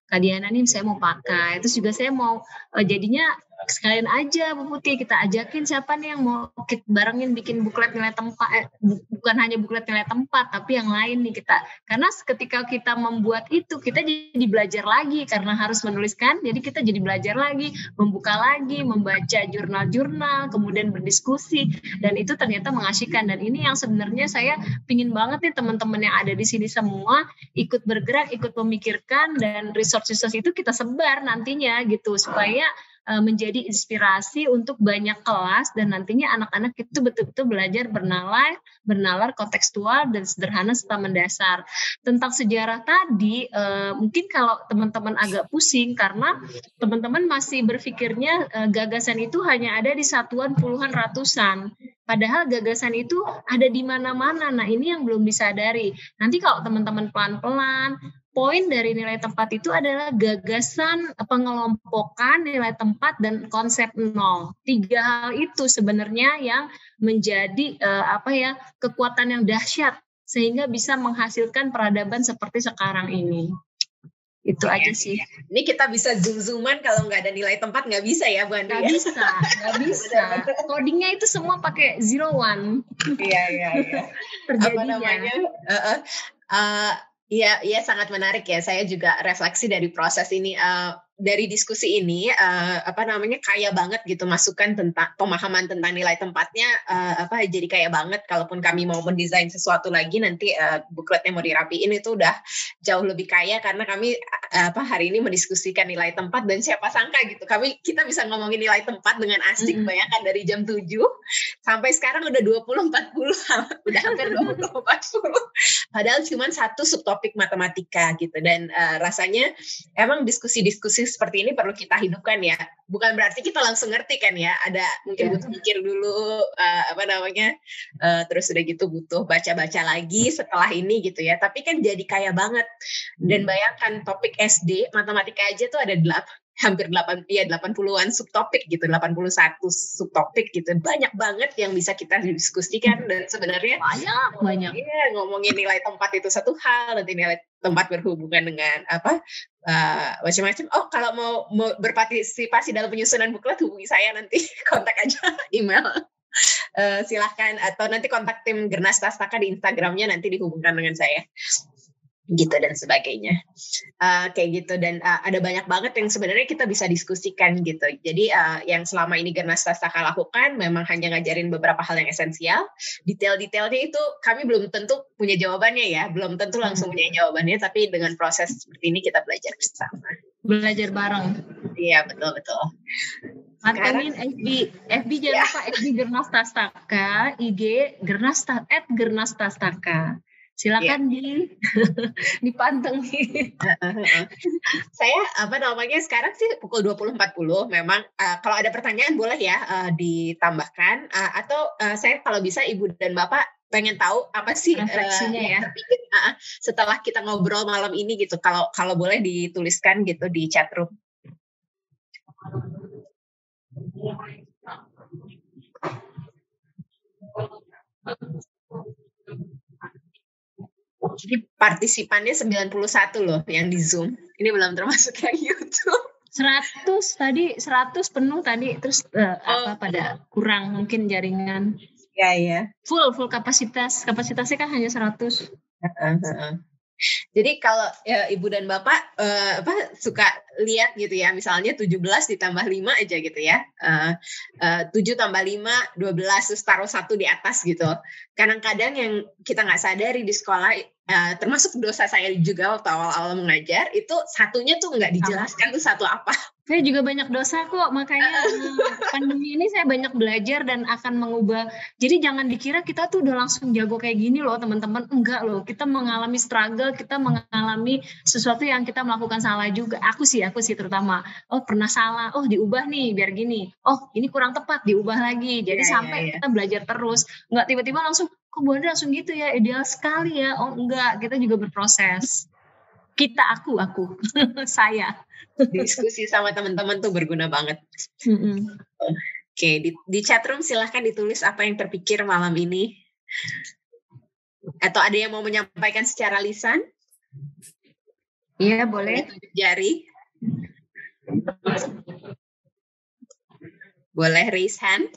Kak Diana nih, saya mau pakai. Terus juga saya mau jadinya sekalian aja Bu Putih, kita ajakin siapa nih yang mau barengin bikin buklet nilai tempat, bukan hanya buklet nilai tempat tapi yang lain nih kita. Karena ketika kita membuat itu kita jadi belajar lagi karena harus menuliskan, jadi kita jadi belajar lagi, membuka lagi, membaca jurnal-jurnal, kemudian berdiskusi, dan itu ternyata mengasyikan. Dan ini yang sebenarnya saya pingin banget nih teman-teman yang ada di sini semua ikut bergerak, ikut memikirkan, dan resources itu kita sebar nantinya gitu supaya menjadi inspirasi untuk banyak kelas, dan nantinya anak-anak itu betul-betul belajar bernalar kontekstual dan sederhana serta mendasar. Tentang sejarah tadi, mungkin kalau teman-teman agak pusing karena teman-teman masih berpikirnya gagasan itu hanya ada di satuan puluhan ratusan. Padahal gagasan itu ada di mana-mana. Nah ini yang belum disadari. Nanti kalau teman-teman pelan-pelan, poin dari nilai tempat itu adalah gagasan pengelompokan nilai tempat dan konsep nol. 3 hal itu sebenarnya yang menjadi kekuatan yang dahsyat sehingga bisa menghasilkan peradaban seperti sekarang ini. Itu aja sih. Ini kita bisa zoom-zooman kalau nggak ada nilai tempat nggak bisa ya Bu Andri? Nggak bisa. Codingnya itu semua pakai 01. Iya. Terjadinya. Apa namanya? Iya sangat menarik ya. Saya juga refleksi dari proses ini. Dari diskusi ini kaya banget gitu masukan tentang pemahaman tentang nilai tempatnya jadi kaya banget. Kalaupun kami mau mendesain sesuatu lagi nanti bukletnya mau dirapiin itu udah jauh lebih kaya karena kami hari ini mendiskusikan nilai tempat dan siapa sangka gitu kita bisa ngomongin nilai tempat dengan asik. Bayangkan dari jam 7 sampai sekarang udah 20.40 udah hampir 20.40 padahal cuma satu subtopik matematika gitu dan rasanya emang diskusi-diskusi seperti ini perlu kita hidupkan ya. Bukan berarti kita langsung ngerti kan ya. Ada mungkin butuh mikir dulu terus udah gitu butuh baca-baca lagi setelah ini gitu ya. Tapi kan jadi kaya banget. Dan bayangkan topik SD matematika aja tuh ada hampir 80-an subtopik gitu, 81 subtopik gitu. Banyak banget yang bisa kita diskusikan dan sebenarnya banyak. Iya, ngomongin nilai tempat itu satu hal, nanti nilai tempat berhubungan dengan macam-macam. Oh, kalau mau berpartisipasi dalam penyusunan buklet hubungi saya nanti kontak aja email. Silahkan atau nanti kontak tim Gernas Tastaka di Instagramnya nanti dihubungkan dengan saya. Gitu dan sebagainya kayak gitu dan ada banyak banget yang sebenarnya kita bisa diskusikan gitu. Jadi yang selama ini Gernas Tastaka lakukan memang hanya ngajarin beberapa hal yang esensial. Detail-detailnya itu kami belum tentu punya jawabannya ya, belum tentu langsung punya jawabannya, tapi dengan proses seperti ini kita belajar bersama, belajar bareng. Iya, betul. Mantengin FB jangan lupa FB Gernas Tastaka, IG Gernas Tastaka. Silakan dipanteng nih. Saya sekarang sih pukul 20.40 memang kalau ada pertanyaan boleh ya ditambahkan atau saya kalau bisa Ibu dan Bapak pengen tahu apa sih refleksinya ya terpikir, setelah kita ngobrol malam ini gitu. Kalau boleh dituliskan gitu di chat room. Jadi partisipannya 91 loh yang di Zoom. Ini belum termasuk yang YouTube. 100 penuh tadi terus pada kurang mungkin jaringan. Iya. Full kapasitasnya kan hanya 100. Jadi kalau Ibu dan Bapak suka lihat gitu ya, misalnya 17 ditambah 5 aja gitu ya, 7 tambah 5, 12, terus taruh 1 di atas gitu. Kadang-kadang yang kita nggak sadari di sekolah, termasuk dosa saya juga waktu awal-awal mengajar, itu satunya tuh nggak dijelaskan tuh satu apa. Saya juga banyak dosa kok, makanya pandemi ini saya banyak belajar dan akan mengubah. Jadi jangan dikira kita tuh udah langsung jago kayak gini loh teman-teman. Enggak loh, kita mengalami struggle, kita mengalami sesuatu yang kita melakukan salah juga. Aku sih terutama, pernah salah, diubah nih biar gini. Ini kurang tepat, diubah lagi. Jadi sampai kita belajar terus. Enggak tiba-tiba langsung, kok Bu Andri langsung gitu ya, ideal sekali ya. Enggak, kita juga berproses. Aku, saya. Diskusi sama teman-teman tuh berguna banget. Oke, di chat room silahkan ditulis apa yang terpikir malam ini. Atau ada yang mau menyampaikan secara lisan? Iya, boleh. Tunjuk jari. Boleh raise hand.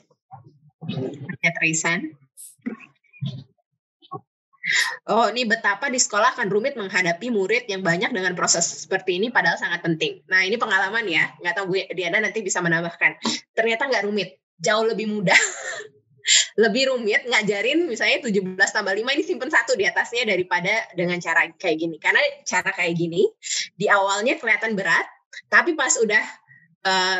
Raise hand. Oh, ini betapa di sekolah akan rumit menghadapi murid yang banyak dengan proses seperti ini padahal sangat penting. Nah, ini pengalaman ya. Nggak tahu Bu Diana nanti bisa menambahkan. Ternyata nggak rumit. Jauh lebih mudah. Lebih rumit ngajarin misalnya 17 tambah 5 ini simpen 1 di atasnya daripada dengan cara kayak gini. Karena cara kayak gini di awalnya kelihatan berat, tapi pas udah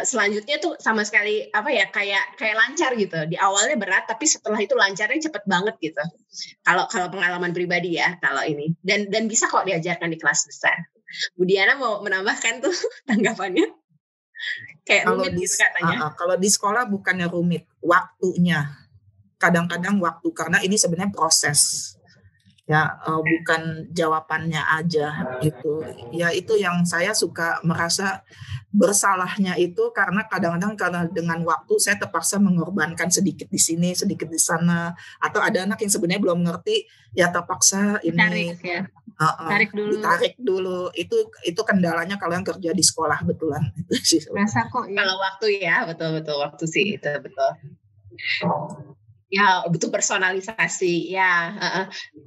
selanjutnya tuh sama sekali kayak lancar gitu. Di awalnya berat tapi setelah itu lancarnya cepet banget gitu. Kalau pengalaman pribadi ya kalau ini dan bisa kok diajarkan di kelas besar. Bu Diana mau menambahkan tuh tanggapannya? Kayak kalau rumit katanya. Kalau di sekolah bukannya rumit, waktunya. Kadang-kadang waktu karena ini sebenarnya proses. Ya, bukan jawabannya aja itu. Ya itu yang saya suka merasa bersalahnya itu karena kadang-kadang karena dengan waktu saya terpaksa mengorbankan sedikit di sini, sedikit di sana, atau ada anak yang sebenarnya belum ngerti ya terpaksa ini. Tarik, ya. Ditarik dulu. Itu kendalanya kalau yang kerja di sekolah betulan. Itu sih. Rasa kok ya. Kalau waktu ya, betul waktu sih itu betul. Ya, butuh personalisasi ya,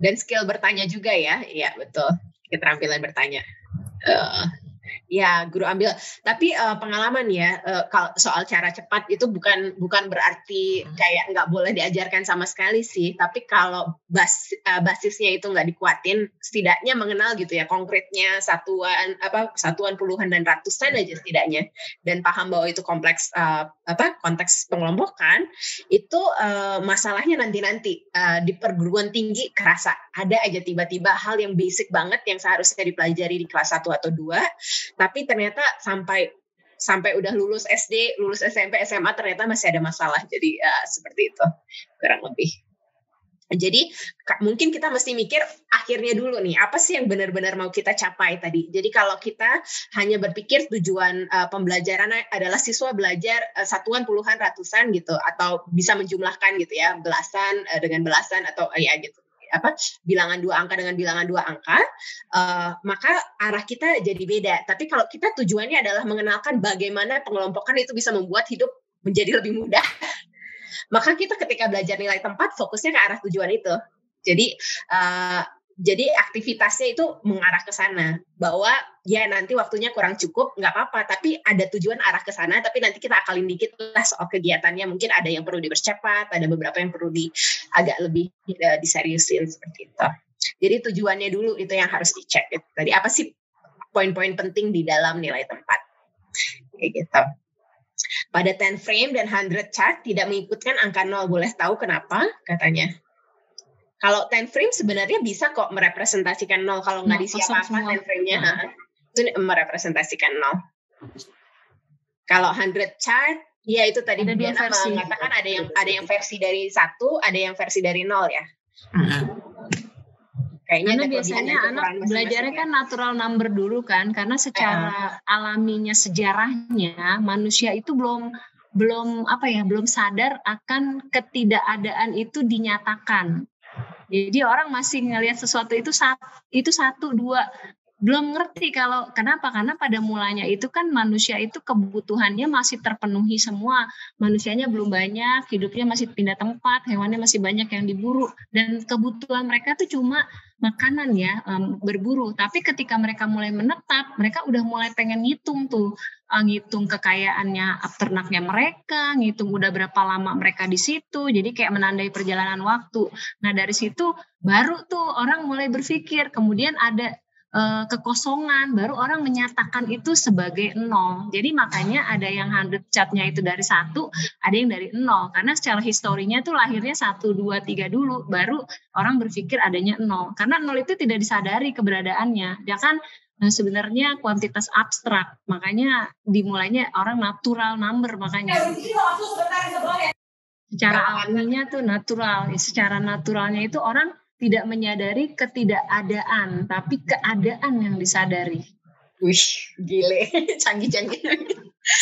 dan skill bertanya juga ya, betul. Keterampilan bertanya. Ya, guru ambil. Tapi pengalaman ya, kalau soal cara cepat itu bukan berarti kayak nggak boleh diajarkan sama sekali sih. Tapi kalau basisnya itu nggak dikuatin, setidaknya mengenal gitu ya konkretnya satuan puluhan dan ratusan aja setidaknya, dan paham bahwa itu kompleks konteks pengelompokan itu masalahnya nanti di perguruan tinggi kerasa ada aja tiba-tiba hal yang basic banget yang seharusnya dipelajari di kelas 1 atau 2. Tapi ternyata sampai udah lulus SD, lulus SMP, SMA ternyata masih ada masalah. Jadi seperti itu kurang lebih. Jadi mungkin kita mesti mikir akhirnya dulu nih, apa sih yang benar-benar mau kita capai tadi. Jadi kalau kita hanya berpikir tujuan pembelajaran adalah siswa belajar satuan puluhan ratusan gitu, atau bisa menjumlahkan gitu ya, belasan dengan belasan atau ya gitu. Bilangan 2 angka dengan bilangan 2 angka, maka arah kita jadi beda. Tapi kalau kita tujuannya adalah mengenalkan bagaimana pengelompokan itu bisa membuat hidup menjadi lebih mudah, maka kita ketika belajar nilai tempat fokusnya ke arah tujuan itu. Jadi aktivitasnya itu mengarah ke sana, bahwa ya nanti waktunya kurang cukup, nggak apa-apa, tapi ada tujuan arah ke sana, tapi nanti kita akalin dikit lah soal kegiatannya, mungkin ada yang perlu dipercepat, ada beberapa yang perlu agak lebih diseriusin seperti itu. Jadi tujuannya dulu itu yang harus dicek. Tadi apa sih poin-poin penting di dalam nilai tempat, kayak gitu. Pada 10 frame dan 100 chart tidak mengikutkan angka 0, boleh tahu kenapa katanya? Kalau 10 frame sebenarnya bisa kok merepresentasikan 0 kalau nggak diisi apa-apa 10 frame-nya. Itu merepresentasikan 0. Kalau 100 chart, ya itu tadi Diana mengatakan ada yang versi dari 1, ada yang versi dari 0 ya. Karena biasanya anak belajarnya kan natural number dulu kan, karena secara alaminya, sejarahnya manusia itu belum sadar akan ketidakadaan itu dinyatakan. Jadi orang masih ngelihat sesuatu itu satu dua, belum ngerti kalau kenapa, karena pada mulanya itu kan manusia itu kebutuhannya masih terpenuhi semua, manusianya belum banyak, hidupnya masih pindah tempat, hewannya masih banyak yang diburu, dan kebutuhan mereka tuh cuma makanan ya, berburu. Tapi ketika mereka mulai menetap, mereka udah mulai pengen ngitung kekayaannya ternaknya mereka, ngitung udah berapa lama mereka di situ, jadi kayak menandai perjalanan waktu. Nah dari situ baru tuh orang mulai berpikir, kemudian ada kekosongan, baru orang menyatakan itu sebagai 0. Jadi makanya ada yang 100 chart-nya itu dari 1, ada yang dari 0. Karena secara historinya tuh lahirnya 1, 2, 3 dulu, baru orang berpikir adanya 0. Karena 0 itu tidak disadari keberadaannya. Dia kan sebenarnya kuantitas abstrak, makanya dimulainya orang natural number, makanya. Secara alaminya tuh natural, secara naturalnya itu orang tidak menyadari ketidakadaan, tapi keadaan yang disadari. Wih, gile, canggih-canggih.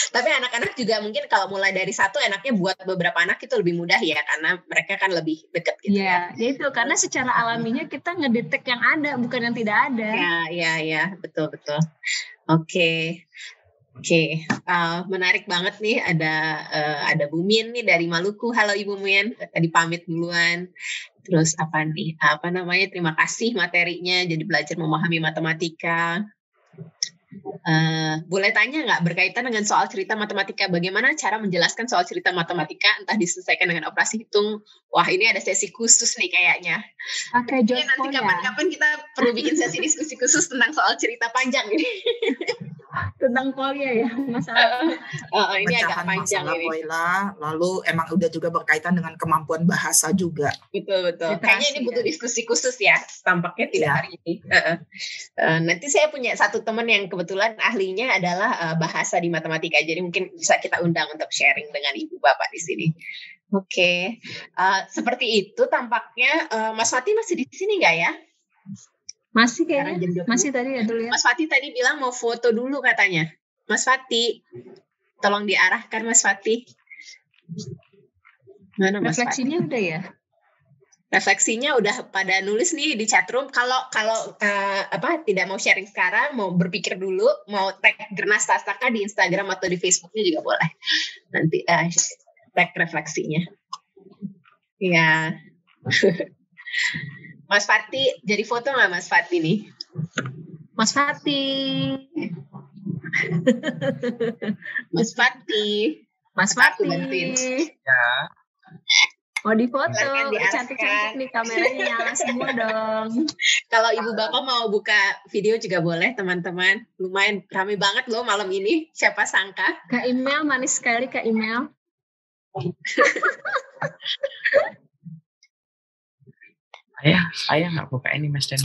Tapi anak-anak juga mungkin kalau mulai dari 1 enaknya buat beberapa anak itu lebih mudah ya, karena mereka kan lebih dekat gitu ya. Ya itu, karena secara alaminya kita ngedetek yang ada, bukan yang tidak ada. Ya, betul. Oke. Menarik banget nih, ada Bu Min nih dari Maluku. Halo Ibu Min, tadi pamit duluan. Terus terima kasih materinya, jadi belajar memahami matematika. Boleh tanya nggak berkaitan dengan soal cerita matematika, bagaimana cara menjelaskan soal cerita matematika, entah diselesaikan dengan operasi hitung? Wah, ini ada sesi khusus nih kayaknya. Oke, nanti kapan-kapan kita perlu bikin sesi diskusi khusus tentang soal cerita panjang ini. Tentang Polya ya, masalah. Ini agak panjang ini. Poila, lalu emang udah juga berkaitan dengan kemampuan bahasa juga. Betul. Kayaknya ini butuh diskusi khusus ya, tampaknya tidak hari ini. Nanti saya punya satu teman yang kebetulan ahlinya adalah bahasa di matematika, jadi mungkin bisa kita undang untuk sharing dengan ibu bapak di sini. Oke. Seperti itu tampaknya. Mas Fatih masih di sini nggak ya? Masih kayaknya, masih tadi ya dulu ya. Mas Fatih tadi bilang mau foto dulu katanya. Mas Fatih, tolong diarahkan Mas Fatih. Mana Mas Refleksinya Fatih? Udah ya? Refleksinya udah pada nulis nih di chatroom. Kalau tidak mau sharing sekarang, mau berpikir dulu, mau tag Gernas Tastaka di Instagram atau di Facebooknya juga boleh. Nanti tag refleksinya. Ya. Mas Fati, jadi foto nggak Mas Fati nih? Mas Fati. Mas Fati. Mas Fati. Ya. Mau difoto, Silakan diarahkan. cantik-cantik nih, kameranya nyala semua dong. Kalau ibu bapak mau buka video juga boleh teman-teman. Lumayan ramai banget loh malam ini. Siapa sangka? Kak Email, manis sekali Kak Email. Ayah nggak buka ini Mas Dani.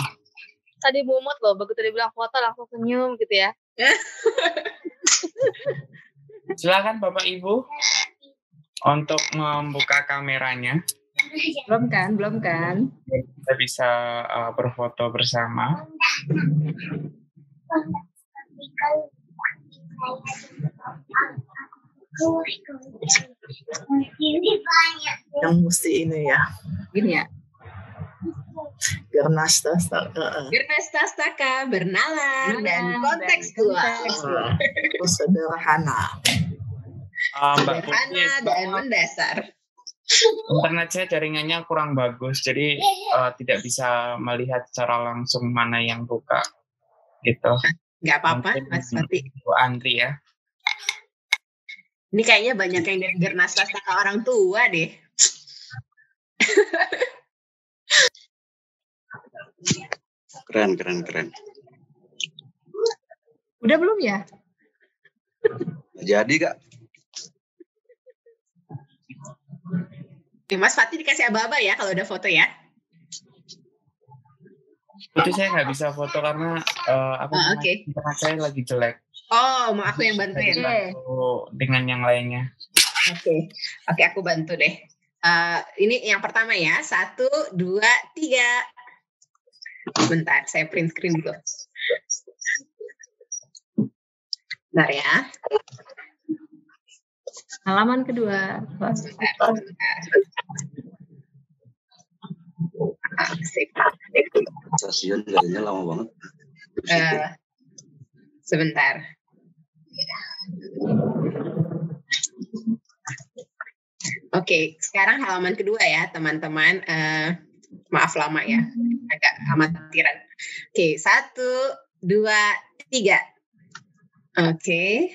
Tadi mumut loh, begitu dia bilang foto langsung senyum gitu ya. Silakan Bapak Ibu untuk membuka kameranya. Belum kan? Kita bisa berfoto bersama. Yang mesti ini ya. Gini ya. Gernas Tastaka. Gernas Tastaka bernalar dan kontekstual. Sederhana. Mbak Putri, Sederhana dan mendasar. internet saya jaringannya kurang bagus, jadi tidak bisa melihat secara langsung mana yang buka. Gitu. Nggak apa-apa, Mas Fati. Bu Andri ya. Ini kayaknya banyak yang dari Gernas Tastaka orang tua deh. Keren. Udah belum ya? Jadi Kak. Oke, Mas Fati dikasih aba-aba ya kalau udah foto ya. Itu saya nggak bisa foto karena internet saya lagi jelek. Oh, mau aku yang bantuin. Bantu dengan yang lainnya. Oke, aku bantu deh. Ini yang pertama ya. 1, 2, 3. Bentar, saya print screen dulu. Bentar ya. Halaman kedua. Stasiun jadinya lama banget. Sebentar. Oke, sekarang halaman kedua ya teman-teman. Maaf lama ya, agak amatiran. Oke, 1, 2, 3. Oke.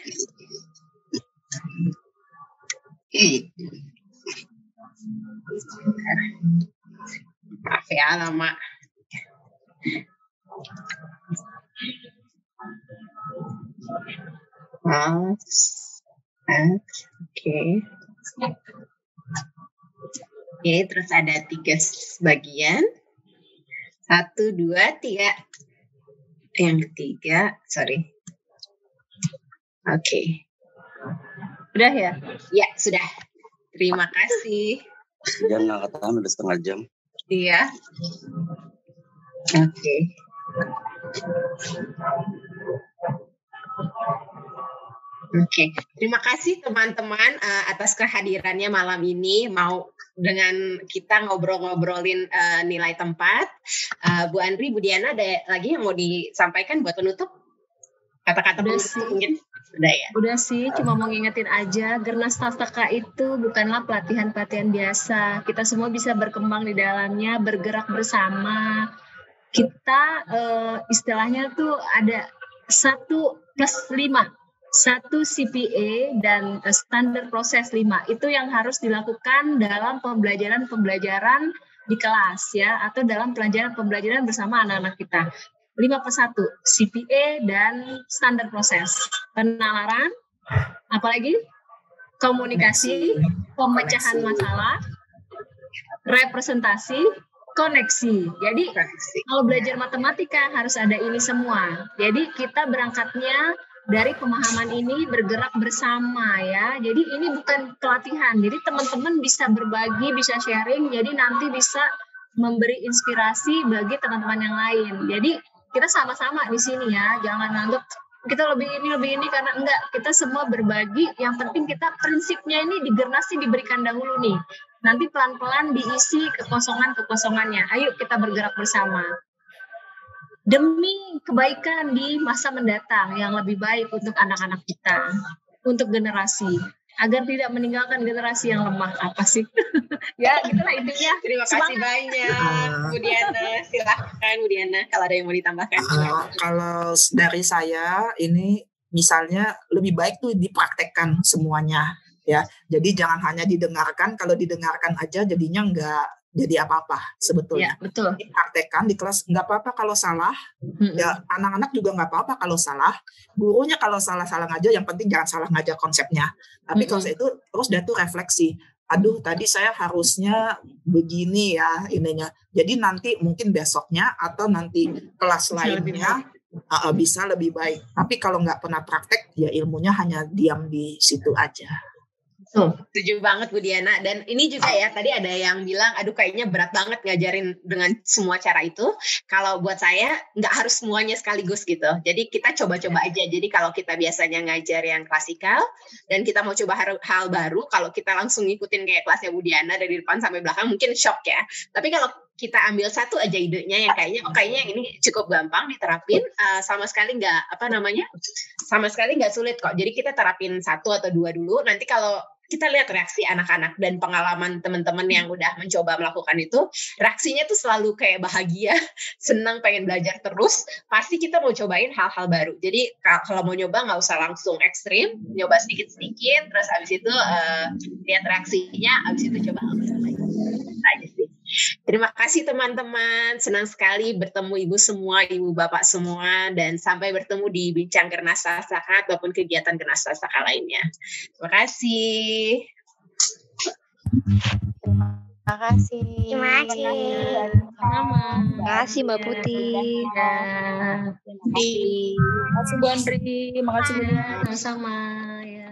Maaf ya lama. Oke. Oke, terus ada 3 bagian. 1, 2, 3. Yang ketiga, sorry. Oke. Udah ya? Ya, sudah. Terima kasih. Yang angkat tangan udah setengah jam. Iya. Oke. Oke, terima kasih teman-teman atas kehadirannya malam ini. Mau dengan kita ngobrol-ngobrolin nilai tempat. Bu Andri, Bu Diana, ada lagi yang mau disampaikan buat penutup? Kata-kata penutup mungkin? Udah ya? Udah sih, cuma mau ngingetin aja, Gernas Tastaka itu bukanlah pelatihan-pelatihan biasa. Kita semua bisa berkembang di dalamnya, bergerak bersama. Kita istilahnya tuh ada 1+5. 1 CPA dan standar proses 5. Itu yang harus dilakukan dalam pembelajaran di kelas ya, atau dalam pembelajaran bersama anak-anak kita. 5+1, CPA dan standar proses. Penalaran, apalagi komunikasi, pemecahan masalah, representasi, koneksi. Jadi kalau belajar matematika harus ada ini semua. Jadi kita berangkatnya dari pemahaman ini bergerak bersama ya. Jadi ini bukan pelatihan. Jadi teman-teman bisa berbagi, bisa sharing. Jadi nanti bisa memberi inspirasi bagi teman-teman yang lain. Jadi kita sama-sama di sini ya. Jangan nganggap kita lebih ini karena enggak, kita semua berbagi. Yang penting kita prinsipnya ini di Gernasi diberikan dahulu nih. Nanti pelan-pelan diisi kekosongannya. Ayo kita bergerak bersama. Demi kebaikan di masa mendatang yang lebih baik untuk anak-anak kita, untuk generasi. Agar tidak meninggalkan generasi yang lemah. Apa sih? Ya, gitulah intinya. Terima kasih banyak, Bu Diana. Silahkan, Bu Diana, kalau ada yang mau ditambahkan. Kalau dari saya, ini misalnya lebih baik tuh dipraktekkan semuanya. Ya, jadi jangan hanya didengarkan. Kalau didengarkan aja, jadinya nggak jadi apa-apa sebetulnya. Ya, betul. Dipraktekkan di kelas, nggak apa-apa kalau salah. Ya, anak-anak juga nggak apa-apa kalau salah. Gurunya kalau salah ngajar, yang penting jangan salah ngajar konsepnya. Tapi kalau itu terus dia tuh refleksi. Aduh, tadi saya harusnya begini ya ininya. Jadi nanti mungkin besoknya atau nanti kelas lainnya bisa lebih baik. Tapi kalau nggak pernah praktek, ya ilmunya hanya diam di situ aja. Setuju banget Bu Diana. Dan ini juga ya, tadi ada yang bilang, aduh kayaknya berat banget ngajarin dengan semua cara itu. Kalau buat saya, nggak harus semuanya sekaligus gitu. Jadi kita coba-coba aja. Jadi kalau kita biasanya ngajar yang klasikal, dan kita mau coba hal baru, kalau kita langsung ngikutin kayak kelasnya Bu Diana dari depan sampai belakang, mungkin shock ya. Tapi kalau kita ambil satu aja idenya yang kayaknya ini cukup gampang diterapin, sama sekali nggak sulit kok. Jadi kita terapin 1 atau 2 dulu. Nanti kalau kita lihat reaksi anak-anak dan pengalaman teman-teman yang udah mencoba melakukan itu, reaksinya tuh selalu kayak bahagia, senang, pengen belajar terus. Pasti kita mau cobain hal-hal baru. Jadi kalau mau nyoba nggak usah langsung ekstrim, nyoba sedikit-sedikit, terus abis itu lihat reaksinya, abis itu coba hal baru lagi. Aja sih. Terima kasih teman-teman, senang sekali bertemu ibu semua, ibu bapak semua, dan sampai bertemu di Bincang Gernasta Saka ataupun kegiatan Gernasta Saka lainnya. Terima kasih. Terima kasih. Terima kasih. Terima kasih Mbak Putih. Terima kasih Bu Andri, terima kasih Bu Diana. Sama-sama ya.